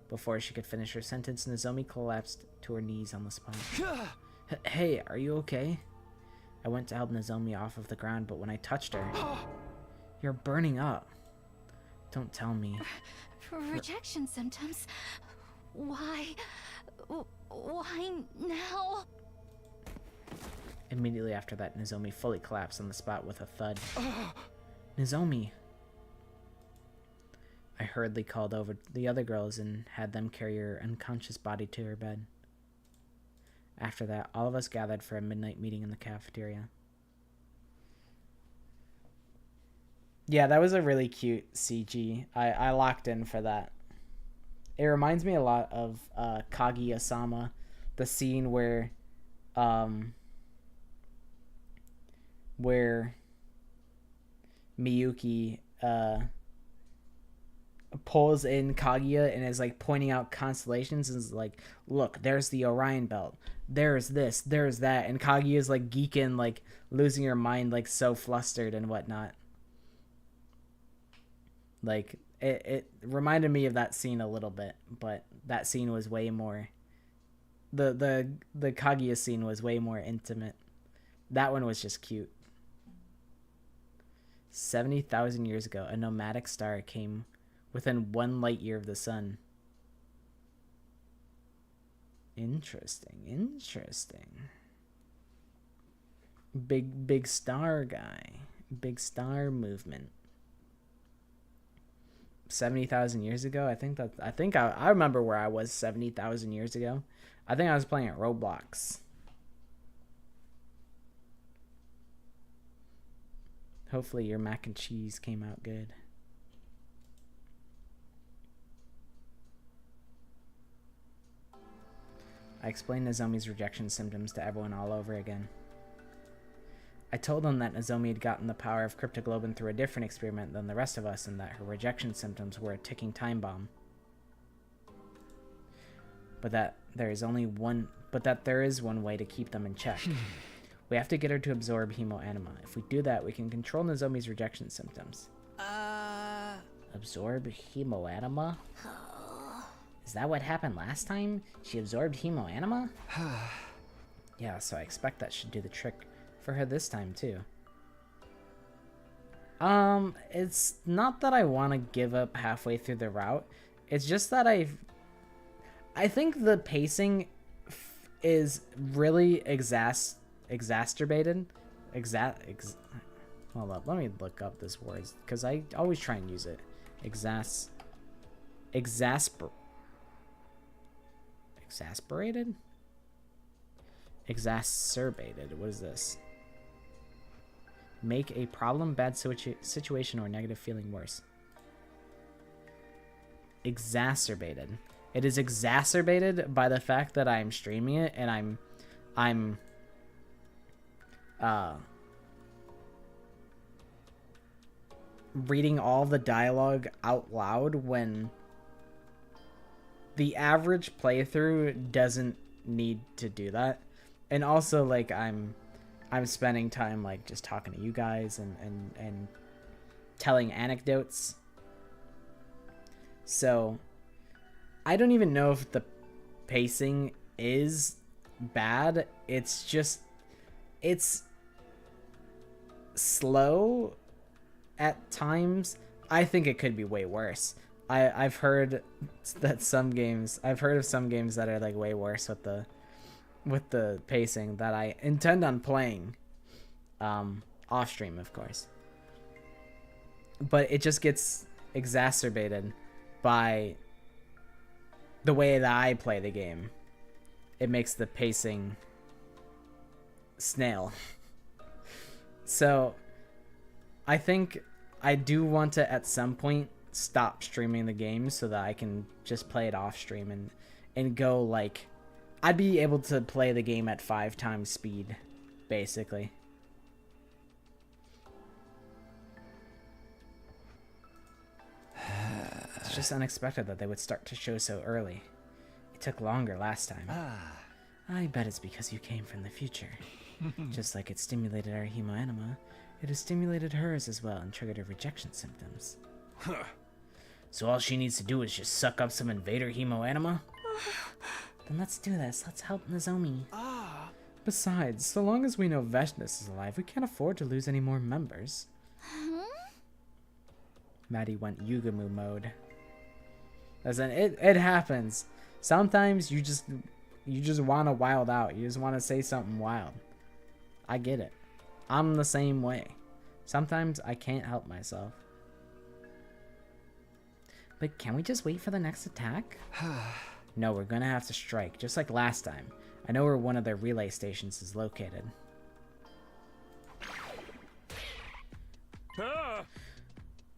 Before she could finish her sentence, Nozomi collapsed to her knees on the spot. Hey, are you okay? I went to help Nozomi off of the ground, but when I touched her... You're burning up. Don't tell me. Rejection symptoms? Why? Why now? Immediately after that, Nozomi fully collapsed on the spot with a thud. Nozomi! I hurriedly called over the other girls and had them carry her unconscious body to her bed. After that, all of us gathered for a midnight meeting in the cafeteria. Yeah, that was a really cute CG. I locked in for that. It reminds me a lot of Kaguya-sama, the scene where Miyuki pulls in Kaguya and is like pointing out constellations and is like, look, there's the Orion Belt, there's this, there's that, and Kaguya is like geeking, like losing her mind, like so flustered and whatnot. Like it reminded me of that scene a little bit, but that scene was way more, the Kaguya scene was way more intimate. That one was just cute. 70,000 years ago, a nomadic star came within 1 light year of the sun. Interesting. Big star guy. Big star movement. 70,000 years ago? I think I remember where I was 70,000 years ago. I think I was playing at Roblox. Hopefully your mac and cheese came out good. I explained Nozomi's rejection symptoms to everyone all over again. I told them that Nozomi had gotten the power of cryptoglobin through a different experiment than the rest of us and that her rejection symptoms were a ticking time bomb. But that there is one way to keep them in check. We have to get her to absorb hemoanima. If we do that, we can control Nozomi's rejection symptoms. Absorb hemoanima? Is that what happened last time? She absorbed hemoanima? Yeah, so I expect that should do the trick for her this time, too. It's not that I want to give up halfway through the route. It's just that I think the pacing is really exacerbated. Hold up, let me look up this word, because I always try and use it. Exasperated? Exacerbated. What is this? Make a problem, bad situation, or negative feeling worse. Exacerbated. It is exacerbated by the fact that I'm streaming it and I'm reading all the dialogue out loud when the average playthrough doesn't need to do that. and also like I'm spending time like just talking to you guys and telling anecdotes. So I don't even know if the pacing is bad. It's just, it's slow at times. I think it could be way worse. I've heard that some games, I've heard of some games that are like way worse with the pacing that I intend on playing off stream, of course. But it just gets exacerbated by the way that I play the game. It makes the pacing snail. So I think I do want to at some point stop streaming the game so that I can just play it off stream and go like, I'd be able to play the game at 5 times speed, basically. It's just unexpected that they would start to show so early. It took longer last time. I bet it's because you came from the future. Just like it stimulated our hemoanima, it has stimulated hers as well and triggered her rejection symptoms. So all she needs to do is just suck up some invader hemoanima? Then let's do this. Let's help Nozomi. Besides, so long as we know Veshness is alive, we can't afford to lose any more members. Maddie went Yugamu mode. As in, it happens. Sometimes you just want to wild out. You just want to say something wild. I get it. I'm the same way. Sometimes I can't help myself. But can we just wait for the next attack? No, we're gonna have to strike, just like last time. I know where one of their relay stations is located.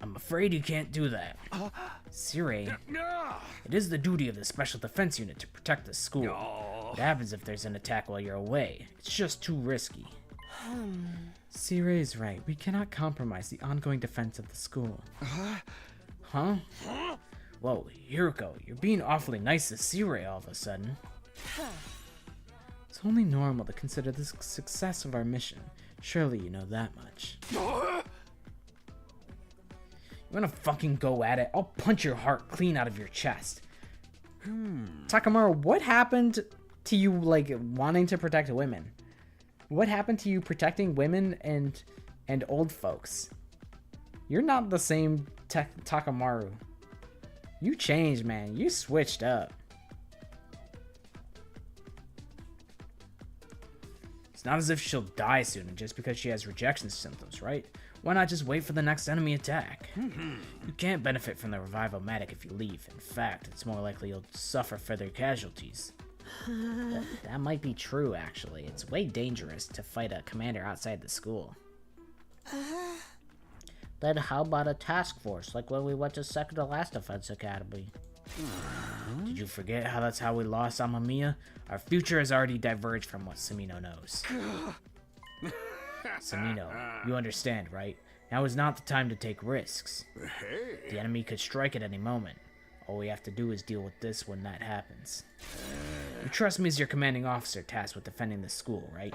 I'm afraid you can't do that. Sirei, it is the duty of the Special Defense Unit to protect the school. What happens if there's an attack while you're away? It's just too risky. Sirei is right. We cannot compromise the ongoing defense of the school. Huh? Whoa, Yuriko, you're being awfully nice to Sirei all of a sudden. It's only normal to consider the success of our mission. Surely you know that much. You wanna fucking go at it? I'll punch your heart clean out of your chest. Takamaru, what happened to you, like, wanting to protect women? What happened to you protecting women and old folks? You're not the same Takamaru. You changed, man. You switched up. It's not as if she'll die soon just because she has rejection symptoms, right? Why not just wait for the next enemy attack? You can't benefit from the revival-matic if you leave. In fact, it's more likely you'll suffer further casualties. That might be true, actually. It's way dangerous to fight a commander outside the school. Then how about a task force, like when we went to Second to Last Defense Academy? Did you forget how that's how we lost Amamiya? Our future has already diverged from what Samino knows. Samino, you understand, right? Now is not the time to take risks. The enemy could strike at any moment. All we have to do is deal with this when that happens. You trust me as your commanding officer tasked with defending the school, right?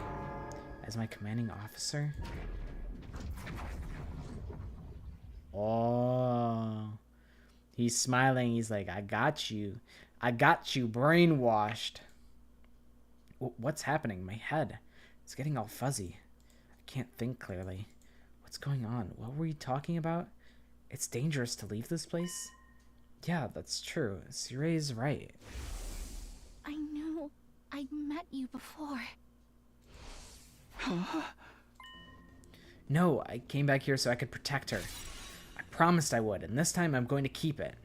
As my commanding officer? Oh. He's smiling. He's like, I got you. I got you brainwashed. What's happening? My head. It's getting all fuzzy. I can't think clearly. What's going on? What were you talking about? It's dangerous to leave this place? Yeah, that's true. Sirei is right. I know I met you before. No, I came back here so I could protect her. I promised I would, and this time I'm going to keep it.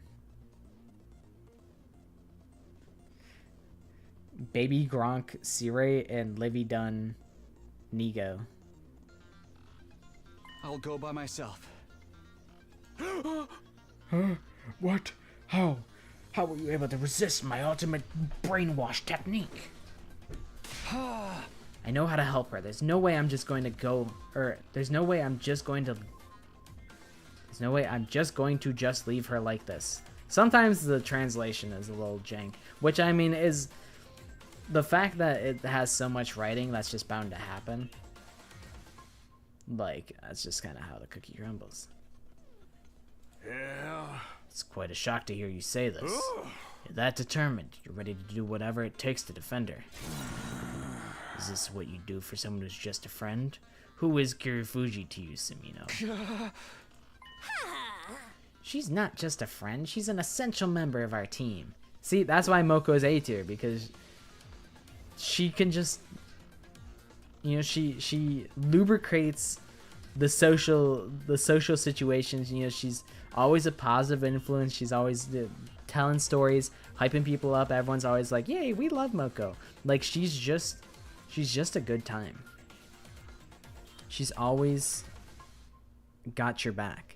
Baby Gronk, Sirei, and Livy Dunn, Nigo. I'll go by myself. What? How? How were you able to resist my ultimate brainwash technique? I know how to help her. There's no way I'm just going to go, or there's no way I'm just going to just leave her like this. Sometimes the translation is a little jank, which I mean is the fact that it has so much writing, that's just bound to happen. Like, that's just kind of how the cookie crumbles. Yeah. It's quite a shock to hear you say this. You're that determined. You're ready to do whatever it takes to defend her. Is this what you do for someone who's just a friend? Who is Kirifuji to you, Sumino? She's not just a friend. She's an essential member of our team. See, that's why Moko's A tier, because she can just, you know, she lubricates the social situations. You know, she's always a positive influence. She's always telling stories, hyping people up. Everyone's always like, "Yay, we love Moko." Like, she's just a good time. She's always got your back.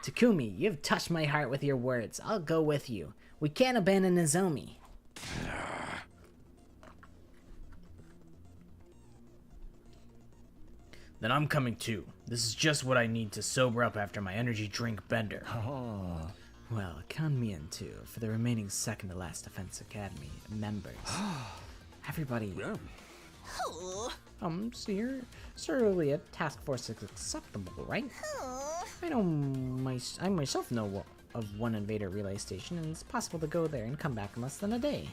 Takumi, you've touched my heart with your words. I'll go with you. We can't abandon Nozomi. Then I'm coming too. This is just what I need to sober up after my energy drink bender. Oh. Well, count me in too, for the remaining second to last Defense Academy members. Everybody. Yeah. Sir Elliot, task force is acceptable, right? I myself know of one invader relay station, and it's possible to go there and come back in less than a day.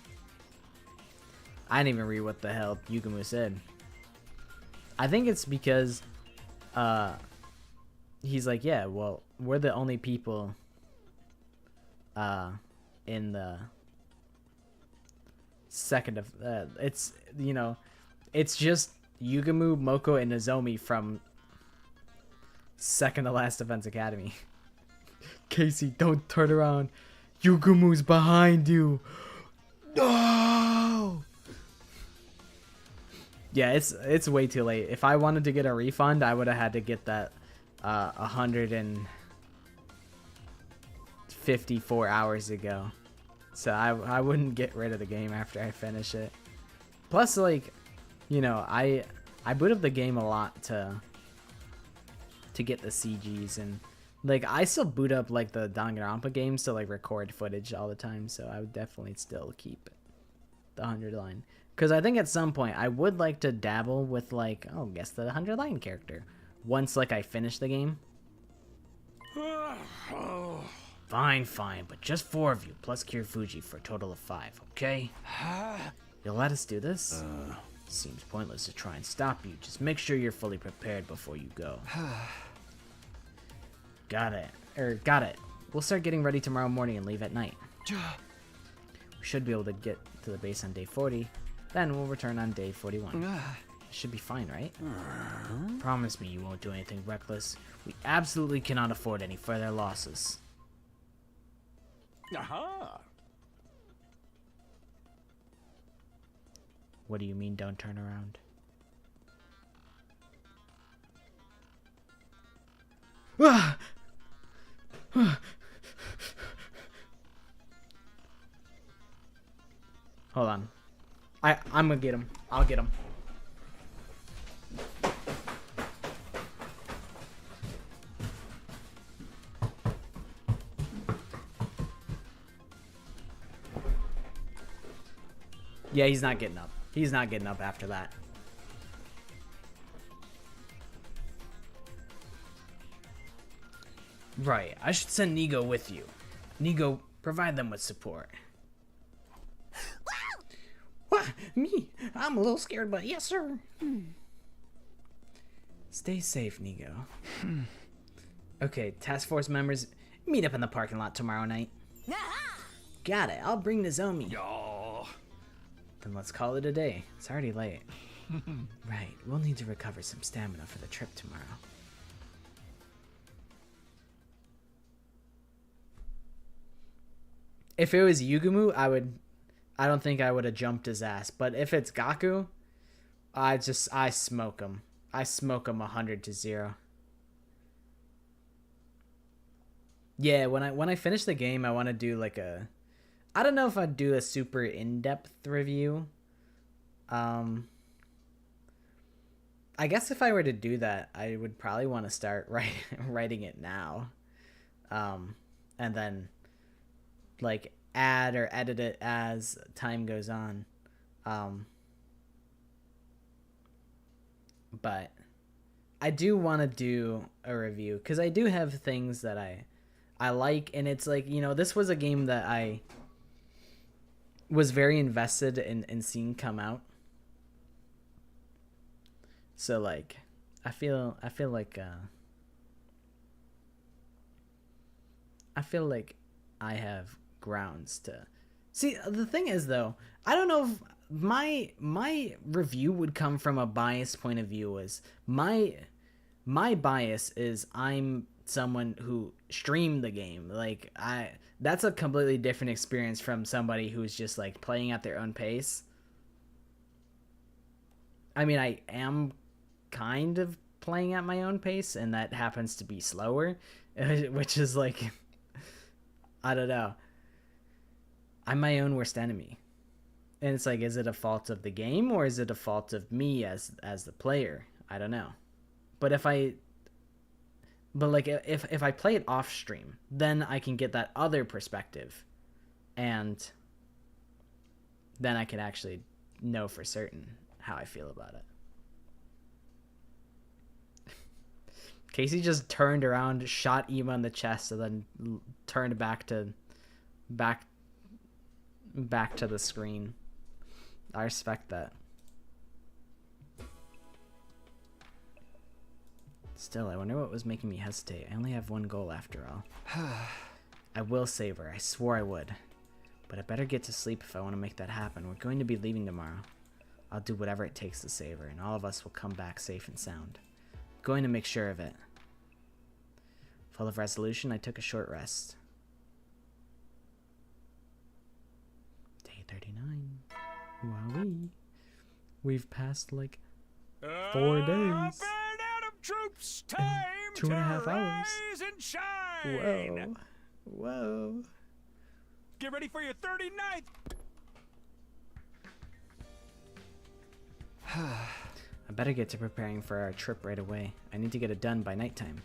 I didn't even read what the hell Yugumu said. I think it's because, he's like, yeah, well, we're the only people, in the second of, it's, you know, it's just Yugumu, Moko, and Nozomi from second to last Defense Academy. Casey, don't turn around. Yugumu's behind you. No! Yeah, it's way too late. If I wanted to get a refund, I would have had to get that 154 hours ago. So I wouldn't get rid of the game after I finish it. Plus, like, you know, I boot up the game a lot to get the CGs, and like I still boot up like the Danganronpa games to like record footage all the time, so I would definitely still keep the 100 line, because I think at some point I would like to dabble with like, oh, guess the 100 line character once like I finish the game. Fine, but just 4 of you plus Kirifuji for a total of 5, okay? You'll let us do this? Seems pointless to try and stop you. Just make sure you're fully prepared before you go. Got it. We'll start getting ready tomorrow morning and leave at night. We should be able to get to the base on day 40. Then we'll return on day 41. It should be fine, right? Promise me you won't do anything reckless. We absolutely cannot afford any further losses. Aha! What do you mean, don't turn around? Hold on. I'm gonna get him. I'll get him. Yeah, he's not getting up. He's not getting up after that. Right, I should send Nigo with you. Nigo, provide them with support. What? Me? I'm a little scared, but yes, sir. Stay safe, Nigo. Okay, task force members, meet up in the parking lot tomorrow night. Got it, I'll bring Nozomi. Y'all. Then let's call it a day. It's already late. Right, we'll need to recover some stamina for the trip tomorrow. If it was Yugumu, I don't think I would have jumped his ass. But if it's Gaku, I smoke him. I smoke him 100-0. Yeah, when I finish the game, I want to do like a, I don't know if I'd do a super in-depth review. I guess if I were to do that, I would probably want to start writing it now. And then like add or edit it as time goes on. But I do want to do a review because I do have things that I like, and it's like, you know, this was a game that I was very invested in seeing come out. So like I feel like I have grounds to see. The thing is though, I don't know if my review would come from a biased point of view. Is my bias is I'm someone who streamed the game. Like that's a completely different experience from somebody who's just like playing at their own pace. I mean, I am kind of playing at my own pace, and that happens to be slower, which is like, I don't know. I'm my own worst enemy. And it's like, is it a fault of the game or is it a fault of me as the player? I don't know. But if I play it off stream, then I can get that other perspective, and then I can actually know for certain how I feel about it. Casey just turned around, shot Ema in the chest, and then turned back to the screen. I respect that. Still, I wonder what was making me hesitate. I only have one goal after all. I will save her. I swore I would. But I better get to sleep if I want to make that happen. We're going to be leaving tomorrow. I'll do whatever it takes to save her, and all of us will come back safe and sound. I'm going to make sure of it. Full of resolution, I took a short rest. Day 39. Wowee. We've passed like 4 days. Troops, time 2.5 to hours. rise and shine. Whoa. Get ready for your 39th. I better get to preparing for our trip right away. I need to get it done by nighttime.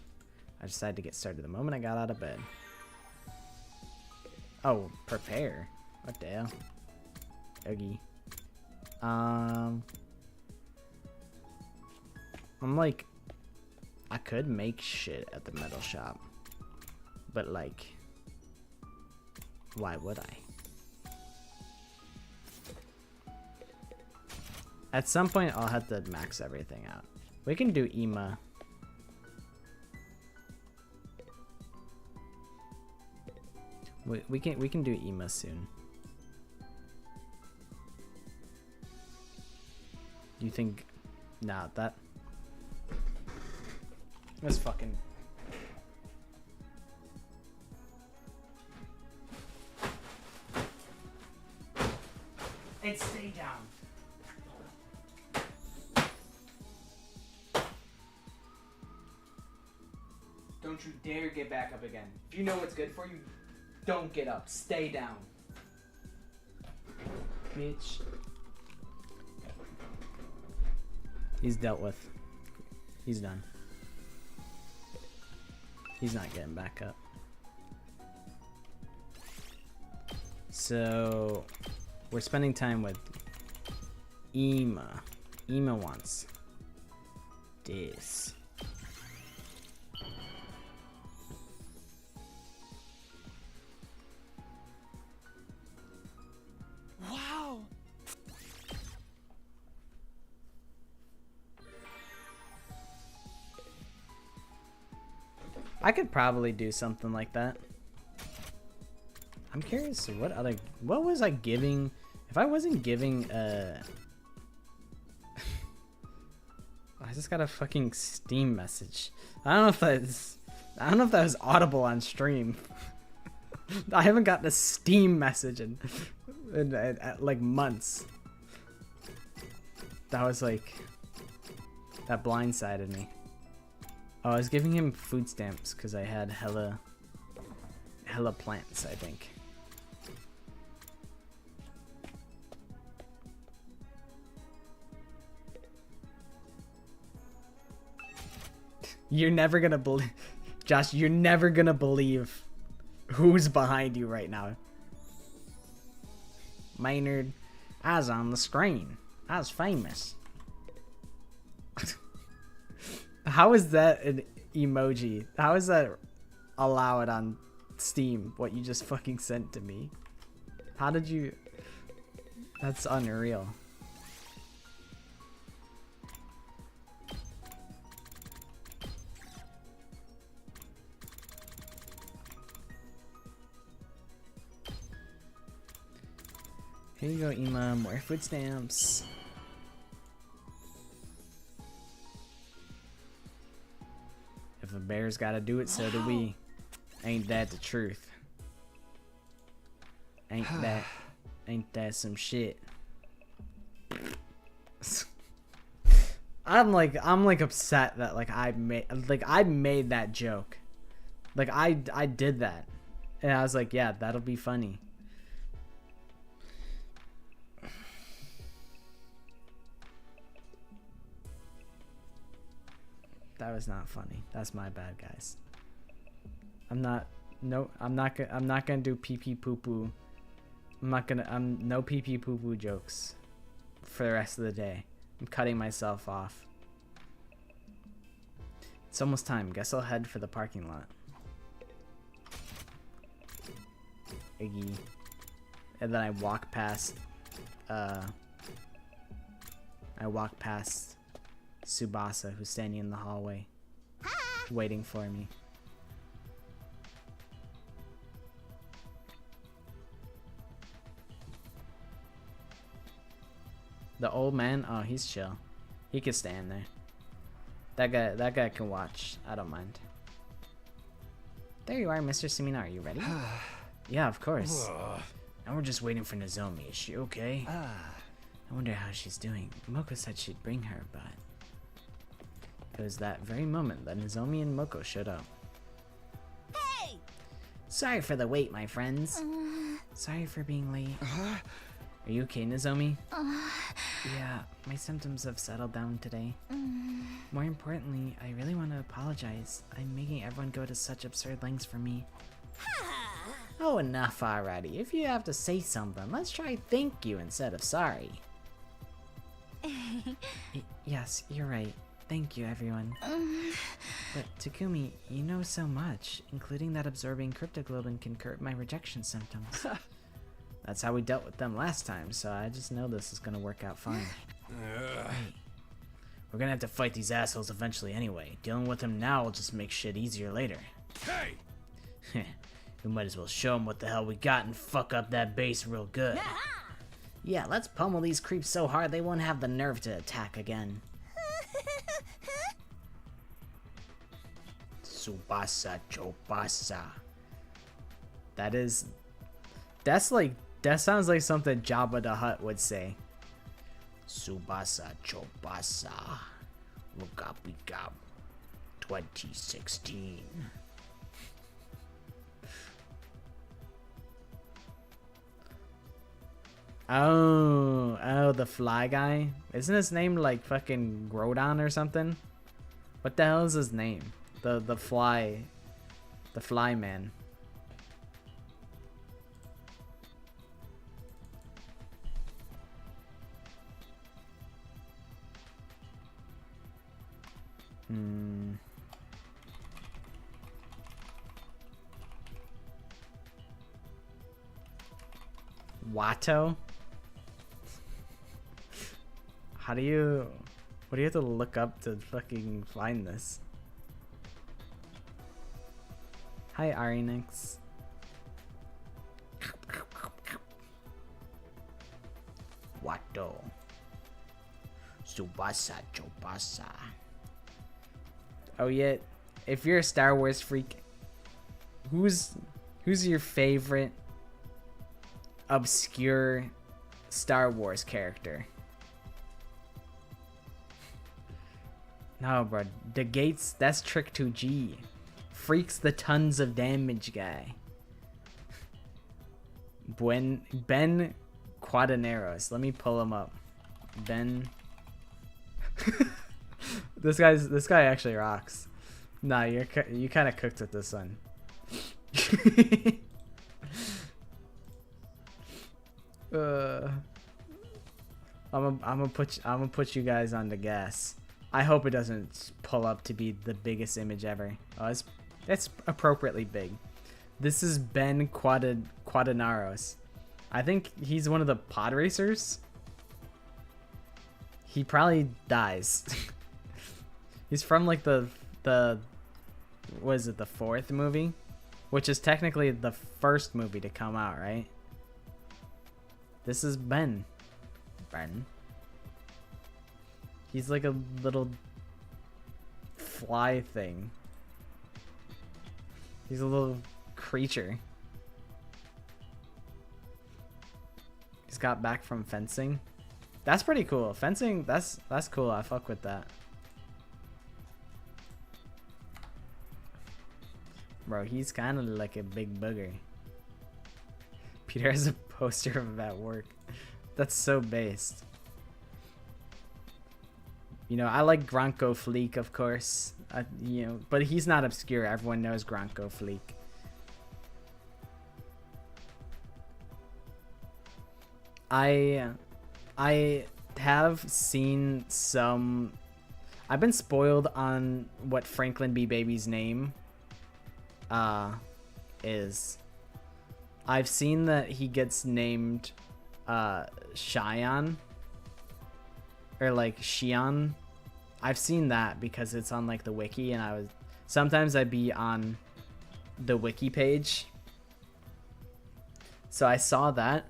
I decided to get started the moment I got out of bed. Oh, prepare? What the hell? Oogie. I'm like, I could make shit at the metal shop, but like, why would I? At some point, I'll have to max everything out. We can do Ema. We can do Ema soon. You think? Nah, that's fucking. And stay down. Don't you dare get back up again. If you know what's good for you, don't get up. Stay down. Bitch. He's dealt with. He's done. He's not getting back up. So we're spending time with Ema. Ema wants this. Wow. I could probably do something like that. I'm curious what was I giving? If I wasn't giving I just got a fucking Steam message. I don't know if that was audible on stream. I haven't gotten a Steam message in like months. That was like, that blindsided me. Oh, I was giving him food stamps because I had hella plants, I think. You're never gonna believe, Josh, you're never gonna believe who's behind you right now. Maynard, I was on the screen. I was famous. How is that an emoji? How is that allowed on Steam, what you just fucking sent to me? How did you... That's unreal. Here you go, Ima. More food stamps. If a bear's gotta do it, so do we. Ain't that the truth? Ain't that some shit? I'm like upset that I made that joke. Like I did that. And I was like, yeah, that'll be funny. That was not funny. That's my bad, guys. I'm not gonna do pee pee poo poo. No pee pee poo poo jokes for the rest of the day. I'm cutting myself off. It's almost time. Guess I'll head for the parking lot. Iggy. And then I walk past Tsubasa, who's standing in the hallway waiting for me. The old man, oh, he's chill. He could stand there. That guy can watch. I don't mind. There you are, Mr. Sumina. Are you ready? Yeah, of course. Now we're just waiting for Nozomi. Is she okay? I wonder how she's doing. Moko said she'd bring her, but it was that very moment that Nozomi and Moko showed up. Hey! Sorry for the wait, my friends. Sorry for being late. Are you okay, Nozomi? Yeah, my symptoms have settled down today. More importantly, I really want to apologize. I'm making everyone go to such absurd lengths for me. Oh, enough already. If you have to say something, let's try thank you instead of sorry. Yes, you're right. Thank you, everyone. But Takumi, you know so much, including that absorbing cryptoglobin can curb my rejection symptoms. That's how we dealt with them last time, so I just know this is gonna work out fine. Hey, we're gonna have to fight these assholes eventually anyway. Dealing with them now will just make shit easier later. Hey! We might as well show them what the hell we got and fuck up that base real good. Yeah, let's pummel these creeps so hard they won't have the nerve to attack again. Tsubasa Chobasa. That sounds like something Jabba the Hutt would say. Tsubasa Chobasa. Wugabigab 2016. Oh, the fly guy? Isn't his name like fucking Grodon or something? What the hell is his name? The fly man. Watto? What do you have to look up to fucking find this? Hi, Arinix. Watto. Tsubasa Chobasa. Oh yeah, if you're a Star Wars freak, who's your favorite obscure Star Wars character? No, bro. The Gates, that's Trick 2G. Freak's the tons of damage guy. Ben Quadaneros. Let me pull him up. Ben. This guy actually rocks. Nah, you kind of cooked with this one. I'm gonna put you guys on the gas. I hope it doesn't pull up to be the biggest image ever. Oh, it's appropriately big. This is Ben Quadinaros. I think he's one of the pod racers. He probably dies. He's from like the what is it, the 4th movie? Which is technically the first movie to come out, right? This is Ben. He's like a little fly thing. He's a little creature. He's got back from fencing. That's pretty cool. Fencing, that's cool. I fuck with that. Bro, he's kind of like a big booger. Peter has a poster of him at work. That's so based. You know, I like Gronko Fleek, of course. You know, but he's not obscure. Everyone knows Gronko Fleek. I have seen some. I've been spoiled on what Franklin B. Baby's name is. I've seen that he gets named Cheyenne or like Shion. I've seen that because it's on like the wiki, and sometimes I'd be on the wiki page, so I saw that,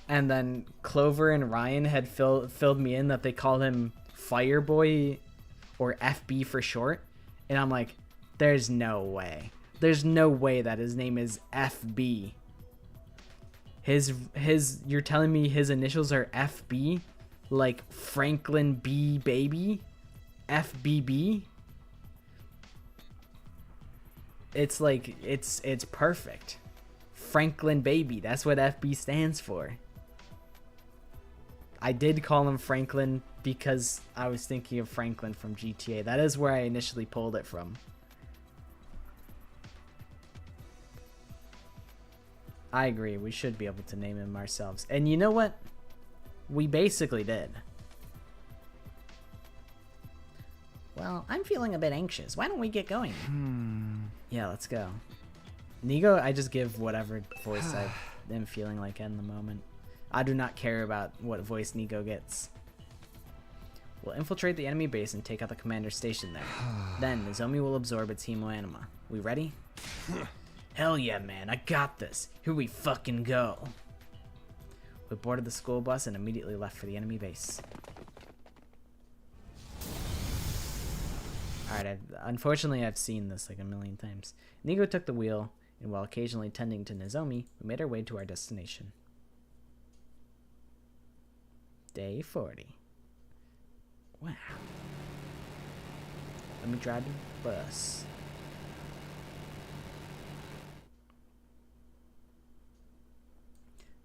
and then Clover and Ryan had filled me in that they called him Fireboy or FB for short, and I'm like, there's no way that his name is FB. You're telling me his initials are FB, like Franklin B. Baby, FBB? It's like, it's perfect. Franklin Baby, that's what FB stands for. I did call him Franklin because I was thinking of Franklin from GTA. That is where I initially pulled it from. I agree, we should be able to name him ourselves. And you know what? We basically did. Well, I'm feeling a bit anxious. Why don't we get going? Yeah, let's go. Nigo, I just give whatever voice I am feeling like in the moment. I do not care about what voice Nigo gets. We'll infiltrate the enemy base and take out the commander's station there. Then, Nozomi will absorb its hemoanima. We ready? Hell yeah, man, I got this. Here we fucking go. We boarded the school bus and immediately left for the enemy base. Alright, unfortunately I've seen this like a million times. Nigo took the wheel, and while occasionally tending to Nozomi, we made our way to our destination. Day 40. Wow. Let me drive the bus.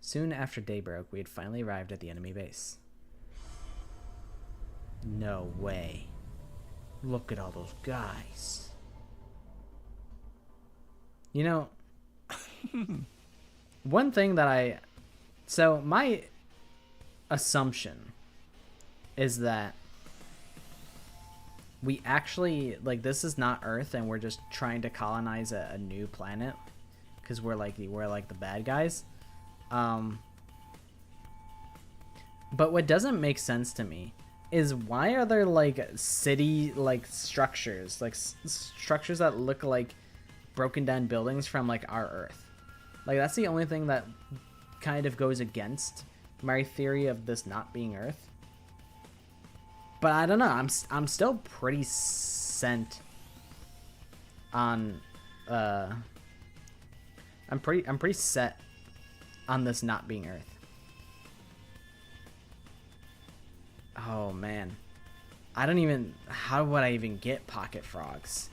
Soon after day broke, we had finally arrived at the enemy base. No way. Look at all those guys. You know, one thing that so my assumption is that we actually, like, this is not Earth and we're just trying to colonize a new planet because we're like the bad guys. But what doesn't make sense to me is why are there like city like structures, like structures that look like broken down buildings from like our Earth? Like, that's the only thing that kind of goes against my theory of this not being Earth. But I don't know, I'm still pretty sent on I'm pretty set on this not being Earth. Oh man, how would I even get pocket frogs?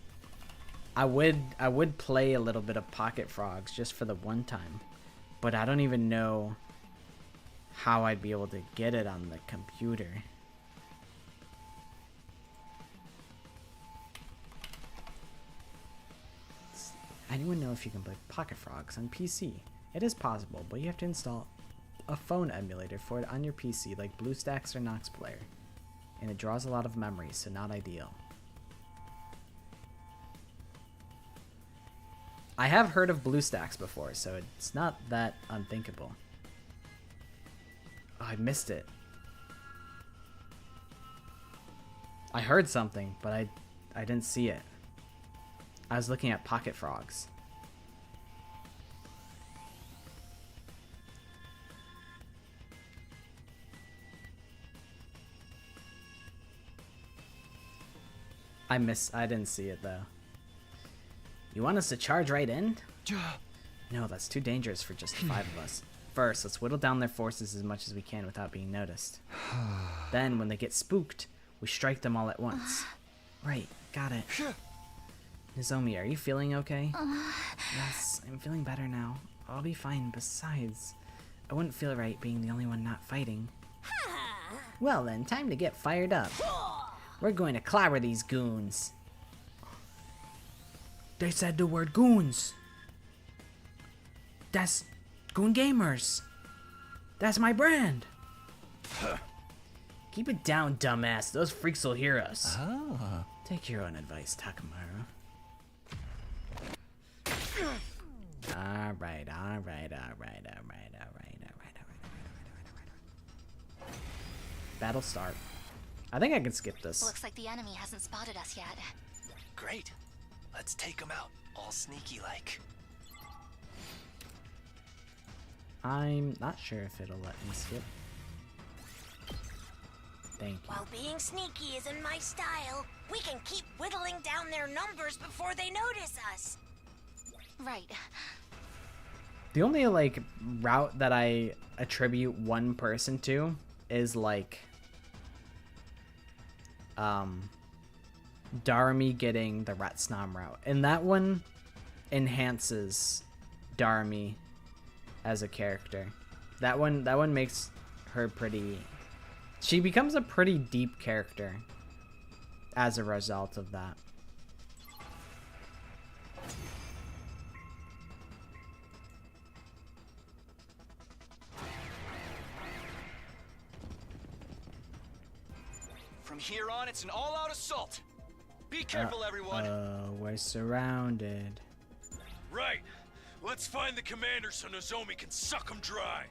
I would play a little bit of pocket frogs just for the one time, but I don't even know how I'd be able to get it on the computer. Anyone know if you can play pocket frogs on PC? It is possible, but you have to install a phone emulator for it on your PC like BlueStacks or Nox Player, and it draws a lot of memories, so not ideal. I have heard of BlueStacks before, so it's not that unthinkable. Oh, I missed it. I heard something, but I didn't see it. I was looking at pocket frogs. I didn't see it though. You want us to charge right in? No, that's too dangerous for just 5 of us. First, let's whittle down their forces as much as we can without being noticed. Then, when they get spooked, we strike them all at once. Right, got it. Nozomi, are you feeling okay? Yes, I'm feeling better now. I'll be fine. Besides, I wouldn't feel right being the only one not fighting. Well then, time to get fired up. We're going to clobber these goons. They said the word goons. That's Goon Gamers. That's my brand. Keep it down, dumbass. Those freaks will hear us. Oh. Take your own advice, Takamaru. Alright. Battle start. I think I can skip this. Looks like the enemy hasn't spotted us yet. Great. Let's take them out, all sneaky-like. I'm not sure if it'll let me skip. Thank you. While being sneaky isn't my style, we can keep whittling down their numbers before they notice us. Right. The only, like, route that I attribute one person to is, like, Darumi getting the Retsnam route. And that one enhances Darumi as a character. That one makes her pretty... She becomes a pretty deep character as a result of that. From here on, it's an all-out assault. Be careful, everyone. We're surrounded. Right. Let's find the commander so Nozomi can suck him dry.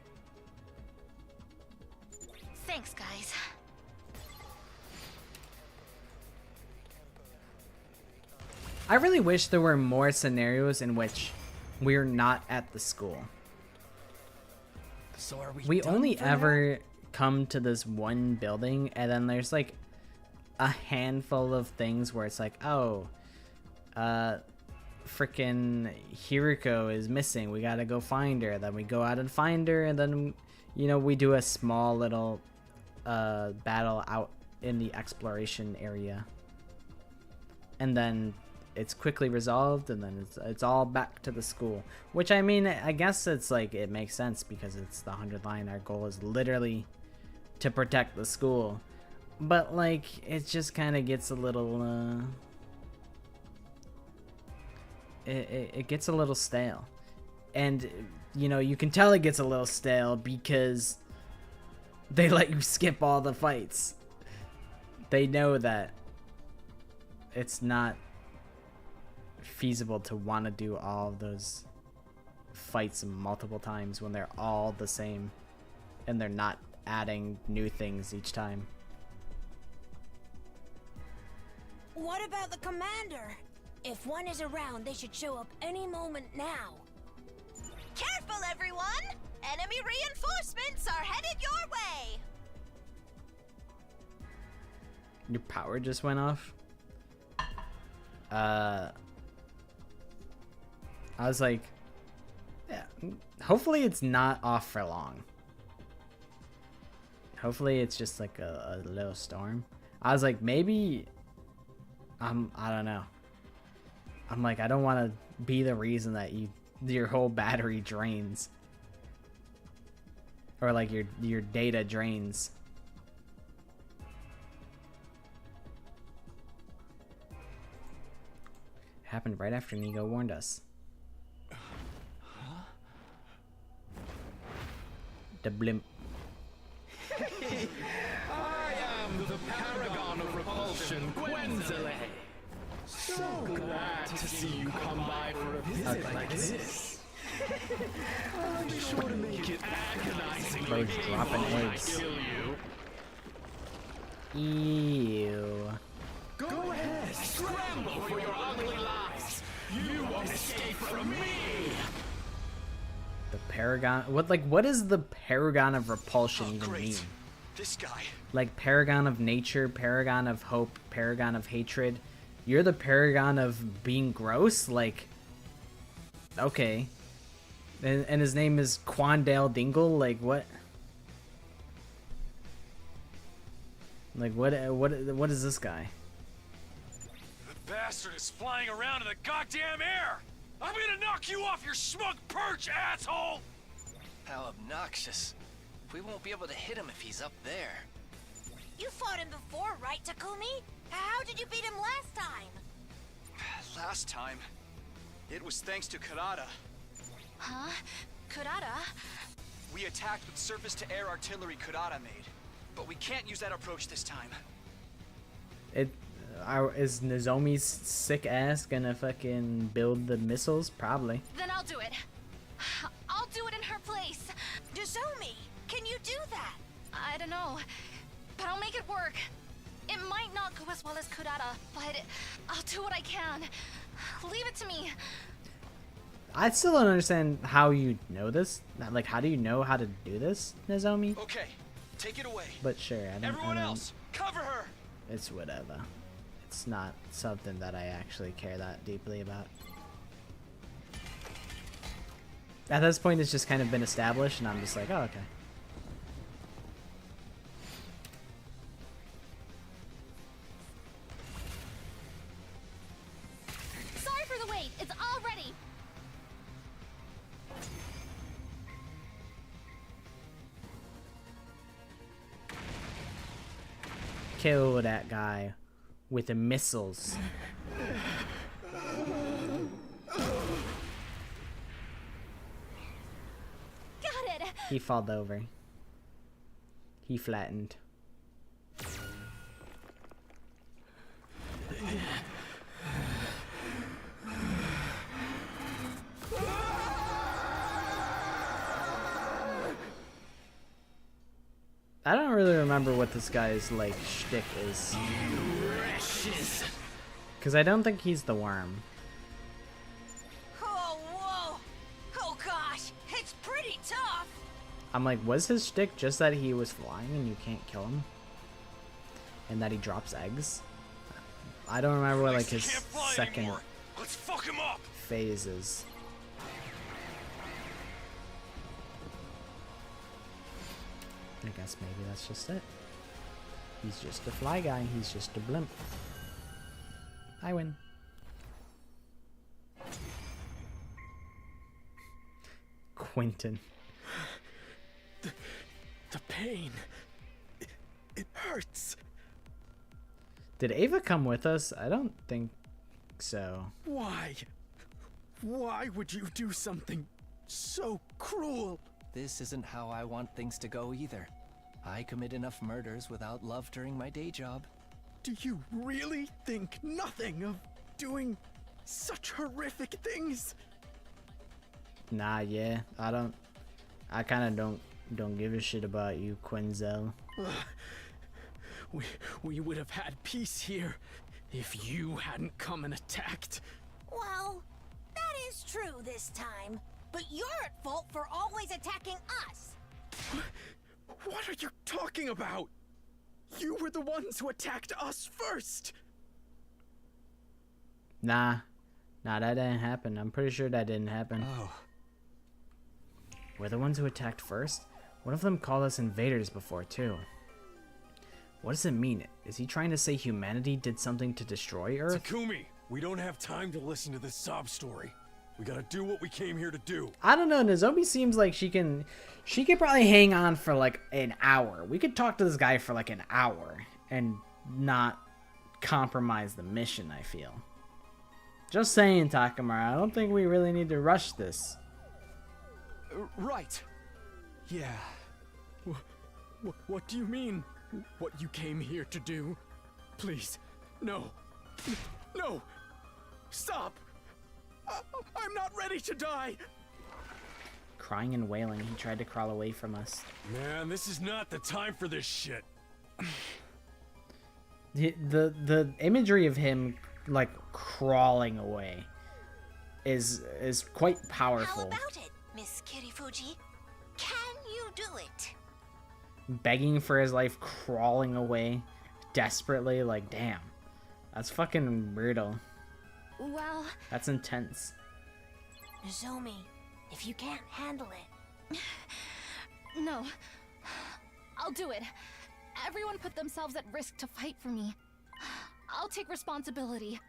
Thanks, guys. I really wish there were more scenarios in which we're not at the school. So are we only ever come to this one building, and then there's like a handful of things where it's like, oh, freaking Hiriko is missing, we gotta go find her. Then we go out and find her, and then, you know, we do a small little battle out in the exploration area, and then it's quickly resolved, and then it's all back to the school. Which, I mean, I guess it's like, it makes sense because it's the 100 line. Our goal is literally to protect the school. But, like, it just kind of gets a little, it gets a little stale. And, you know, you can tell it gets a little stale because they let you skip all the fights. They know that it's not feasible to want to do all of those fights multiple times when they're all the same and they're not adding new things each time. What about the commander? If one is around, they should show up any moment now. Careful, everyone! Enemy reinforcements are headed your way! Your power just went off? I was like, yeah, hopefully it's not off for long. Hopefully it's just like a little storm. I was like, maybe, I don't know. I'm like, I don't want to be the reason that your whole battery drains. Or like your data drains. Happened right after Nigo warned us. the blimp. I am the paragon of repulsion, Gwenzile. So glad to see you come by for a visit like this. I'll be sure to make it agonizing Birds dropping eggs. Ew. Go ahead, scramble for your ugly lives. You won't escape from me. The paragon. What does the paragon of repulsion even mean? This guy. Like paragon of nature, paragon of hope, paragon of hatred. You're the paragon of being gross? Like, okay. And his name is Quandale Dingle? Like, what? Like, what is this guy? The bastard is flying around in the goddamn air! I'm gonna knock you off your smug perch, asshole! How obnoxious. We won't be able to hit him if he's up there. You fought him before, right, Takumi? How did you beat him last time? Last time, it was thanks to Karada. Huh? Kurata? We attacked with surface-to-air artillery Karada made, but we can't use that approach this time. Is Nozomi's sick ass gonna fucking build the missiles? Probably. Then I'll do it. I'll do it in her place. Nozomi, can you do that? I don't know, but I'll make it work. It might not go as well as Kurata, but I'll do what I can. Leave it to me. I still don't understand how you know this. Like, how do you know how to do this, Nozomi? Okay, take it away. But sure, Everyone else, cover her. It's whatever. It's not something that I actually care that deeply about. At this point, it's just kind of been established, and I'm just like, oh, okay. Sorry for the wait. It's all ready. Kill that guy with the missiles. Got it. He falled over. He flattened. I don't really remember what this guy's, like, shtick is. Because I don't think he's the worm. Oh, whoa! Oh gosh, it's pretty tough! I'm like, was his shtick just that he was flying and you can't kill him? And that he drops eggs? I don't remember what, like, his second Let's fuck him up. phase is. I guess maybe that's just it. He's just a fly guy. He's just a blimp. I win. Quentin. The pain. It hurts. Did Ava come with us? I don't think so. Why? Why would you do something so cruel? This isn't how I want things to go either. I commit enough murders without love during my day job. Do you really think nothing of doing such horrific things? Nah, yeah. I kind of don't give a shit about you, Quenzel. We would have had peace here if you hadn't come and attacked. Well, that is true this time. But you're at fault for always attacking us. What are you talking about? You were the ones who attacked us first. Nah, that didn't happen. I'm pretty sure that didn't happen. Oh. We're the ones who attacked first? One of them called us invaders before, too. What does it mean? Is he trying to say humanity did something to destroy Earth? Takumi, we don't have time to listen to this sob story. We gotta do what we came here to do. I don't know. Nozomi seems like she could probably hang on for like an hour. We could talk to this guy for like an hour and not compromise the mission, I feel. Just saying, Takamura. I don't think we really need to rush this. Right. Yeah, What do you mean? What you came here to do? Please, no. No! Stop! I'm not ready to die! Crying and wailing, he tried to crawl away from us. Man, this is not the time for this shit. The imagery of him like crawling away is quite powerful. How about it, Miss Kirifuji? Can you do it? Begging for his life, crawling away desperately, like damn. That's fucking brutal. Well, that's intense. Nozomi, if you can't handle it. No. I'll do it. Everyone put themselves at risk to fight for me. I'll take responsibility.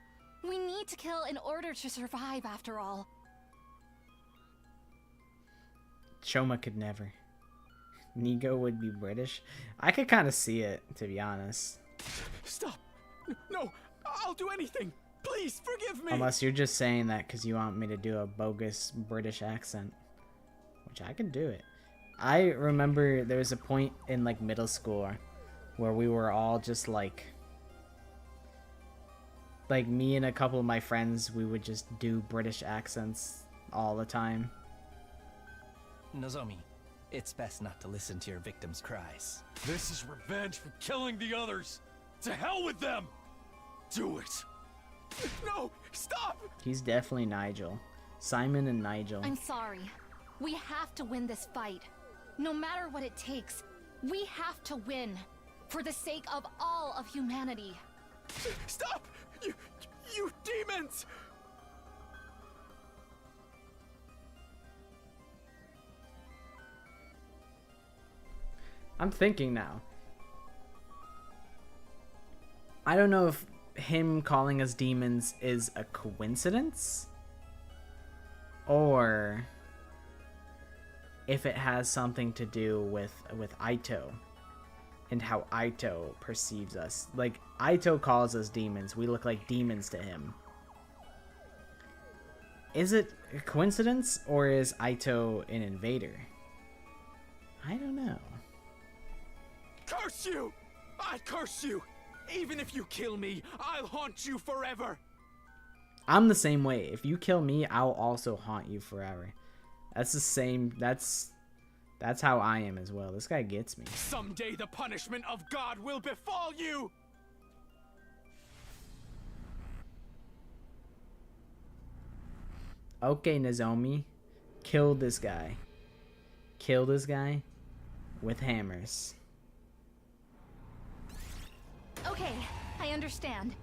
We need to kill in order to survive, after all. Choma could never. Nigo would be British. I could kind of see it, to be honest. Stop! No! I'll do anything! Please, forgive me! Unless you're just saying that because you want me to do a bogus British accent. Which I can do it. I remember there was a point in like middle school where we were all just like me and a couple of my friends, we would just do British accents all the time. Nozomi, it's best not to listen to your victims' cries. This is revenge for killing the others. To hell with them! Do it! No! Stop! He's definitely Nigel. Simon and Nigel. I'm sorry. We have to win this fight. No matter what it takes, we have to win. For the sake of all of humanity. Stop! You demons! I'm thinking now. I don't know if him calling us demons is a coincidence or if it has something to do with Aito and how Aito perceives us. Like, Aito calls us demons. We look like demons to him. Is it a coincidence or is Aito an invader? I don't know. Curse you! I curse you! Even if you kill me, I'll haunt you forever! I'm the same way. If you kill me, I'll also haunt you forever. That's the same. That's how I am as well. This guy gets me. Someday the punishment of God will befall you! Okay, Nozomi. Kill this guy. Kill this guy with hammers. Okay, I understand.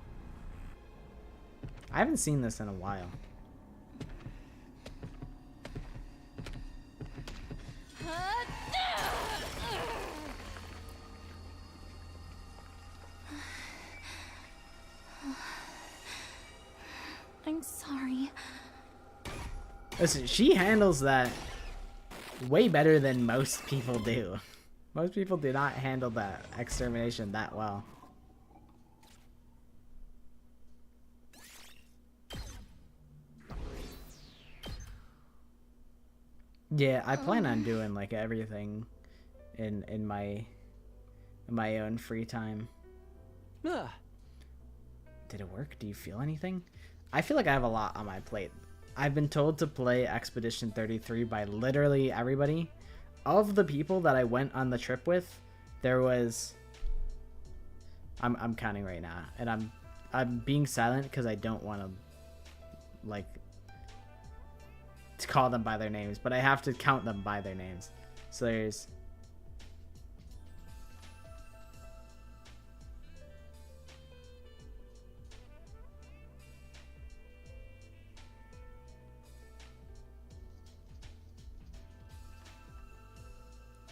I haven't seen this in a while. I'm sorry. Listen, she handles that way better than most people do. Most people do not handle that extermination that well. Yeah, I plan on doing like everything in my own free time. Did it work? Do you feel anything? I feel like I have a lot on my plate. I've been told to play Expedition 33 by literally everybody. Of the people that I went on the trip with, there was I'm counting right now, and I'm being silent because I don't want to like to call them by their names, but I have to count them by their names. So there's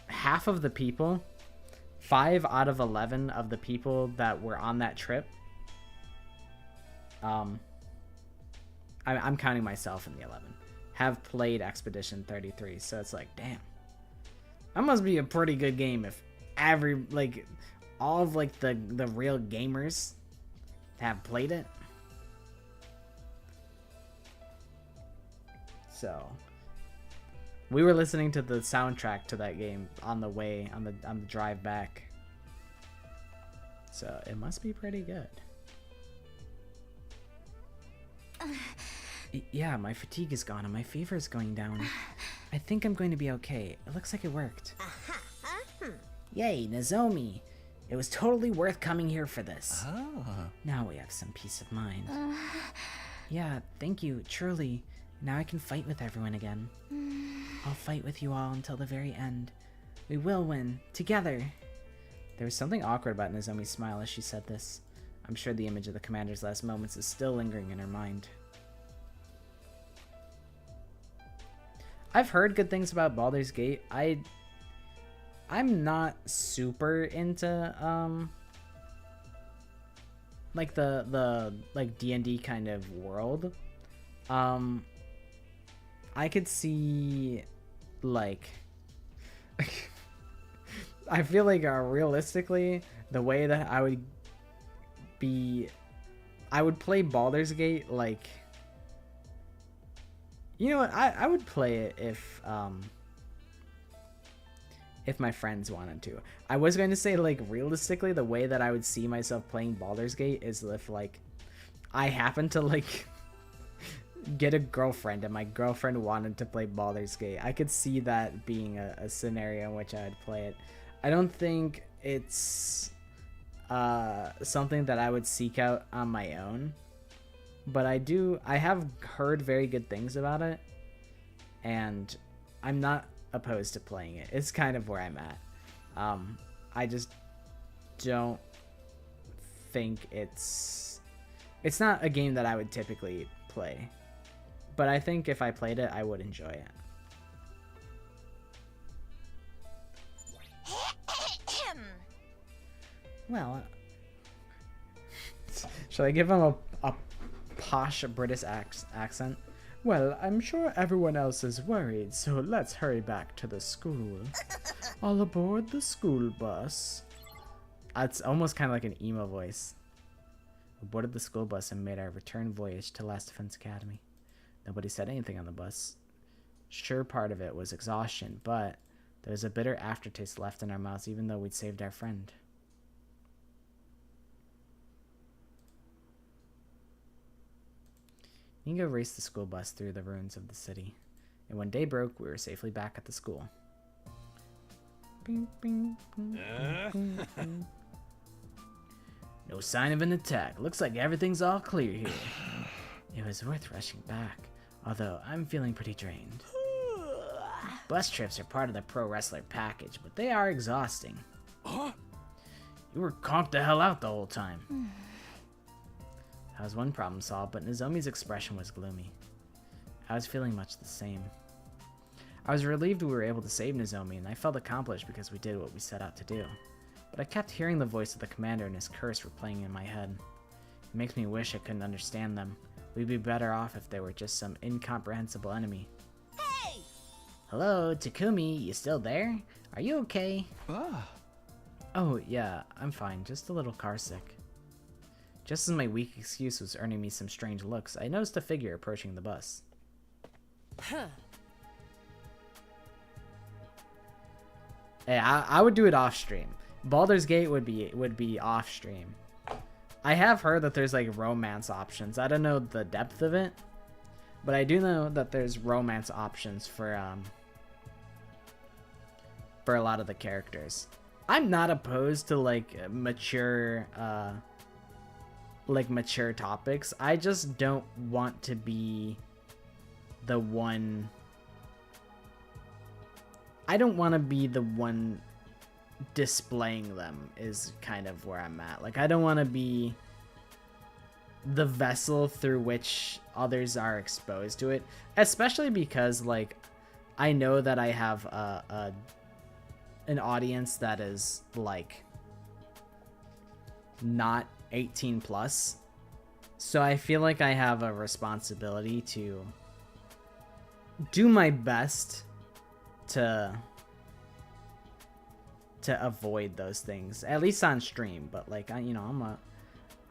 half of the people, 5 out of 11 of the people that were on that trip, I'm counting myself in the 11, have played Expedition 33. So it's like, damn, that must be a pretty good game if all of like the real gamers have played it. So We were listening to the soundtrack to that game on the drive back. So it must be pretty good. Yeah, my fatigue is gone and my fever is going down. I think I'm going to be okay. It looks like it worked. Yay, Nozomi! It was totally worth coming here for this. Oh. Now we have some peace of mind. Yeah, thank you, truly. Now I can fight with everyone again. I'll fight with you all until the very end. We will win, together! There was something awkward about Nozomi's smile as she said this. I'm sure the image of the commander's last moments is still lingering in her mind. I've heard good things about Baldur's Gate. I'm not super into like the like D&D kind of world. I could see like I feel like realistically the way that I would play Baldur's Gate like, you know what, I would play it if my friends wanted to. I was going to say like realistically the way that I would see myself playing Baldur's Gate is if like I happen to like get a girlfriend and my girlfriend wanted to play Baldur's Gate. I could see that being a scenario in which I would play it. I don't think it's something that I would seek out on my own, but I have heard very good things about it, and I'm not opposed to playing it. It's kind of where I'm at. I just don't think it's not a game that I would typically play, but I think if I played it I would enjoy it. Well, should I give him a posh British accent? Well, I'm sure everyone else is worried, so let's hurry back to the school. All aboard the school bus. It's almost kind of like an emo voice. We boarded the school bus and made our return voyage to Last Defense Academy. Nobody said anything on the bus. Sure, part of it was exhaustion, but there was a bitter aftertaste left in our mouths even though we'd saved our friend. Ingo raced the school bus through the ruins of the city, and when day broke, we were safely back at the school. Bing, bing, bing, bing, bing. No sign of an attack. Looks like everything's all clear here. It was worth rushing back, although I'm feeling pretty drained. Bus trips are part of the pro wrestler package, but they are exhausting. You were conked the hell out the whole time. That was one problem solved, but Nozomi's expression was gloomy. I was feeling much the same. I was relieved we were able to save Nozomi, and I felt accomplished because we did what we set out to do. But I kept hearing the voice of the commander and his curse replaying in my head. It makes me wish I couldn't understand them. We'd be better off if they were just some incomprehensible enemy. Hey! Hello, Takumi, you still there? Are you okay? Ah. Oh, yeah, I'm fine, just a little carsick. Just as my weak excuse was earning me some strange looks, I noticed a figure approaching the bus. Hey, I would do it off stream. Baldur's Gate would be off stream. I have heard that there's like romance options. I don't know the depth of it, but I do know that there's romance options for a lot of the characters. I'm not opposed to like mature topics. I just don't want to be the one. I don't want to be the one displaying them is kind of where I'm at. Like, I don't want to be the vessel through which others are exposed to it, especially because like I know that I have an audience that is like not 18 plus, so I feel like I have a responsibility to do my best to avoid those things, at least on stream. But like I'm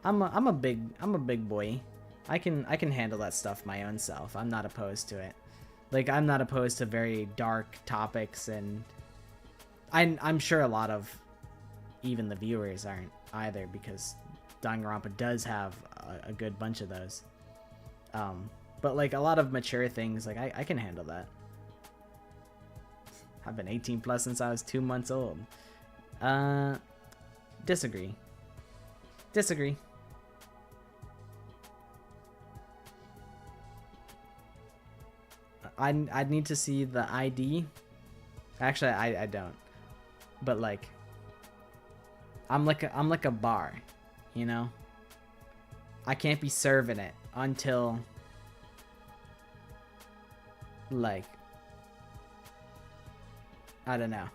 a big boy. I can handle that stuff my own self. I'm not opposed to it. Like, I'm not opposed to very dark topics, and I'm sure a lot of even the viewers aren't either, because Danganronpa does have a good bunch of those. But like a lot of mature things, like I can handle that. I've been 18 plus since I was 2 months old. Disagree. I'd need to see the ID. Actually, I don't. But like, I'm like a bar, you know? I can't be serving it until like, I don't know.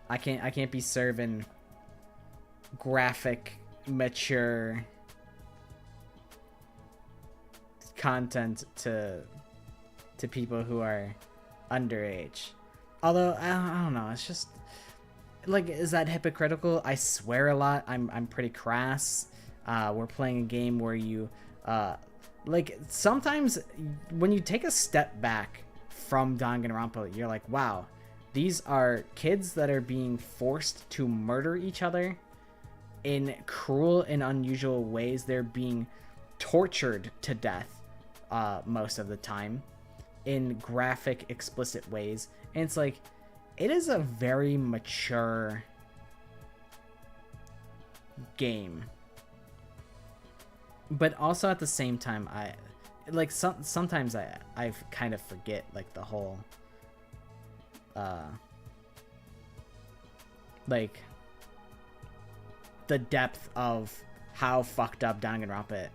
I can't be serving graphic, mature content to people who are underage. Although I don't know, it's just like, is that hypocritical? I swear a lot. I'm pretty crass. We're playing a game where you like, sometimes when you take a step back from Danganronpa, you're like, wow, these are kids that are being forced to murder each other in cruel and unusual ways. They're being tortured to death most of the time in graphic, explicit ways. And it's like, it is a very mature game. But also at the same time, I like sometimes I kind of forget like the whole like the depth of how fucked up Danganronpa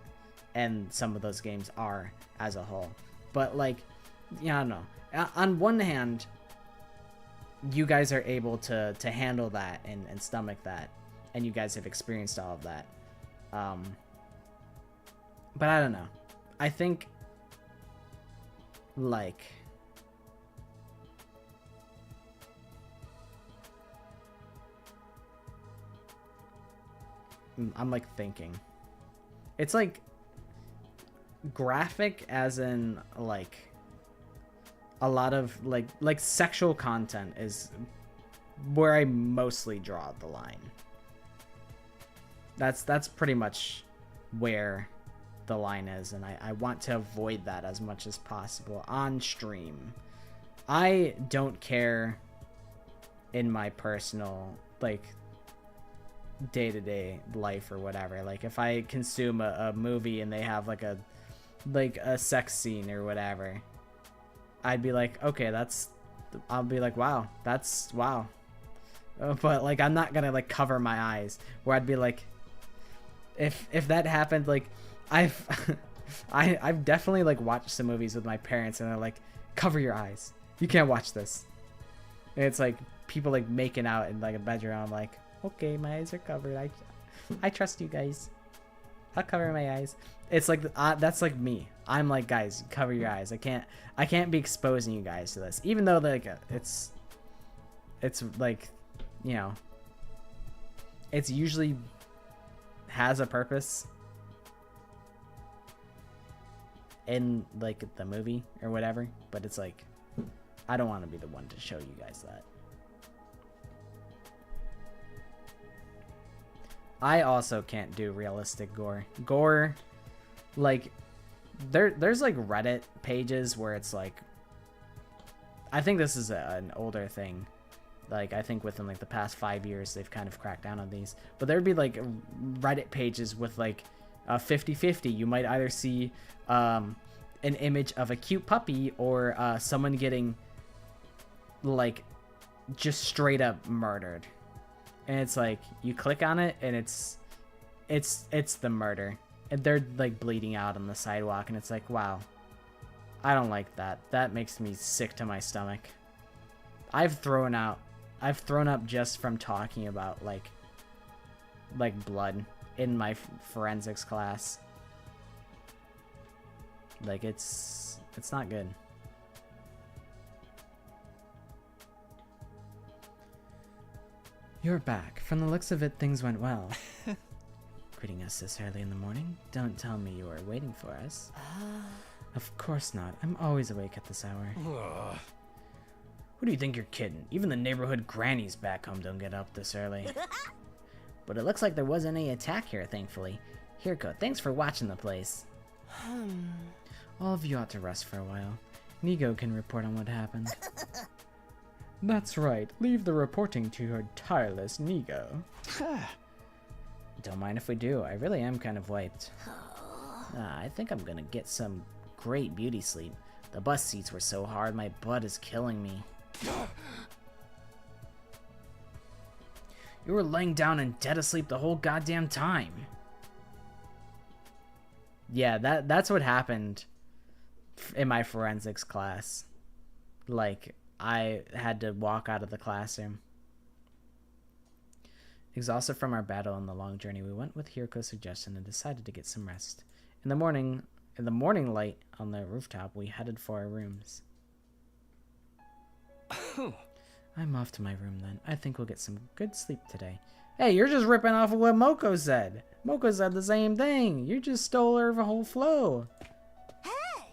and some of those games are as a whole. But like, yeah, I don't know. On one hand, you guys are able to handle that and stomach that, and you guys have experienced all of that. But I don't know. I think like I'm like thinking. It's like graphic as in like a lot of like sexual content is where I mostly draw the line. That's pretty much where the line is, and I want to avoid that as much as possible on stream. I don't care in my personal like day-to-day life or whatever. Like if I consume a movie and they have like a sex scene or whatever, I'd be like, okay, I'll be like, wow, that's wow. But like, I'm not gonna like cover my eyes, where I'd be like, if that happened, like I've definitely like watched some movies with my parents and they're like, cover your eyes, you can't watch this. And it's like people like making out in like a bedroom. I'm like, okay, my eyes are covered. I trust you guys. I'll cover my eyes. It's like that's like me. I'm like, guys, cover your eyes. I can't be exposing you guys to this, even though like it's like, you know, it's usually has a purpose in like the movie or whatever, but it's like, I don't want to be the one to show you guys that. I also can't do realistic gore. Like there's like Reddit pages where it's like, I think this is an older thing. Like I think within like the past 5 years they've kind of cracked down on these. But there'd be like Reddit pages with like 50-50. You might either see an image of a cute puppy or someone getting like just straight up murdered. And it's like, you click on it and it's the murder, and they're like bleeding out on the sidewalk, and it's like, wow, I don't like that. That makes me sick to my stomach. I've thrown up just from talking about like blood in my forensics class. Like it's not good. You're back. From the looks of it, things went well. Greeting us this early in the morning. Don't tell me you were waiting for us. Of course not. I'm always awake at this hour. Who do you think you're kidding? Even the neighborhood grannies back home don't get up this early. But it looks like there wasn't any attack here, thankfully. Hirko, thanks for watching the place. All of you ought to rest for a while. Nigo can report on what happened. That's right. Leave the reporting to your tireless Nigo. Don't mind if we do. I really am kind of wiped. I think I'm gonna get some great beauty sleep. The bus seats were so hard, my butt is killing me. You were laying down and dead asleep the whole goddamn time. Yeah, that's what happened in my forensics class. Like, I had to walk out of the classroom. Exhausted from our battle and the long journey, we went with Hirko's suggestion and decided to get some rest. In the morning light on the rooftop, we headed for our rooms. I'm off to my room then. I think we'll get some good sleep today. Hey, you're just ripping off of what Moko said. Moko said the same thing. You just stole her whole flow. Hey!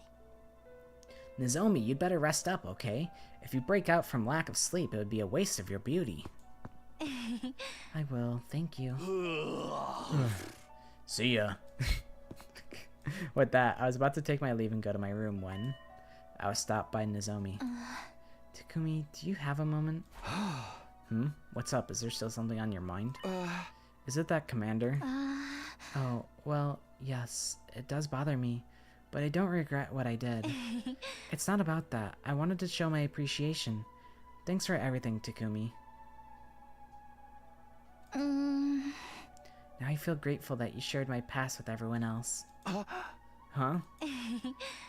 Nozomi, you'd better rest up, okay? If you break out from lack of sleep, it would be a waste of your beauty. I will, thank you. See ya. With that, I was about to take my leave and go to my room when I was stopped by Nozomi. Takumi, do you have a moment? What's up? Is there still something on your mind? Is it that commander? Oh, well, yes, it does bother me, but I don't regret what I did. It's not about that. I wanted to show my appreciation. Thanks for everything, Takumi. Now I feel grateful that you shared my past with everyone else. Huh?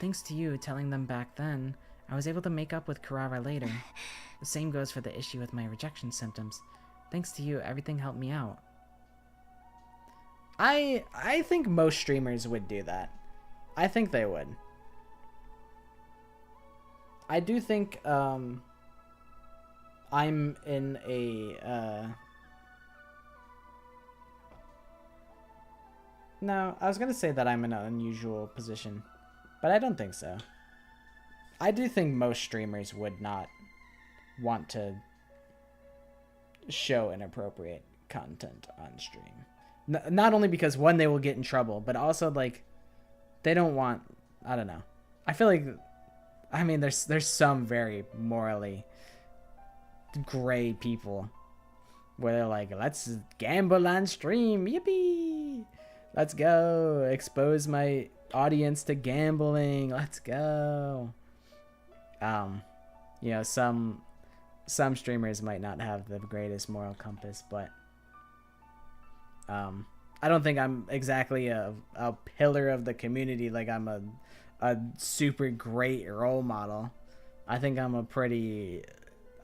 Thanks to you telling them back then, I was able to make up with Kurara later. The same goes for the issue with my rejection symptoms. Thanks to you, everything helped me out. I think most streamers would do that. I think they would. I do think I'm in a no, I was gonna say that I'm in an unusual position, but I don't think so. I do think most streamers would not want to show inappropriate content on stream. Not only because, one, they will get in trouble, but also, like, they don't want, I don't know. I feel like, I mean, there's some very morally gray people where they're like, let's gamble on stream, yippee! Let's go, expose my audience to gambling, let's go. You know, some streamers might not have the greatest moral compass, but I don't think I'm exactly a pillar of the community, like I'm a super great role model. I think I'm a pretty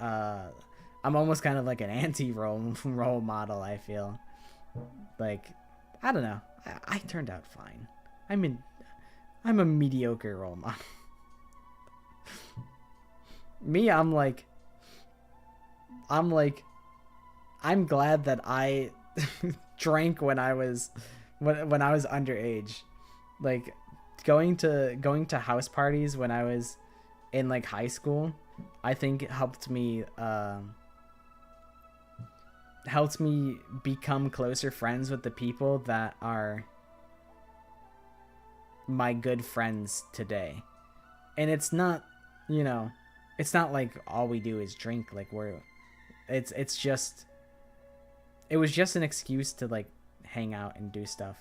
I'm almost kind of like an anti-role model, I feel. Like, I don't know. I turned out fine. I'm a mediocre role model. Me, I'm glad that I drank when I was underage. Like, going to house parties when I was in like high school, I think it helped me become closer friends with the people that are my good friends today. And it's not, you know, it's not like all we do is drink. Like, it was just an excuse to like hang out and do stuff,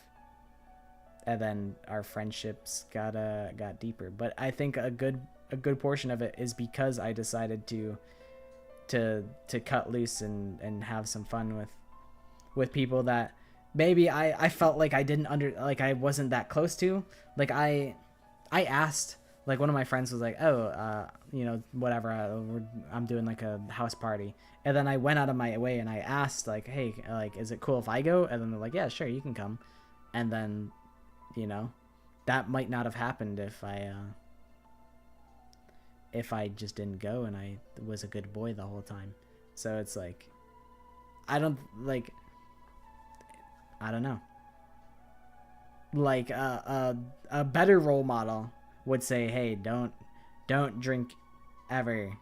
and then our friendships got deeper. But I think a good portion of it is because I decided to cut loose and have some fun with people that maybe I felt like I wasn't that close to. Like, I asked, like, one of my friends was like, oh, you know, whatever, I'm doing like a house party. And then I went out of my way and I asked, like, hey, like, is it cool if I go? And then they're like, yeah, sure, you can come. And then, you know, that might not have happened if I just didn't go and I was a good boy the whole time. So it's like, I don't know. Like, a better role model would say, hey, don't drink ever.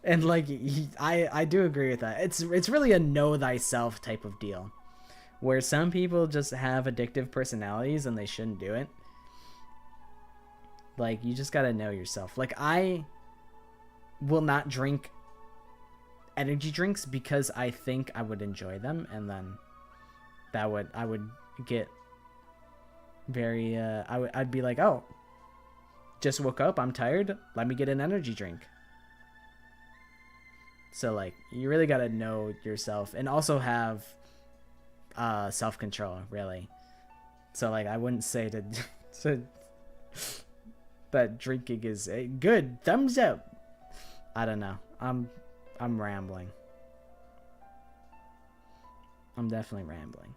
And like I do agree with that. It's really a know thyself type of deal, where some people just have addictive personalities and they shouldn't do it. Like, you just gotta know yourself. Like, I will not drink energy drinks because I think I would enjoy them, and then I would get very I'd be like, oh, just woke up, I'm tired, let me get an energy drink. So like, you really gotta know yourself and also have self-control, really. So like, I wouldn't say to that drinking is good. Thumbs up. I don't know. I'm rambling. I'm definitely rambling.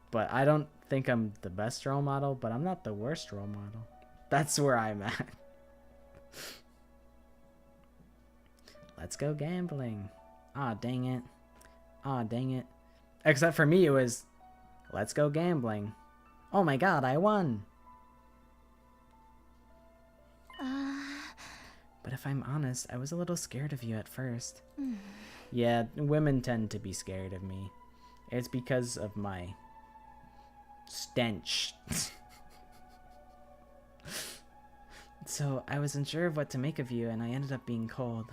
But I don't think I'm the best role model, but I'm not the worst role model. That's where I'm at. Let's go gambling. Aw, dang it. Aw, dang it. Except for me, it was, let's go gambling. Oh my god, I won. But if I'm honest, I was a little scared of you at first. Yeah, women tend to be scared of me. It's because of my stench. So I was unsure of what to make of you, and I ended up being cold.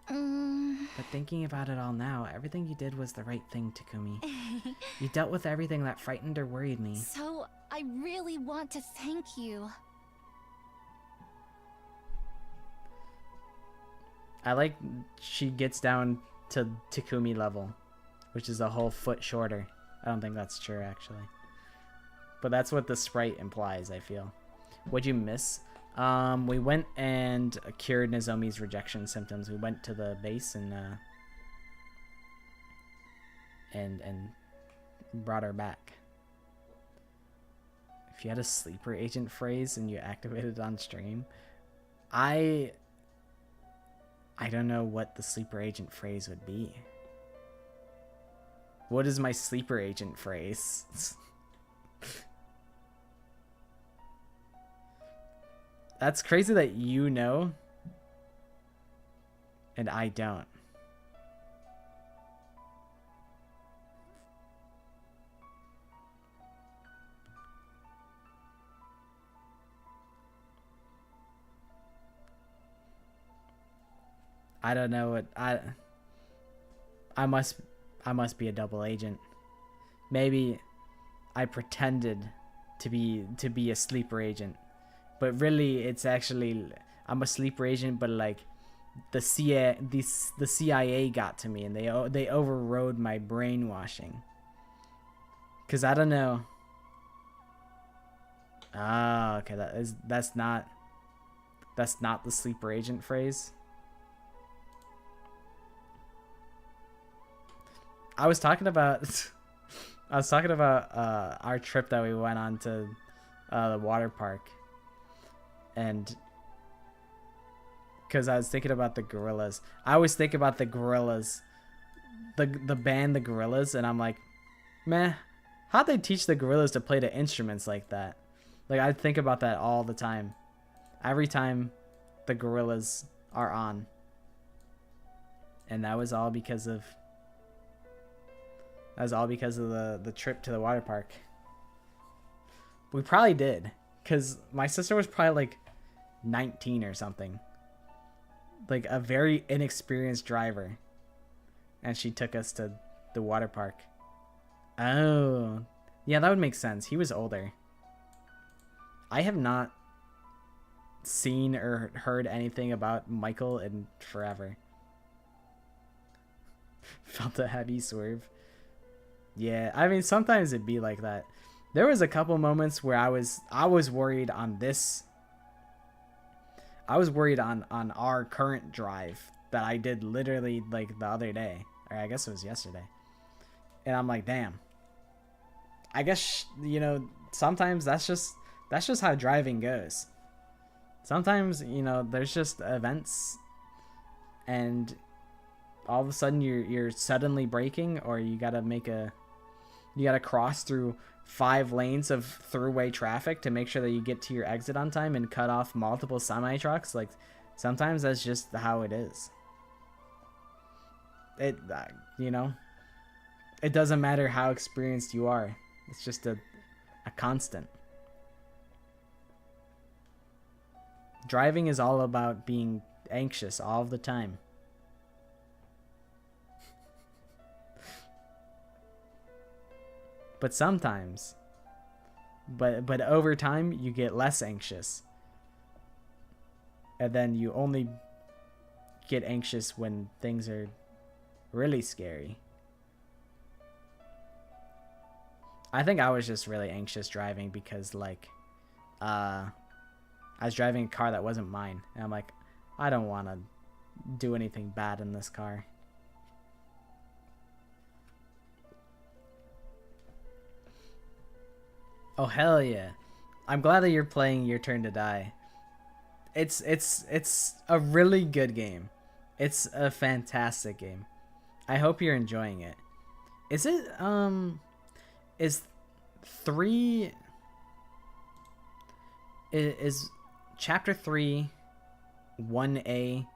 But thinking about it all now, everything you did was the right thing, Takumi. You dealt with everything that frightened or worried me. So, I really want to thank you. I like she gets down to Takumi level, which is a whole foot shorter. I don't think that's true, actually. But that's what the sprite implies, I feel. What'd you miss? We went and cured Nozomi's rejection symptoms. We went to the base and brought her back. If you had a sleeper agent phrase and you activated it on stream, I don't know what the sleeper agent phrase would be. What is my sleeper agent phrase? That's crazy that you know and I don't. I don't know what I must be a double agent. Maybe I pretended to be a sleeper agent. But really, it's actually, I'm a sleeper agent, but like the CIA got to me and they overrode my brainwashing. Cause I don't know. Ah, okay, that's not the sleeper agent phrase. I was talking about our trip that we went on to the water park. And because I was thinking about the Gorillas, I always think about the Gorillas, the band the Gorillas, and I'm like, meh, how'd they teach the Gorillas to play the instruments like that? Like, I think about that all the time, every time the Gorillas are on, and that was all because of the trip to the water park. We probably did. Because my sister was probably like 19 or something. Like a very inexperienced driver. And she took us to the water park. Oh. Yeah, that would make sense. He was older. I have not seen or heard anything about Michael in forever. Felt a heavy swerve. Yeah, I mean, sometimes it'd be like that. There was a couple moments where I was worried on this. I was worried on our current drive that I did literally like the other day, or I guess it was yesterday. And I'm like, damn. I guess, you know, sometimes that's just how driving goes. Sometimes, you know, there's just events and all of a sudden you're suddenly braking, or you gotta cross through 5 lanes of throughway traffic to make sure that you get to your exit on time and cut off multiple semi trucks. Like, sometimes that's just how it is. It, you know, it doesn't matter how experienced you are. It's just a constant. Driving is all about being anxious all the time. But sometimes, but over time, you get less anxious. And then you only get anxious when things are really scary. I think I was just really anxious driving because, like, I was driving a car that wasn't mine. And I'm like, I don't want to do anything bad in this car. Oh, hell yeah. I'm glad that you're playing Your Turn to Die. It's a really good game. It's a fantastic game. I hope you're enjoying it. Is it, is 3... Is Chapter 3 1A,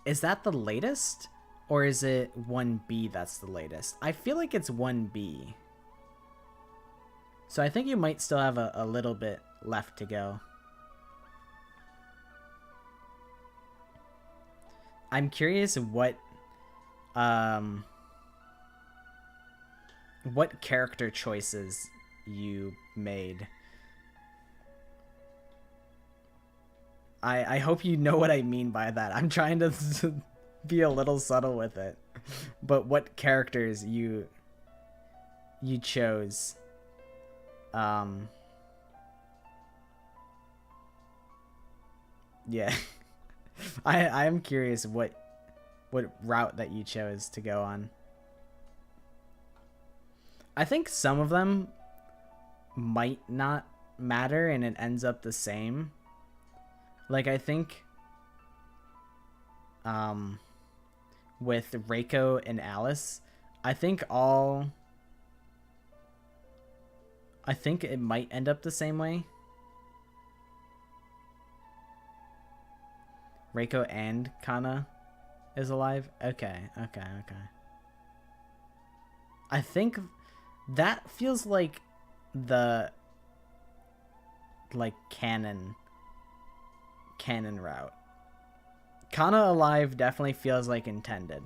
is that the latest? Or is it 1B that's the latest? I feel like it's 1B. So I think you might still have a little bit left to go. I'm curious what character choices you made. I hope you know what I mean by that. I'm trying to be a little subtle with it. But what characters you chose. Yeah. I am curious what route that you chose to go on. I think some of them might not matter and it ends up the same. Like, I think with Reiko and Alice, I think it might end up the same way. Reiko and Kana is alive? Okay. I think that feels like the canon route. Kana alive definitely feels like intended.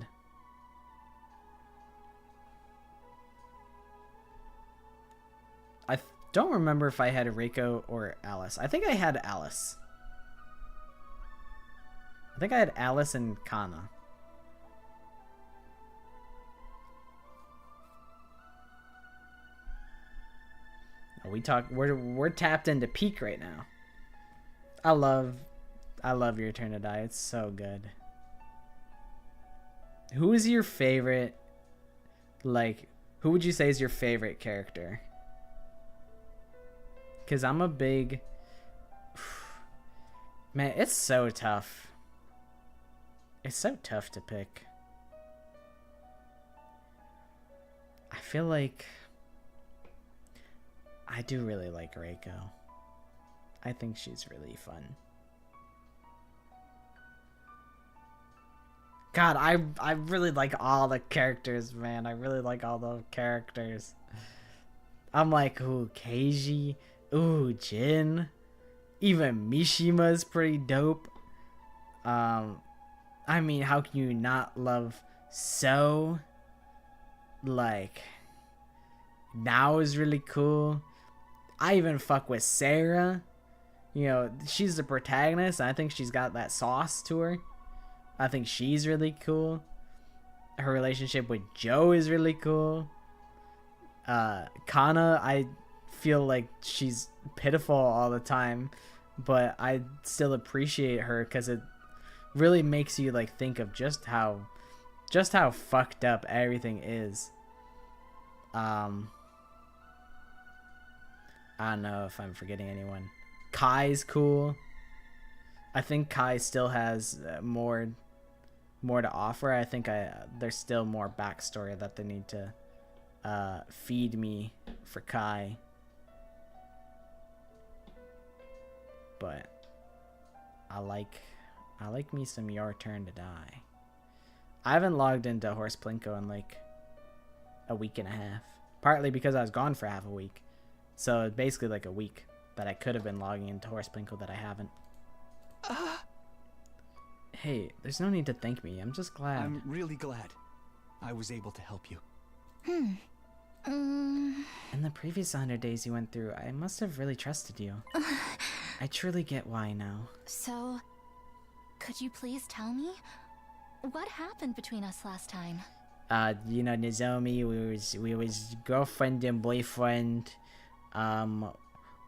I don't remember if I had Reiko or Alice. I think I had Alice. I think I had Alice and Kana. We're tapped into peak right now. I love Your Turn to Die. It's so good. Who is your favorite, who would you say is your favorite character? Because I'm a big... Man, it's so tough. It's so tough to pick. I feel like... I do really like Reiko. I think she's really fun. God, I really like all the characters, man. I really like all the characters. I'm like, ooh, Keiji. Ooh, Jin. Even Mishima's pretty dope. I mean, how can you not love So? Like, Now is really cool. I even fuck with Sarah. You know, she's the protagonist. I think she's got that sauce to her. I think she's really cool. Her relationship with Joe is really cool. Kana, I feel like she's pitiful all the time, but I still appreciate her because it really makes you like think of just how fucked up everything is. I don't know if I'm forgetting anyone. Kai's cool. I think Kai still has more to offer. I think there's still more backstory that they need to feed me for Kai. But I like me some Your Turn to Die. I haven't logged into Horse Plinko in like a week and a half. Partly because I was gone for half a week. So basically like a week that I could have been logging into Horse Plinko that I haven't. Hey, there's no need to thank me. I'm just glad. I'm really glad I was able to help you. In the previous 100 days you went through, I must have really trusted you. I truly get why now. So, could you please tell me? What happened between us last time? You know, Nozomi, we was girlfriend and boyfriend.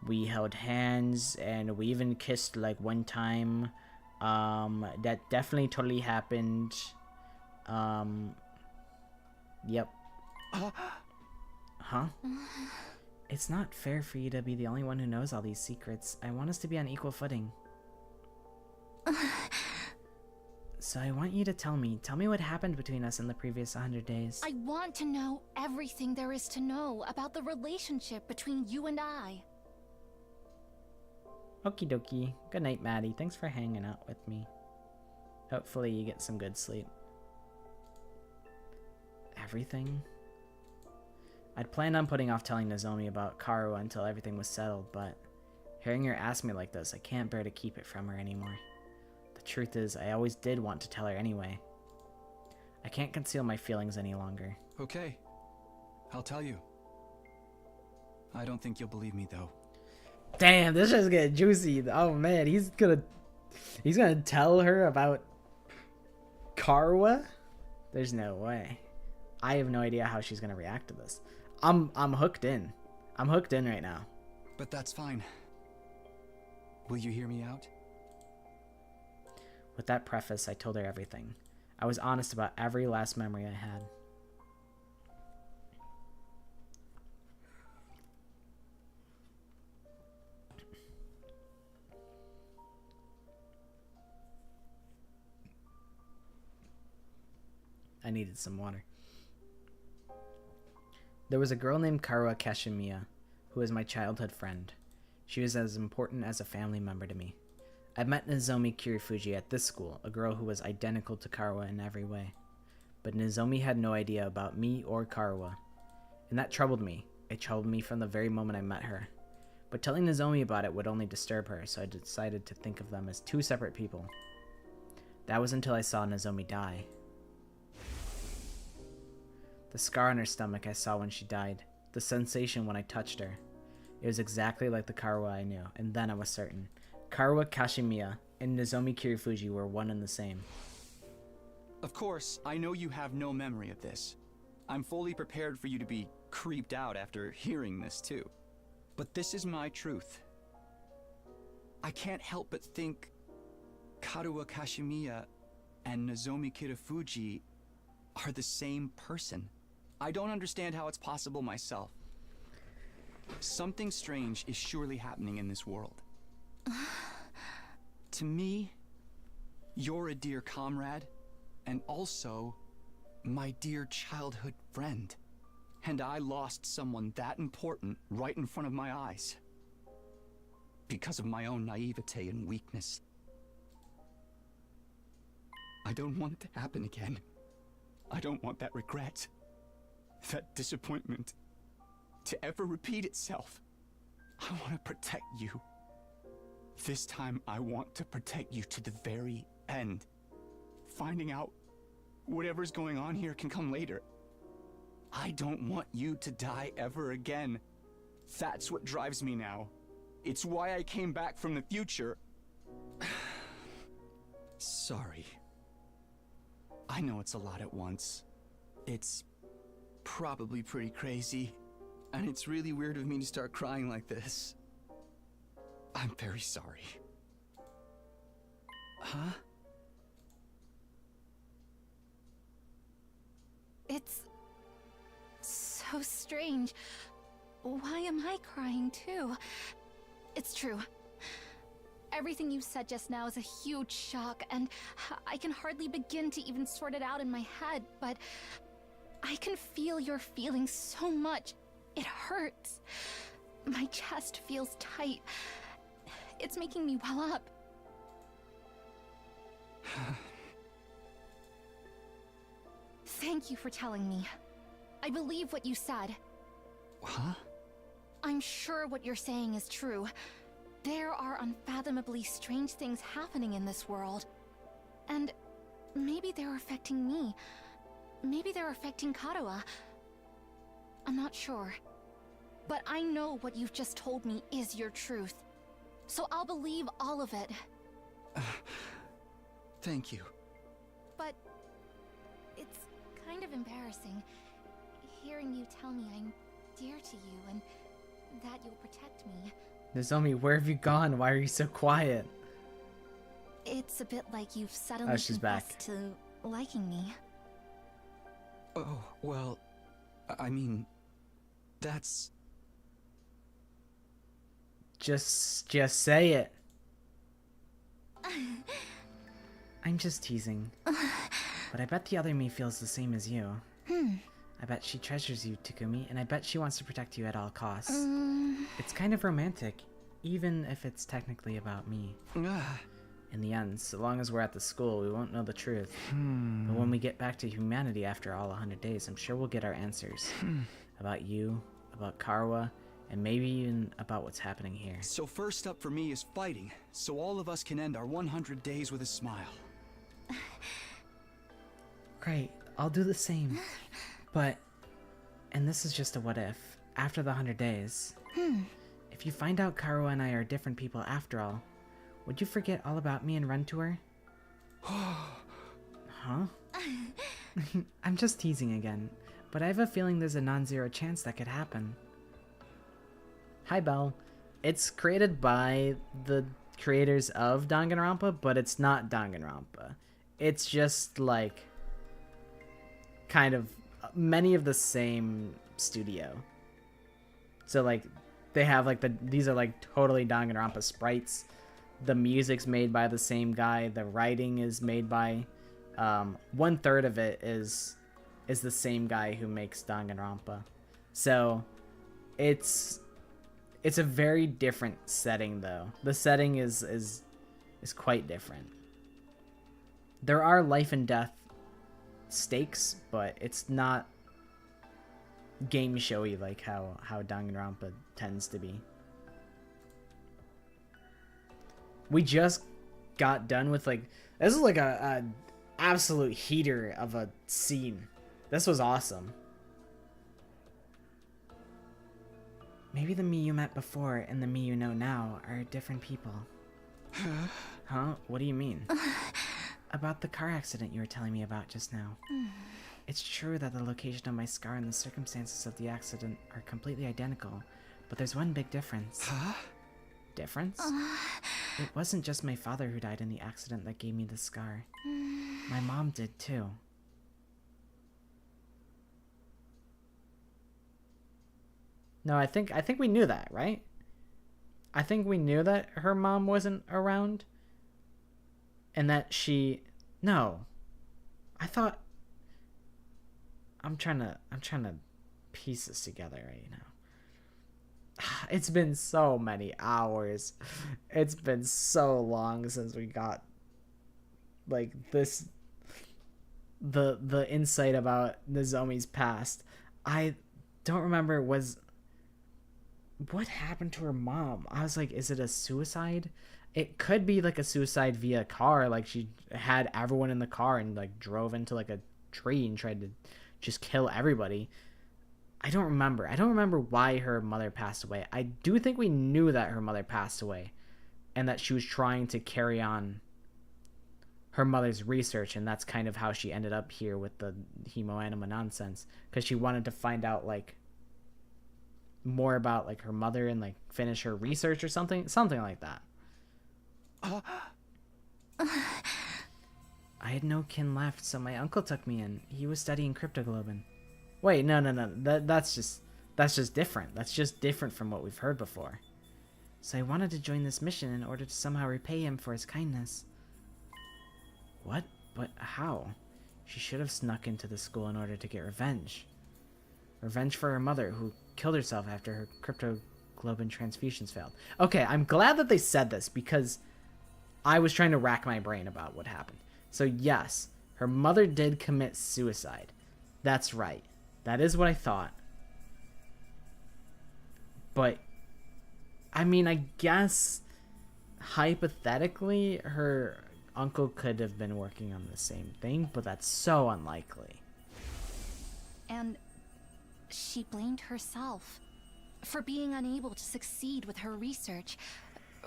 We held hands and we even kissed like one time. That definitely totally happened. Yep. Huh? It's not fair for you to be the only one who knows all these secrets. I want us to be on equal footing. So I want you to tell me what happened between us in the previous 100 days. I want to know everything there is to know about the relationship between you and I. Okie dokie. Good night, Maddie. Thanks for hanging out with me. Hopefully you get some good sleep. Everything? I'd planned on putting off telling Nozomi about Karu until everything was settled, but hearing her ask me like this, I can't bear to keep it from her anymore. The truth is, I always did want to tell her anyway. I can't conceal my feelings any longer. Okay, I'll tell you. I don't think you'll believe me though. Damn, this is getting juicy. Oh man, he's gonna tell her about Karwa? There's no way. I have no idea how she's gonna react to this. I'm hooked in. I'm hooked in right now. But that's fine. Will you hear me out? With that preface, I told her everything. I was honest about every last memory I had. I needed some water. There was a girl named Karuo Kashimiya, who was my childhood friend. She was as important as a family member to me. I met Nozomi Kirifuji at this school, a girl who was identical to Karuo in every way. But Nozomi had no idea about me or Karuo, and that troubled me. It troubled me from the very moment I met her. But telling Nozomi about it would only disturb her, so I decided to think of them as two separate people. That was until I saw Nozomi die. The scar on her stomach I saw when she died. The sensation when I touched her. It was exactly like the Karuo I knew, and then I was certain. Karuo Kashimiya and Nozomi Kirifuji were one and the same. Of course, I know you have no memory of this. I'm fully prepared for you to be creeped out after hearing this too. But this is my truth. I can't help but think Karuo Kashimiya and Nozomi Kirifuji are the same person. I don't understand how it's possible myself. Something strange is surely happening in this world. To me, you're a dear comrade, and also my dear childhood friend. And I lost someone that important right in front of my eyes. Because of my own naivete and weakness. I don't want it to happen again. I don't want that regret, that disappointment, to ever repeat itself. I want to protect you. This time I want to protect you to the very end. Finding out whatever's going on here can come later. I don't want you to die ever again. That's what drives me now. It's why I came back from the future. Sorry. I know it's a lot at once. It's probably pretty crazy. And it's really weird of me to start crying like this. I'm very sorry. Huh? It's so strange. Why am I crying too? It's true. Everything you said just now is a huge shock, and I can hardly begin to even sort it out in my head, but I can feel your feelings so much, It hurts. My chest feels tight. It's making me well up. Thank you for telling me. I believe what you said. Huh? I'm sure what you're saying is true. There are unfathomably strange things happening in this world. And maybe they're affecting me. Maybe they're affecting Karuha. I'm not sure. But I know what you've just told me is your truth. So I'll believe all of it. Thank you. But it's kind of embarrassing hearing you tell me I'm dear to you and that you'll protect me. Nozomi, where have you gone? Why are you so quiet? It's a bit like you've suddenly she's back. confessed to liking me. Oh, well, I mean, that's... Just say it. I'm just teasing. But I bet the other me feels the same as you. I bet she treasures you, Takumi, and I bet she wants to protect you at all costs. It's kind of romantic, even if it's technically about me. In the end, so long as we're at the school, we won't know the truth. But when we get back to humanity after all 100 days, I'm sure we'll get our answers. About you, about Karuha, and maybe even about what's happening here. So first up for me is fighting, so all of us can end our 100 days with a smile. Great, I'll do the same. But, and this is just a what if, after the 100 days, if you find out Karuha and I are different people after all, would you forget all about me and run to her? Huh? I'm just teasing again, but I have a feeling there's a non-zero chance that could happen. Hi, Belle. It's created by the creators of Danganronpa, but it's not Danganronpa. It's just like kind of many of the same studio. So like they have like these are like totally Danganronpa sprites. The music's made by the same guy. The writing is made by 1/3 of it is the same guy who makes Danganronpa. So it's a very different setting though. The setting is quite different. There are life and death stakes, but it's not game showy like how Danganronpa tends to be. We just got done with like this is like a absolute heater of a scene. This was awesome. Maybe the me you met before and the me you know now are different people. Huh? What do you mean? About the car accident you were telling me about just now. It's true that the location of my scar and the circumstances of the accident are completely identical, but there's one big difference. Huh? Difference? It wasn't just my father who died in the accident that gave me the scar. My mom did too. No, I think we knew that, right? I think we knew that her mom wasn't around. And that she... No. I thought... I'm trying to piece this together right now. It's been so many hours. It's been so long since we got like this the insight about Nozomi's past. I don't remember what happened to her mom. I was like, is it a suicide? It could be like a suicide via car, like she had everyone in the car and like drove into like a tree and tried to just kill everybody. I don't remember why her mother passed away. I do think we knew that her mother passed away and that she was trying to carry on her mother's research, and that's kind of how she ended up here with the hemoanima nonsense, because she wanted to find out like more about like her mother and like finish her research or something like that. I had no kin left, so my uncle took me in. He was studying cryptoglobin. Wait, no. That's just different. That's just different from what we've heard before. So I wanted to join this mission in order to somehow repay him for his kindness. What? But how? She should have snuck into the school in order to get revenge. Revenge for her mother, who killed herself after her cryptoglobin transfusions failed. Okay, I'm glad that they said this because I was trying to rack my brain about what happened. So yes, her mother did commit suicide. That's right. That is what I thought. But, I mean, I guess hypothetically her uncle could have been working on the same thing, but that's so unlikely. And she blamed herself for being unable to succeed with her research,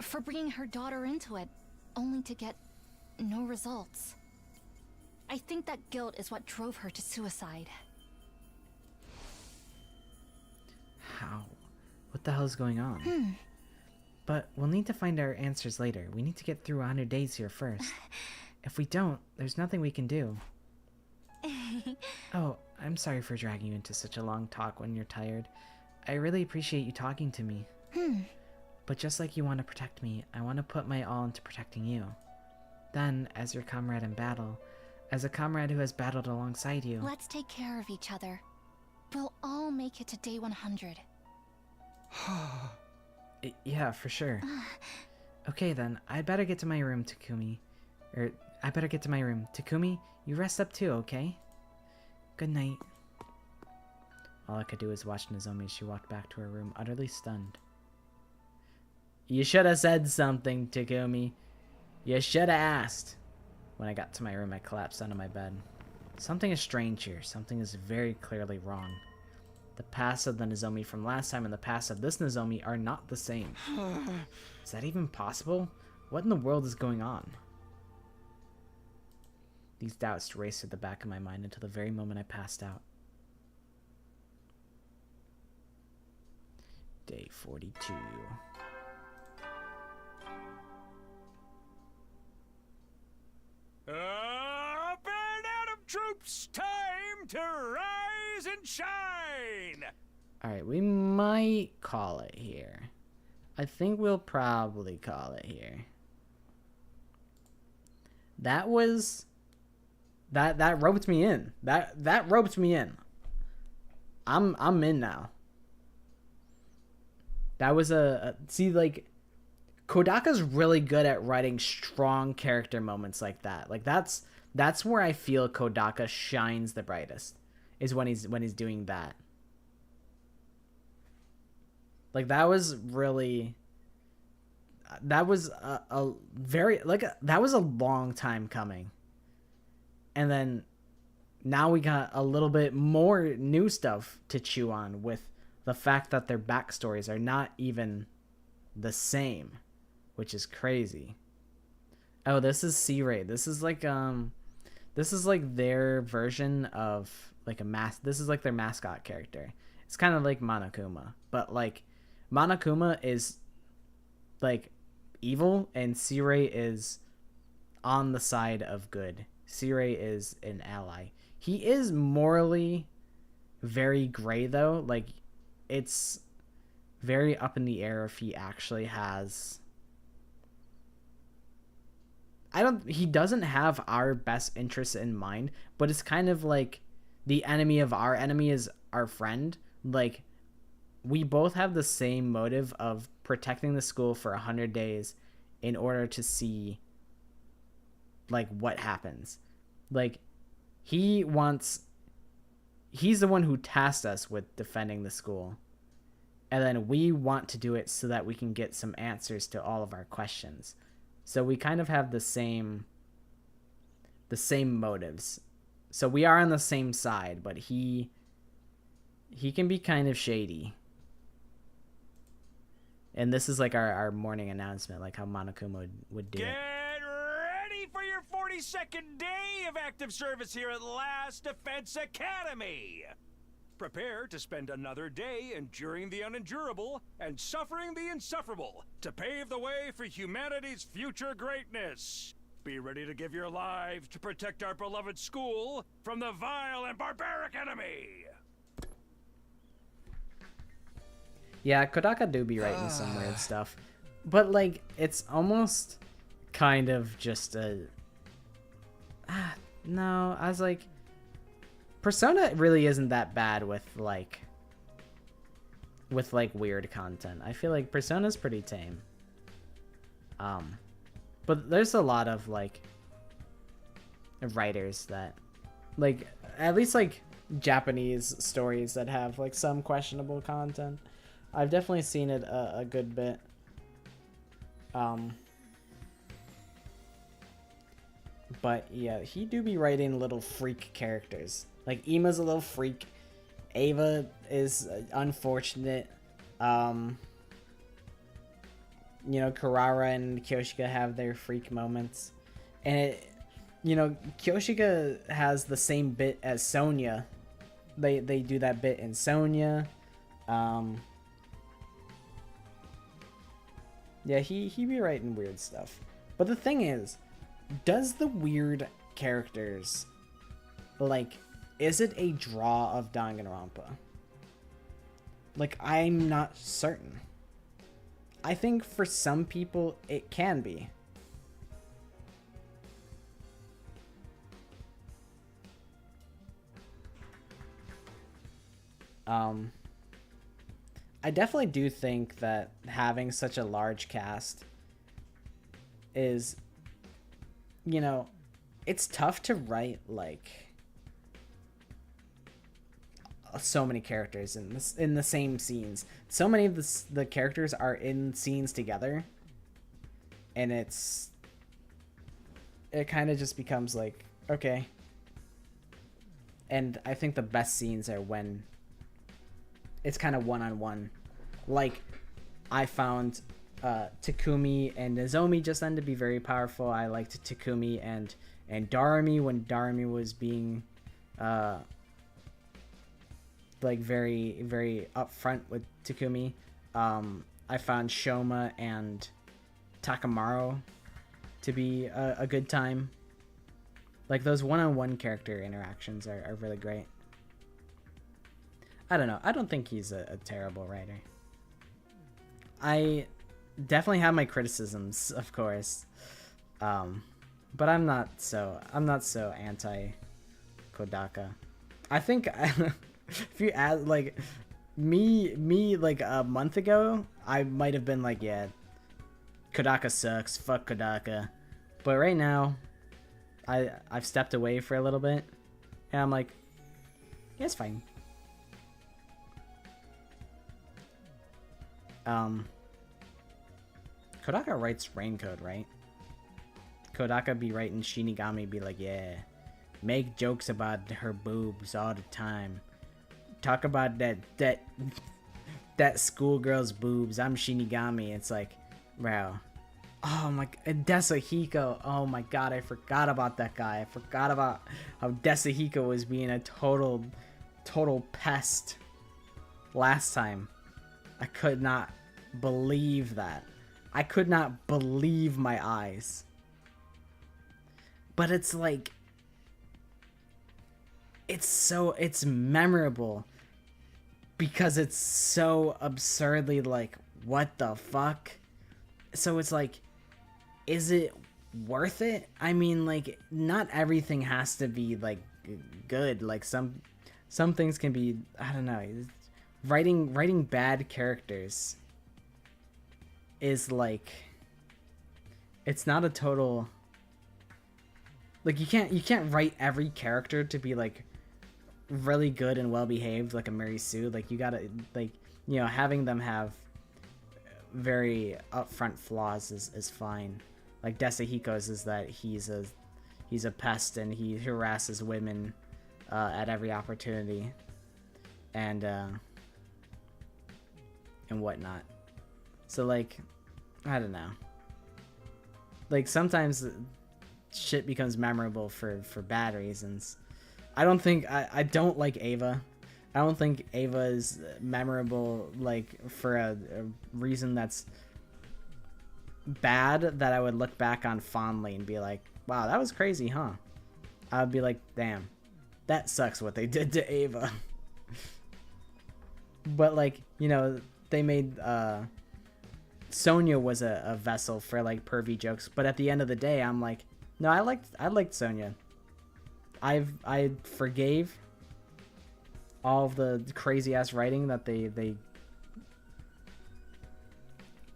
for bringing her daughter into it, only to get no results. I think that guilt is what drove her to suicide. How? What the hell is going on? But we'll need to find our answers later. We need to get through 100 days here first. If we don't, there's nothing we can do. Oh, I'm sorry for dragging you into such a long talk when you're tired. I really appreciate you talking to me. But just like you want to protect me, I want to put my all into protecting you. Then, as your comrade in battle, as a comrade who has battled alongside you... Let's take care of each other. We'll all make it to day 100. Yeah, for sure. Okay then, I'd better get to my room, Takumi. Takumi, you rest up too, okay? Good night. All I could do was watch Nozomi as she walked back to her room, utterly stunned. You should have said something, Takumi. You should have asked. When I got to my room, I collapsed onto my bed. Something is strange here. Something is very clearly wrong. The past of the Nozomi from last time and the past of this Nozomi are not the same. Is that even possible? What in the world is going on? These doubts raced through the back of my mind until the very moment I passed out. Day 42. Up and Adam troops, time to rise and shine! Alright, we might call it here. I think we'll probably call it here. That was... That roped me in. That roped me in. I'm in now. That was see, like, Kodaka's really good at writing strong character moments like that. Like that's where I feel Kodaka shines the brightest, is when he's doing that. Like that was really, that was a very, like, that was a long time coming. And then now we got a little bit more new stuff to chew on with the fact that their backstories are not even the same, which is crazy. Oh, this is C-Ray. This is like their version of like this is like their mascot character. It's kind of like Monokuma, but like Monokuma is like evil and C-Ray is on the side of good. C-Ray is an ally. He is morally very gray though. Like it's very up in the air if he actually has... he doesn't have our best interests in mind, but it's kind of like the enemy of our enemy is our friend. Like, we both have the same motive of protecting the school for 100 days in order to see, like, what happens. Like, he's the one who tasked us with defending the school. And then we want to do it so that we can get some answers to all of our questions. So we kind of have the same motives. So we are on the same side, but he can be kind of shady. And this is like our morning announcement, like how Monokuma would do it. Get ready for your 42nd day of active service here at Last Defense Academy. Prepare to spend another day enduring the unendurable and suffering the insufferable to pave the way for humanity's future greatness. Be ready to give your lives to protect our beloved school from the vile and barbaric enemy. Yeah, Kodaka do be writing some weird stuff. But, like, it's almost kind of just a... no, I was like... Persona really isn't that bad with, like... with like weird content. I feel like Persona's pretty tame. But there's a lot of like writers that like at least like Japanese stories that have like some questionable content. I've definitely seen it a good bit. But yeah, he do be writing little freak characters. Like Ima's a little freak. Ava is unfortunate. You know, Karara and Kyoshika have their freak moments. And it, you know, Kyoshika has the same bit as Sonya. They do that bit in Sonya. Yeah, he be writing weird stuff. But the thing is, does the weird characters, like, is it a draw of Danganronpa? Like, I'm not certain. I think for some people it can be. I definitely do think that having such a large cast is, you know, it's tough to write like so many characters in the same scenes. So many of the characters are in scenes together, and it kind of just becomes like, okay. And I think the best scenes are when it's kind of one-on-one. Like, I found Takumi and Nozomi just then to be very powerful. I liked Takumi and Darumi when Darumi was being like very, very upfront with Takumi. I found Shoma and Takamaru to be a good time. Like, those one-on-one character interactions are really great. I don't know. I don't think he's a terrible writer. I definitely have my criticisms, of course. But I'm not so anti Kodaka. I think if you add like me like a month ago, I might have been like, yeah, Kodaka sucks, fuck Kodaka. But right now, I've stepped away for a little bit, and I'm like, yeah, it's fine. Kodaka writes Raincode, right? Kodaka be writing Shinigami, be like, yeah, make jokes about her boobs all the time. Talk about that schoolgirl's boobs. I'm Shinigami. It's like, bro. Oh my, Desahiko. Oh my god, I forgot about that guy. I forgot about how Desahiko was being a total pest last time. I could not believe that. I could not believe my eyes. But it's like, it's memorable because it's so absurdly like, what the fuck? So it's like, is it worth it? I mean, like, not everything has to be like good. Like some things can be, I don't know. Writing bad characters is like, it's not a total, like, you can't write every character to be like really good and well behaved like a Mary Sue. Like, you gotta, like, you know, having them have very upfront flaws is fine. Like Desahiko's is that he's a pest and he harasses women at every opportunity and whatnot. So, like, I don't know. Like, sometimes shit becomes memorable for bad reasons. I don't like Ava. I don't think Ava is memorable, like, for a reason that's bad that I would look back on fondly and be like, wow, that was crazy, huh? I would be like, damn, that sucks what they did to Ava. But, like, you know, they made Sonya was a vessel for like pervy jokes, but at the end of the day, I'm like, no, I liked Sonya. I forgave all of the crazy ass writing that they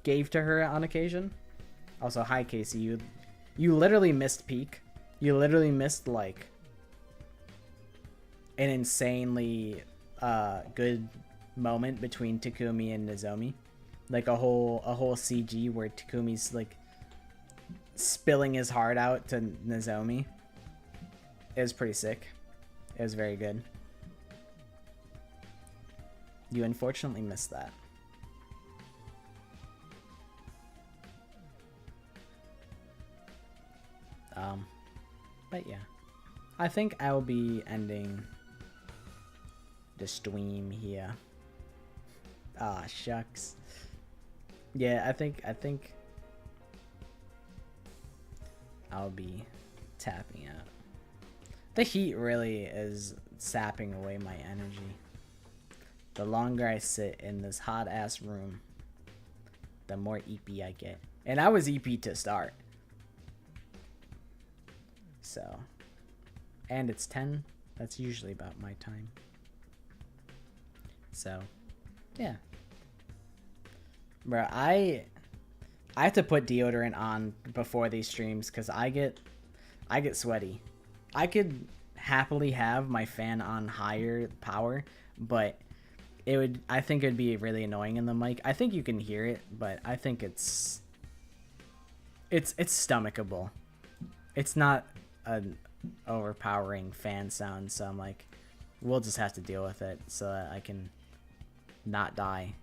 gave to her on occasion. Also, hi Casey, you literally missed peak. You literally missed like an insanely good moment between Takumi and Nozomi. Like a whole CG where Takumi's like spilling his heart out to Nozomi. It was pretty sick. It was very good. You unfortunately missed that. But yeah, I think I'll be ending the stream here. Ah, shucks. Yeah, I think I'll be tapping out. The heat really is sapping away my energy. The longer I sit in this hot ass room, the more EP I get. And I was EP to start. So, and it's 10. That's usually about my time. So, yeah. Bro, I have to put deodorant on before these streams because I get sweaty. I could happily have my fan on higher power, but I think it'd be really annoying in the mic. I think you can hear it, but I think it's stomachable. It's not an overpowering fan sound, so I'm like, we'll just have to deal with it so that I can not die.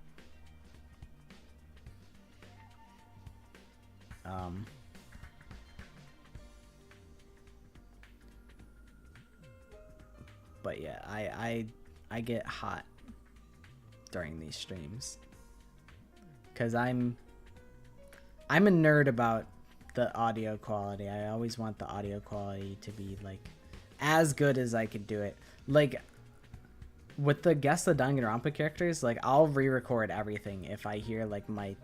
But yeah, I get hot during these streams because I'm a nerd about the audio quality. I always want the audio quality to be like as good as I could do it. Like with the Guess the Danganronpa characters, like I'll re-record everything if I hear like my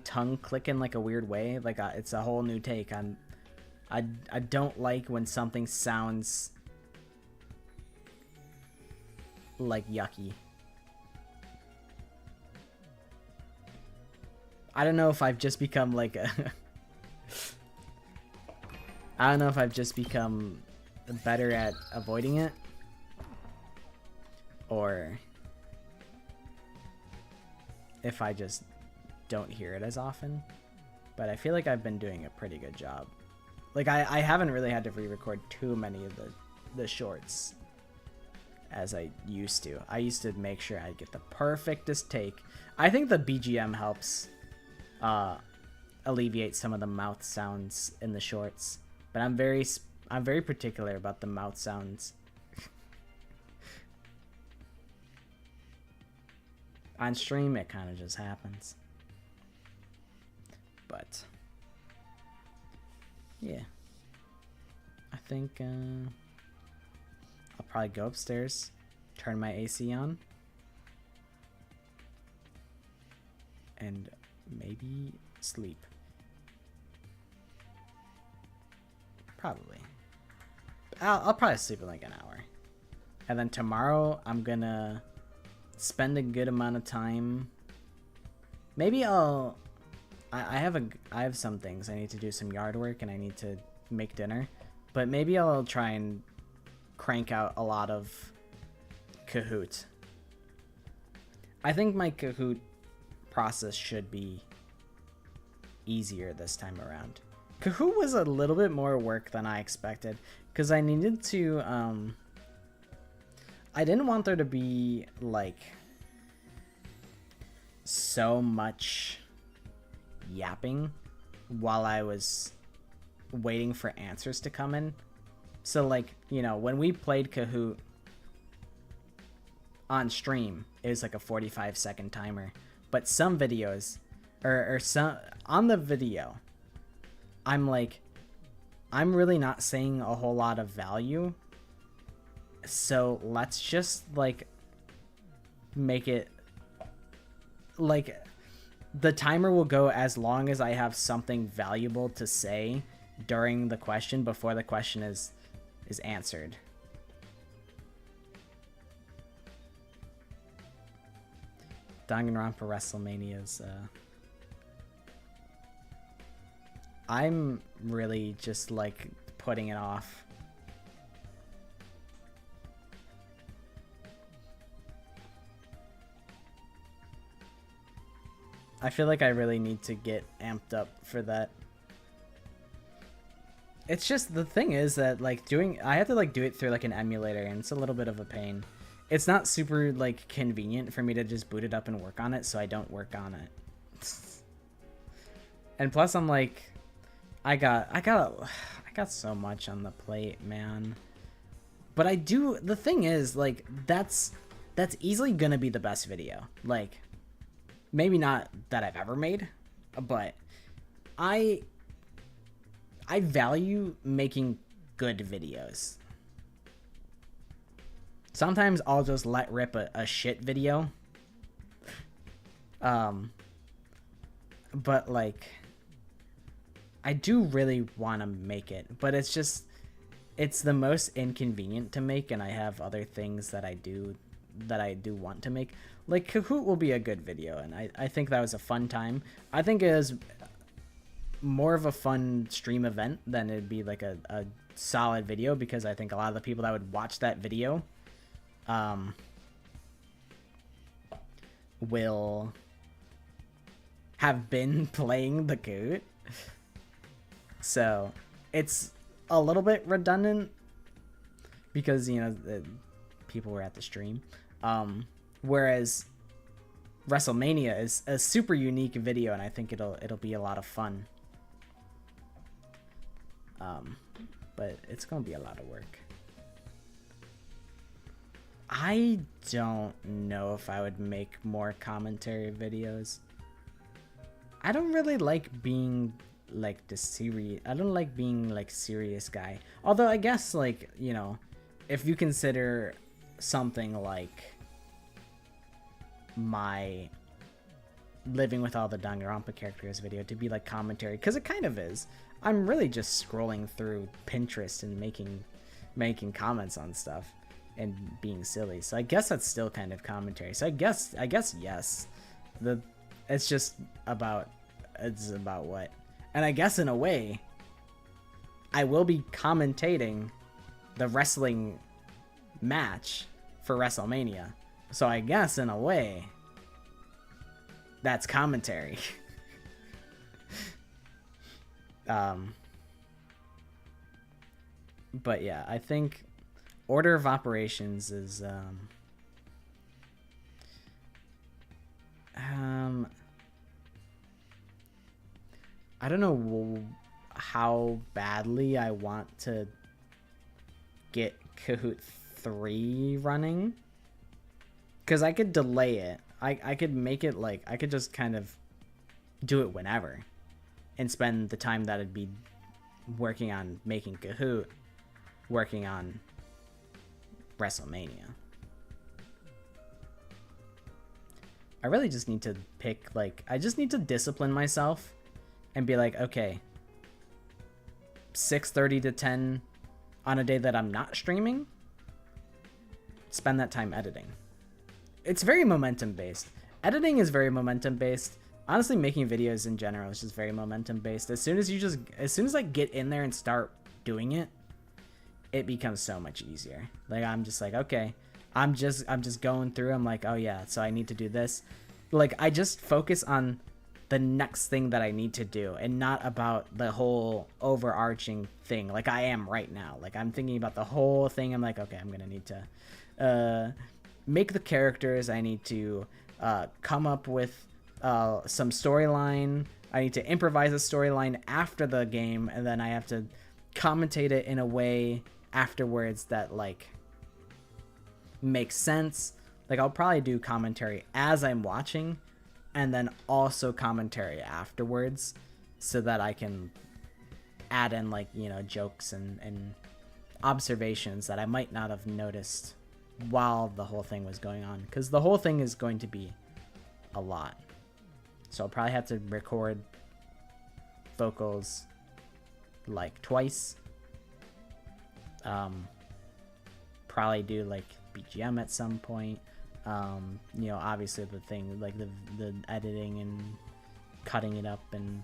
tongue click in like a weird way. Like it's a whole new take on. I don't like when something sounds like yucky. I don't know if I've just become like a I don't know if I've just become better at avoiding it or if I just don't hear it as often, but I feel like I've been doing a pretty good job. Like I haven't really had to re-record too many of the shorts as I used to. I used to make sure I get the perfectest take. I think the BGM helps alleviate some of the mouth sounds in the shorts, but I'm very particular about the mouth sounds. On stream it kind of just happens. But yeah, I think I'll probably go upstairs, turn my AC on, and maybe sleep. Probably. I'll probably sleep in like an hour. And then tomorrow I'm gonna spend a good amount of time. Maybe I have some things. I need to do some yard work and I need to make dinner. But maybe I'll try and crank out a lot of Kahoot. I think my Kahoot process should be easier this time around. Kahoot was a little bit more work than I expected because I needed to I didn't want there to be like so much yapping while I was waiting for answers to come in. So like, you know, when we played Kahoot on stream, it was like a 45-second timer. But some videos, or some on the video, I'm really not saying a whole lot of value. So let's just like make it like the timer will go as long as I have something valuable to say during the question before the question is answered. Danganronpa WrestleMania's I'm really just like putting it off. I feel like I really need to get amped up for that. It's just, the thing is that like I have to like do it through like an emulator, and it's a little bit of a pain. It's not super like convenient for me to just boot it up and work on it, so I don't work on it. And plus I'm like, I got so much on the plate, man. But the thing is, like, that's easily gonna be the best video. Like, maybe not that I've ever made, but I value making good videos. Sometimes I'll just let rip a shit video. But like, I do really want to make it, but it's the most inconvenient to make, and I have other things that I do want to make. Like, Kahoot will be a good video, and I think that was a fun time. I think it was more of a fun stream event than it'd be like a solid video, because I think a lot of the people that would watch that video will have been playing the Kahoot. So it's a little bit redundant because, you know, the people were at the stream. Whereas WrestleMania is a super unique video, and I think it'll be a lot of fun. But it's gonna be a lot of work. I don't know if I would make more commentary videos. I don't really like being like I don't like being like serious guy. Although I guess, like, you know, if you consider something like my Living with All the Danganronpa Characters video to be like commentary, because it kind of is. I'm really just scrolling through Pinterest and making comments on stuff and being silly. So I guess that's still kind of commentary. So I guess yes. It's just about what. And I guess in a way, I will be commentating the wrestling match for WrestleMania. So I guess in a way, that's commentary. But yeah, I think order of operations is I don't know how badly I want to get Kahoot 3 running, because I could delay it. I could make it like, I could just kind of do it whenever and spend the time that it'd be working on making Kahoot, working on WrestleMania. I really just need to pick, like, I just need to discipline myself and be like, okay, 6:30 to 10 on a day that I'm not streaming, spend that time editing. It's very momentum based. Editing is very momentum based. Honestly, making videos in general is just very momentum based. As soon as I get in there and start doing it, it becomes so much easier. Like, I'm just like, okay, I'm just going through. I'm like, oh yeah, so I need to do this. Like, I just focus on the next thing that I need to do, and not about the whole overarching thing like I am right now. Like, I'm thinking about the whole thing. I'm like, okay, I'm gonna need to make the characters. I need to come up with some storyline. I need to improvise a storyline after the game, and then I have to commentate it in a way afterwards that like makes sense. Like, I'll probably do commentary as I'm watching, and then also commentary afterwards, so that I can add in, like, you know, jokes and observations that I might not have noticed while the whole thing was going on, because the whole thing is going to be a lot. So I'll probably have to record vocals like twice. Probably do like BGM at some point. You know, obviously the thing like the editing and cutting it up and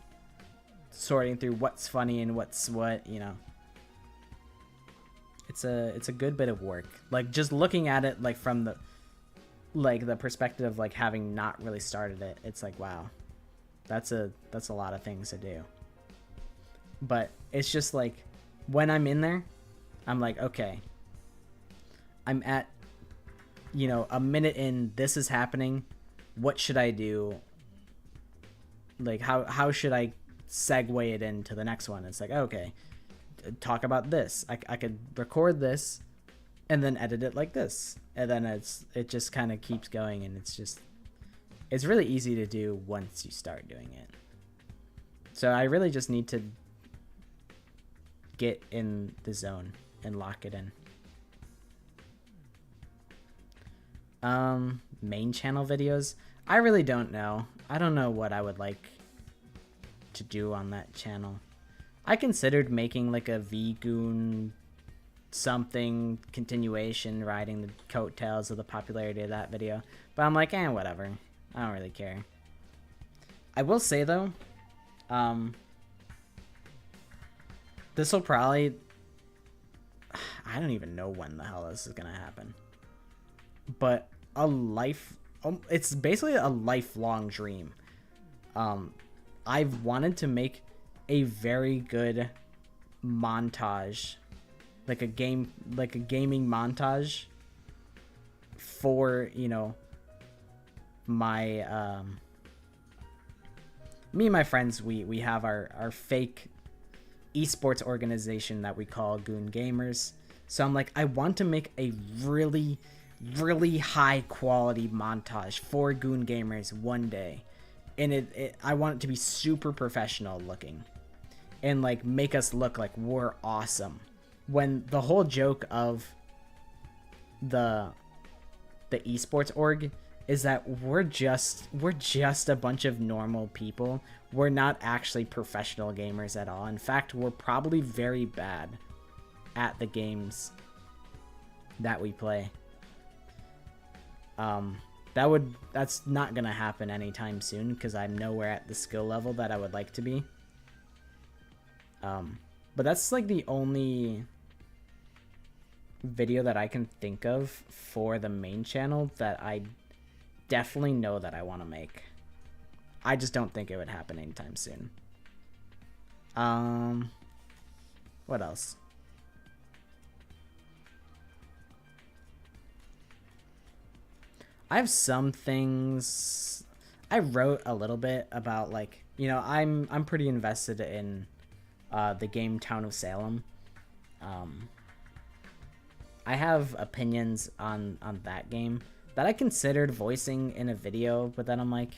sorting through what's funny and what's what, you know. It's a good bit of work. Like, just looking at it, like, from the, like, the perspective of, like, having not really started it, it's like, wow, that's a lot of things to do. But it's just like, when I'm in there, I'm like, okay, I'm at, you know, a minute in, this is happening, what should I do? Like, how should I segue it into the next one? It's like, okay, talk about this. I could record this and then edit it like this, and then it just kind of keeps going, and it's really easy to do once you start doing it. So I really just need to get in the zone and lock it in. Main channel videos, I really don't know. I don't know what I would like to do on that channel. I considered making like a V-Goon something continuation, riding the coattails of the popularity of that video, but I'm like, whatever. I don't really care. I will say though, this will probably, I don't even know when the hell this is gonna happen, but it's basically a lifelong dream. I've wanted to make a very good montage, like a gaming montage for, you know, my me and my friends. We have our fake esports organization that we call Goon Gamers. So I'm like, I want to make a really high quality montage for Goon Gamers one day, and I want it to be super professional looking and like make us look like we're awesome, when the whole joke of the esports org is that we're just a bunch of normal people. We're not actually professional gamers at all. In fact, we're probably very bad at the games that we play. That's not gonna happen anytime soon, because I'm nowhere at the skill level that I would like to be. But that's like the only video that I can think of for the main channel that I definitely know that I want to make. I just don't think it would happen anytime soon. What else? I have some things. I wrote a little bit about, like, you know, I'm pretty invested in the game Town of Salem. I have opinions on that game that I considered voicing in a video, but then I'm like,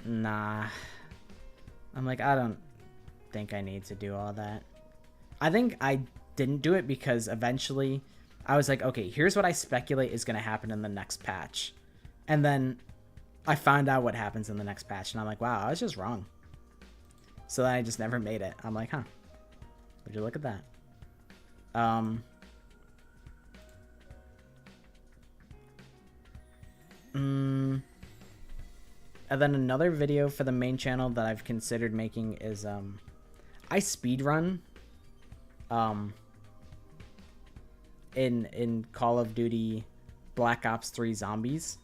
nah. I'm like, I don't think I need to do all that. I think I didn't do it because eventually I was like, okay, here's what I speculate is going to happen in the next patch. And then I found out what happens in the next patch, and I'm like, wow, I was just wrong. So then I just never made it. I'm like, huh, would you look at that? And then another video for the main channel that I've considered making is I speedrun in Call of Duty Black Ops 3 Zombies.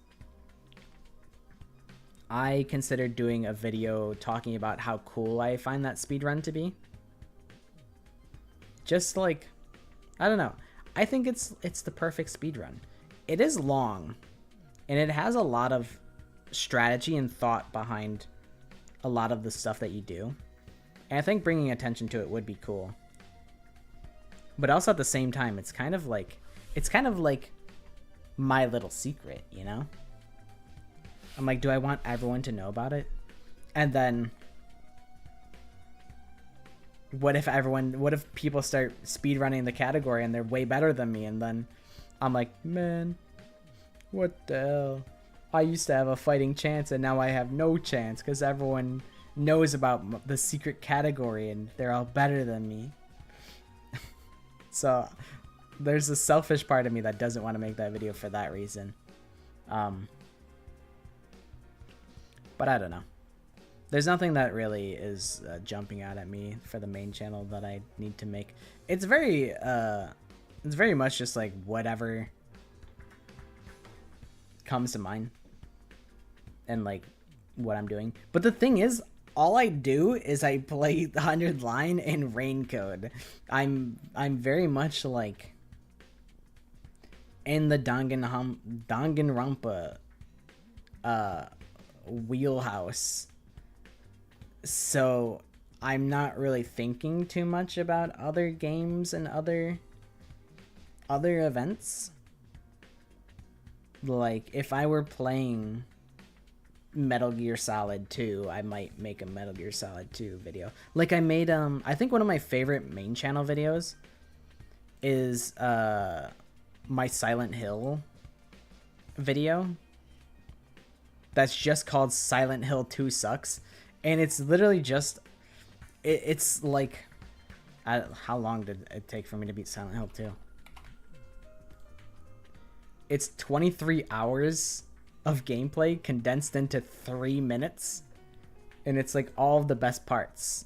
I considered doing a video talking about how cool I find that speedrun to be. Just like, I don't know. I think it's the perfect speedrun. It is long, and it has a lot of strategy and thought behind a lot of the stuff that you do. And I think bringing attention to it would be cool. But also at the same time, it's kind of like my little secret, you know? I'm like, do I want everyone to know about it? And then what if people start speedrunning the category and they're way better than me, and then I'm like, man, what the hell? I used to have a fighting chance and now I have no chance because everyone knows about the secret category and they're all better than me. So there's a selfish part of me that doesn't want to make that video for that reason. But I don't know. There's nothing that really is jumping out at me for the main channel that I need to make. It's very much just like whatever comes to mind and like what I'm doing. But the thing is, all I do is I play 100 Line and Raincode. I'm very much like in the Danganronpa wheelhouse. So I'm not really thinking too much about other games and other events. Like if I were playing Metal Gear Solid 2, I might make a Metal Gear Solid 2 video. Like I made I think one of my favorite main channel videos is my Silent Hill video. That's just called Silent Hill 2 Sucks. And it's literally just, it's like, how long did it take for me to beat Silent Hill 2? It's 23 hours of gameplay condensed into 3 minutes. And it's like all of the best parts.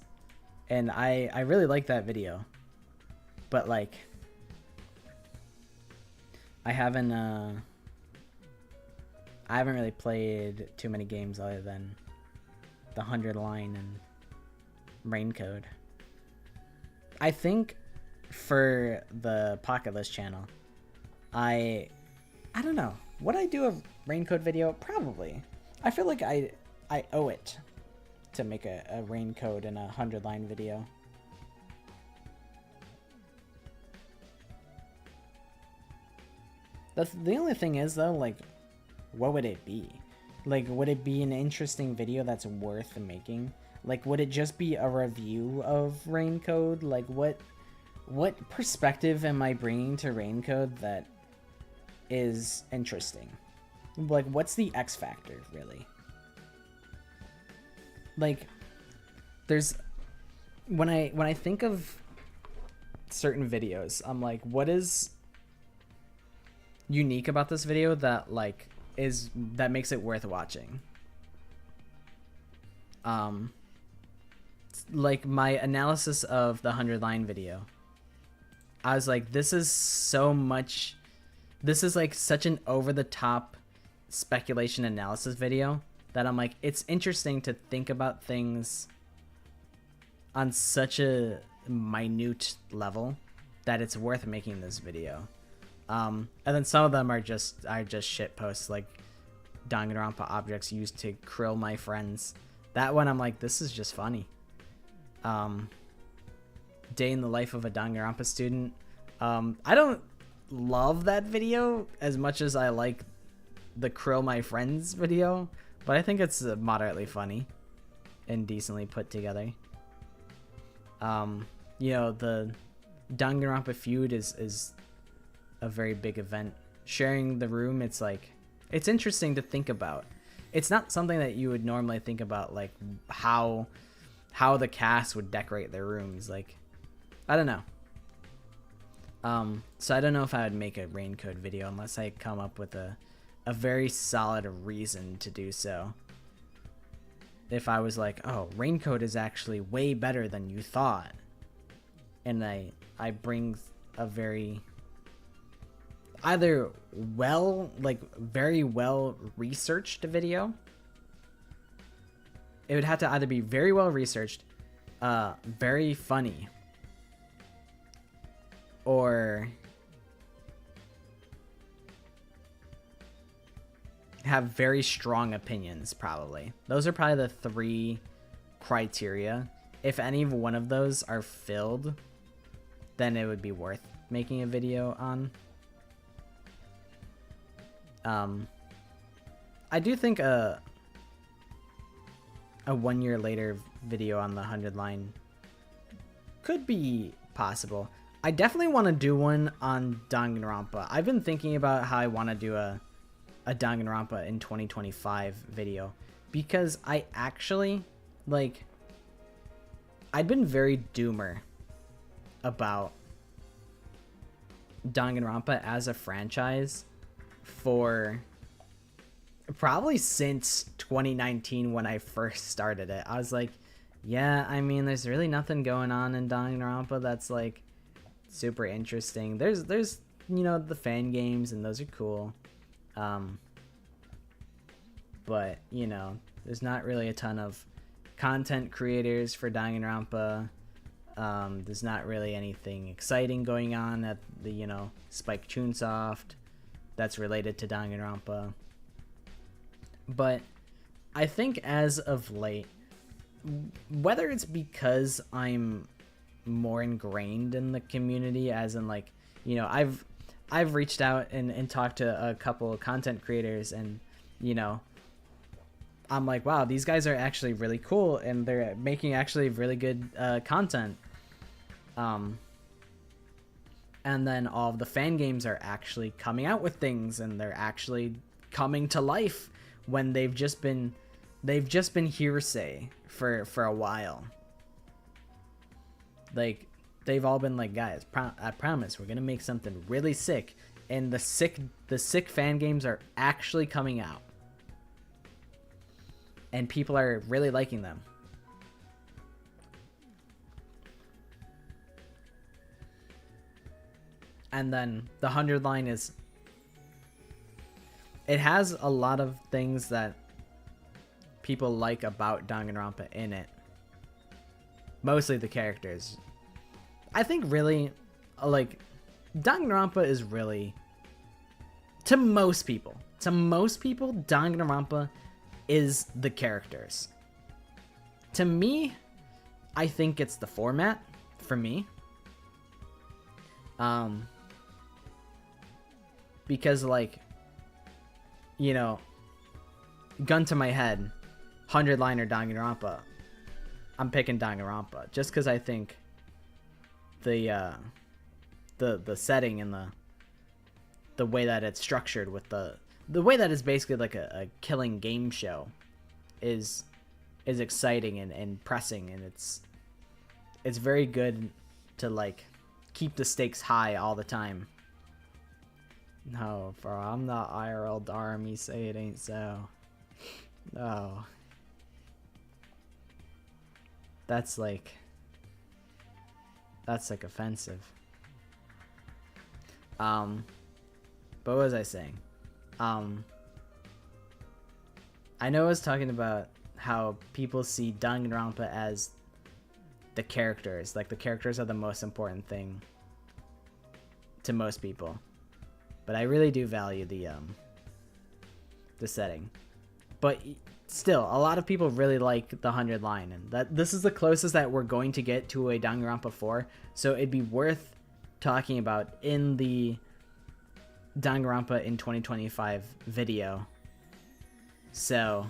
And I really like that video. But like, I haven't really played too many games other than the 100 Line and Raincode. I think for the Pocket List channel, I don't know. Would I do a Raincode video? Probably. I feel like I owe it to make a Raincode and a 100 Line video. The only thing is though, like, what would it be? Like, would it be an interesting video that's worth making? Like, would it just be a review of Raincode? Like, what perspective am I bringing to Raincode that is interesting? Like, what's the X factor, really? Like, there's... When I think of certain videos, I'm like, what is unique about this video that, like, that makes it worth watching? Like my analysis of the 100 Line video, I was like, this is like such an over-the-top speculation analysis video that I'm like, it's interesting to think about things on such a minute level that it's worth making this video. And then some of them are just shit posts, like Danganronpa objects used to krill my friends. That one I'm like, this is just funny. Day in the life of a Danganronpa student. I don't love that video as much as I like the krill my friends video, but I think it's moderately funny and decently put together. You know, the Danganronpa feud is a very big event. Sharing the room, it's like, it's interesting to think about. It's not something that you would normally think about, like how the cast would decorate their rooms. Like, I don't know. So I don't know if I would make a Raincode video unless I come up with a very solid reason to do so. If I was like, oh, Raincode is actually way better than you thought, and I bring a very either very well researched video. It would have to either be very well researched, very funny, or have very strong opinions, probably. Those are probably the 3 criteria. If any of one of those are filled, then it would be worth making a video on. I do think a 1 year later video on the 100 Line could be possible. I definitely want to do one on Danganronpa. I've been thinking about how I want to do a Danganronpa in 2025 video, because I actually, like, I'd been very doomer about Danganronpa as a franchise for probably since 2019 when I first started it. I was like, yeah, I mean, there's really nothing going on in Danganronpa that's like super interesting. There's the fan games, and those are cool. But there's not really a ton of content creators for Danganronpa. There's not really anything exciting going on at the Spike Chunsoft that's related to Danganronpa. But I think as of late, whether it's because I'm more ingrained in the community, as in like, I've reached out and talked to a couple of content creators, and I'm like, wow, these guys are actually really cool, and they're making actually really good content. And then all of the fan games are actually coming out with things, and they're actually coming to life when they've just been hearsay for a while. Like, they've all been like, guys, I promise we're gonna make something really sick, and the sick fan games are actually coming out, and people are really liking them. And then the 100 line it has a lot of things that people like about Danganronpa in it. Mostly the characters. I think really, like, Danganronpa is really, to most people, Danganronpa is the characters. To me, I think it's the format, for me. Because, like, gun to my head, 100 line or Danganronpa, I'm picking Danganronpa just because I think the setting and the way that it's structured with the way that it's basically like a killing game show is exciting and pressing, and it's very good to like keep the stakes high all the time. No, bro, I'm not IRL Darmy, say it ain't so. No. That's like offensive. But what was I saying? I know I was talking about how people see Danganronpa as the characters. Like, the characters are the most important thing to most people. But I really do value the setting. But still, a lot of people really like the 100 line, and that this is the closest that we're going to get to a Danganronpa 4. So it'd be worth talking about in the Danganronpa in 2025 video. So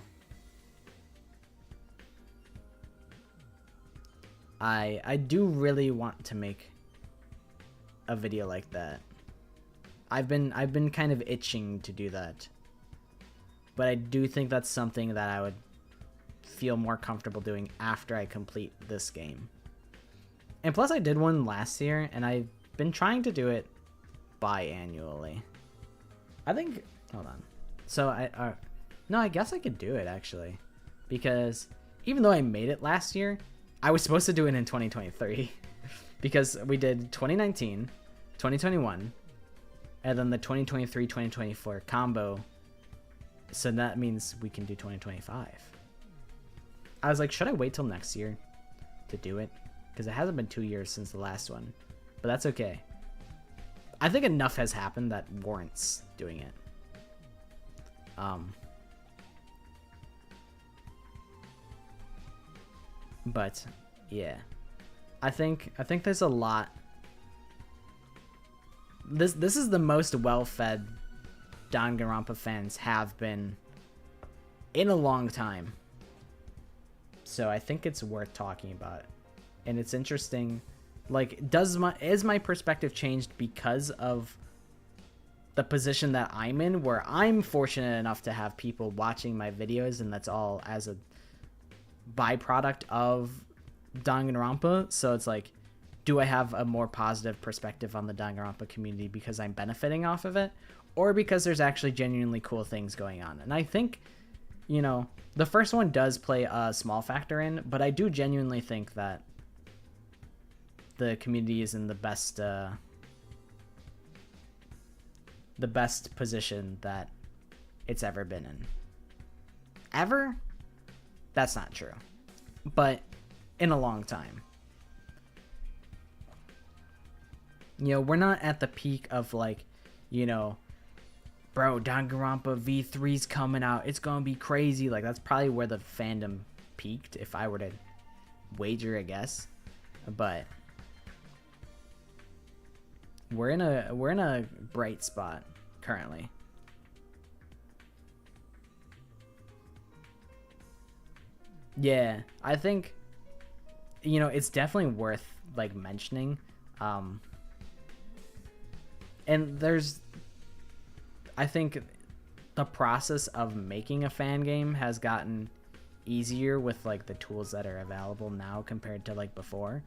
I do really want to make a video like that. I've been kind of itching to do that. But I do think that's something that I would feel more comfortable doing after I complete this game. And plus I did one last year, and I've been trying to do it biannually. I think, hold on. So no, I guess I could do it actually. Because even though I made it last year, I was supposed to do it in 2023. Because we did 2019, 2021, and then the 2023-2024 combo. So that means we can do 2025. I was like, should I wait till next year to do it? Because it hasn't been 2 years since the last one. But that's okay. I think enough has happened that warrants doing it. But yeah, I think there's a lot. This is the most well-fed Danganronpa fans have been in a long time. So I think it's worth talking about. And it's interesting, like, is my perspective changed because of the position that I'm in, where I'm fortunate enough to have people watching my videos, and that's all as a byproduct of Danganronpa. So it's like, do I have a more positive perspective on the Danganronpa community because I'm benefiting off of it? or because there's actually genuinely cool things going on. And I think, you know, the first one does play a small factor in, but I do genuinely think that the community is in the best position that it's ever been in. Ever? That's not true. But in a long time. You know, we're not at the peak of, like, you know, bro, Danganronpa V3's coming out. It's gonna be crazy. Like, that's probably where the fandom peaked, if I were to wager a guess. But we're in a bright spot currently. Yeah, I think, you know, it's definitely worth, like, mentioning. And there's, I think the process of making a fan game has gotten easier with, like, the tools that are available now compared to, like, before.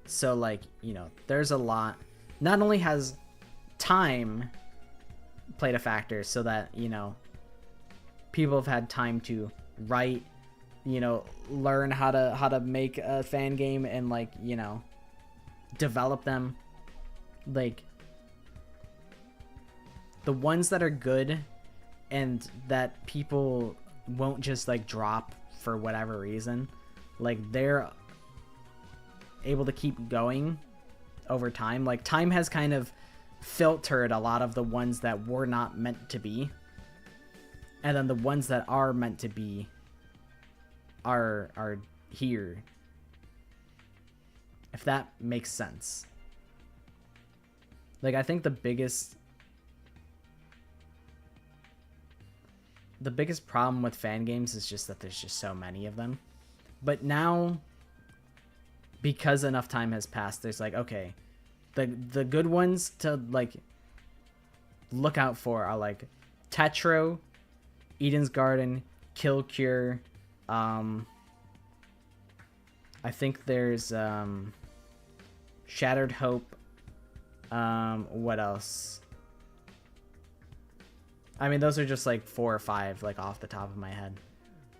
So, like, you know, there's a lot. Not only has time played a factor so that, you know, people have had time to write, you know, learn how to make a fan game and, like, you know, develop them. Like, the ones that are good and that people won't just, like, drop for whatever reason, like, they're able to keep going over time. Like, time has kind of filtered a lot of the ones that were not meant to be, and then the ones that are meant to be are here, if that makes sense. Like, I think the biggest problem with fan games is just that there's just so many of them. But now, because enough time has passed, there's, like, okay, the good ones to, like, look out for are, like, Tetro, Eden's Garden, Kill Cure. I think there's Shattered Hope. What else? I mean, those are just, like, 4 or 5, like, off the top of my head,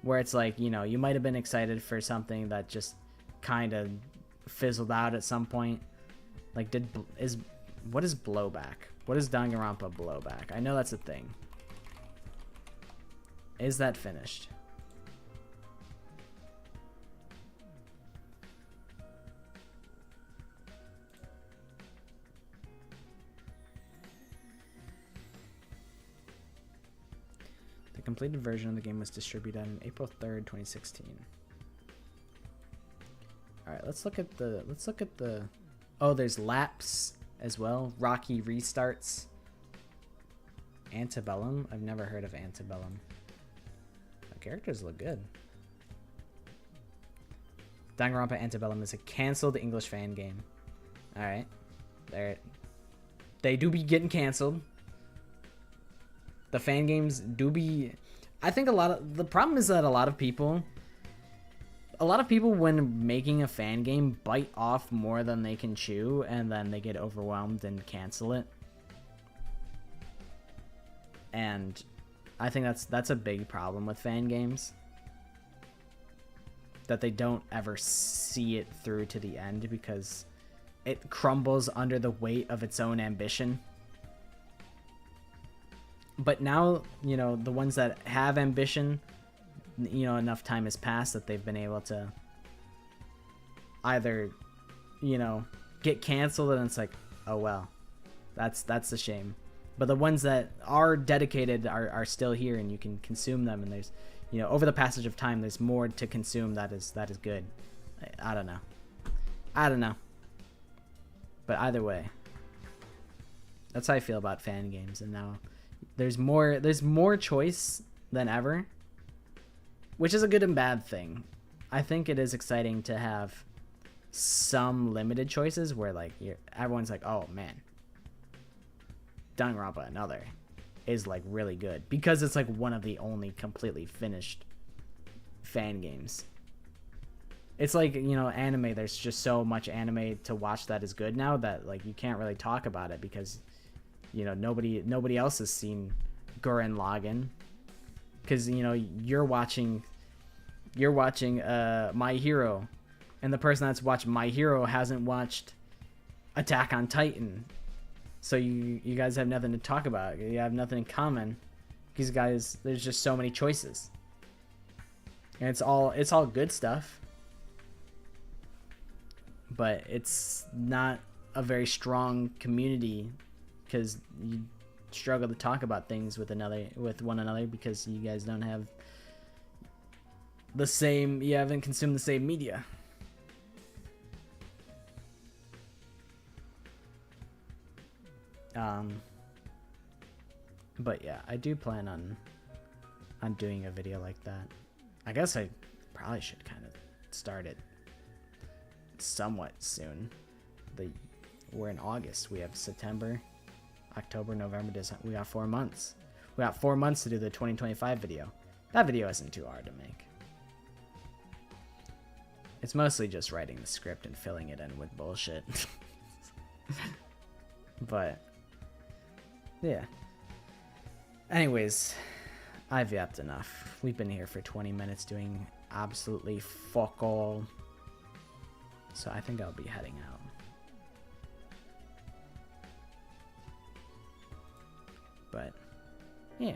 where it's like, you know, you might have been excited for something that just kind of fizzled out at some point. Like, what is Blowback? What is Danganronpa Blowback? I know that's a thing. Is that finished? The completed version of the game was distributed on April 3rd, 2016. All right, let's look at the oh, there's Lapse as well. Rocky Restarts. Antebellum. I've never heard of Antebellum. The characters look good. Danganronpa Antebellum is a canceled English fan game. All right, they do be getting canceled. The fan games do be. I think the problem is that a lot of people when making a fan game bite off more than they can chew, and then they get overwhelmed and cancel it. And I think that's a big problem with fan games, that they don't ever see it through to the end because it crumbles under the weight of its own ambition. But now, you know, the ones that have ambition, you know, enough time has passed that they've been able to either, you know, get canceled, and it's like, oh well, that's a shame. But the ones that are dedicated are still here, and you can consume them, and there's, you know, over the passage of time, there's more to consume that is good. I don't know. But either way, that's how I feel about fan games. And now there's more choice than ever, which is a good and bad thing. I think it is exciting to have some limited choices where, like, everyone's like, oh man, Danganronpa Another is, like, really good, because it's, like, one of the only completely finished fan games. it's like, you know, anime. There's just so much anime to watch that is good now that like you can't really talk about it because, you know, nobody else has seen Gurren Lagann, because, you know, you're watching My Hero, and the person that's watched My Hero hasn't watched Attack on Titan, so you guys have nothing to talk about. You have nothing in common. These guys, there's just so many choices, and it's all good stuff, but it's not a very strong community because you struggle to talk about things with one another because you guys don't have you haven't consumed the same media. But yeah, I do plan on doing a video like that. I guess I probably should kind of start it somewhat soon. We're in August. We have September, October, November, December. We got 4 months. We got 4 months to do the 2025 video. That video isn't too hard to make. It's mostly just writing the script and filling it in with bullshit. But yeah. Anyways, I've yapped enough. We've been here for 20 minutes doing absolutely fuck all. So I think I'll be heading out. But yeah,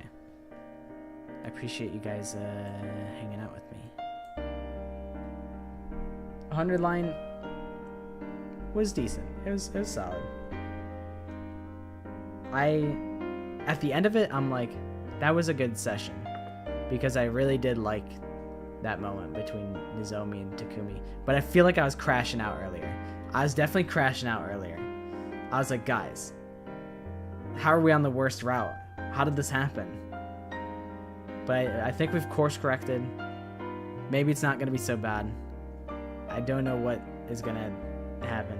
I appreciate you guys hanging out with me. 100 Line was decent. It was solid. At the end of it, I'm like, that was a good session, because I really did like that moment between Nozomi and Takumi. But I feel like I was crashing out earlier. I was definitely crashing out earlier. I was like, guys, how are we on the worst route? How did this happen? But I think we've course corrected. Maybe it's not going to be so bad. I don't know what is going to happen.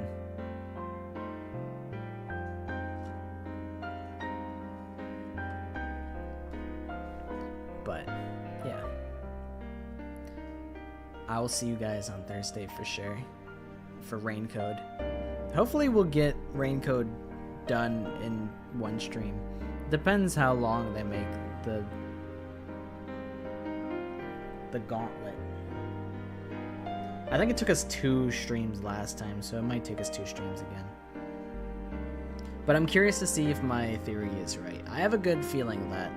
But yeah, I will see you guys on Thursday for sure for Rain Code. Hopefully we'll get Rain Code done in one stream. Depends how long they make the gauntlet. I think it took us 2 streams last time, so it might take us 2 streams again. But I'm curious to see if my theory is right. I have a good feeling that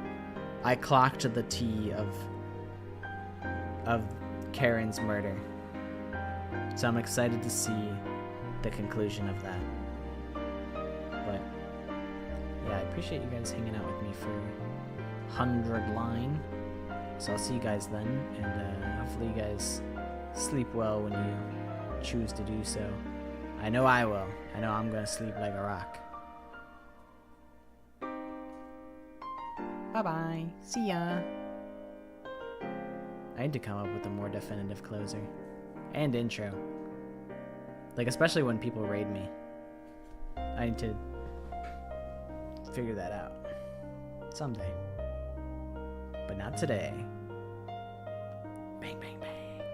I clocked the T of Karen's murder. So I'm excited to see the conclusion of that. But yeah, I appreciate you guys hanging out with me for 100 Line. So I'll see you guys then, and hopefully you guys sleep well when you choose to do so. I know I will. I know I'm gonna sleep like a rock. Bye-bye. See ya. I need to come up with a more definitive closer. And intro. Like, especially when people raid me. I need to figure that out. Someday. But not today.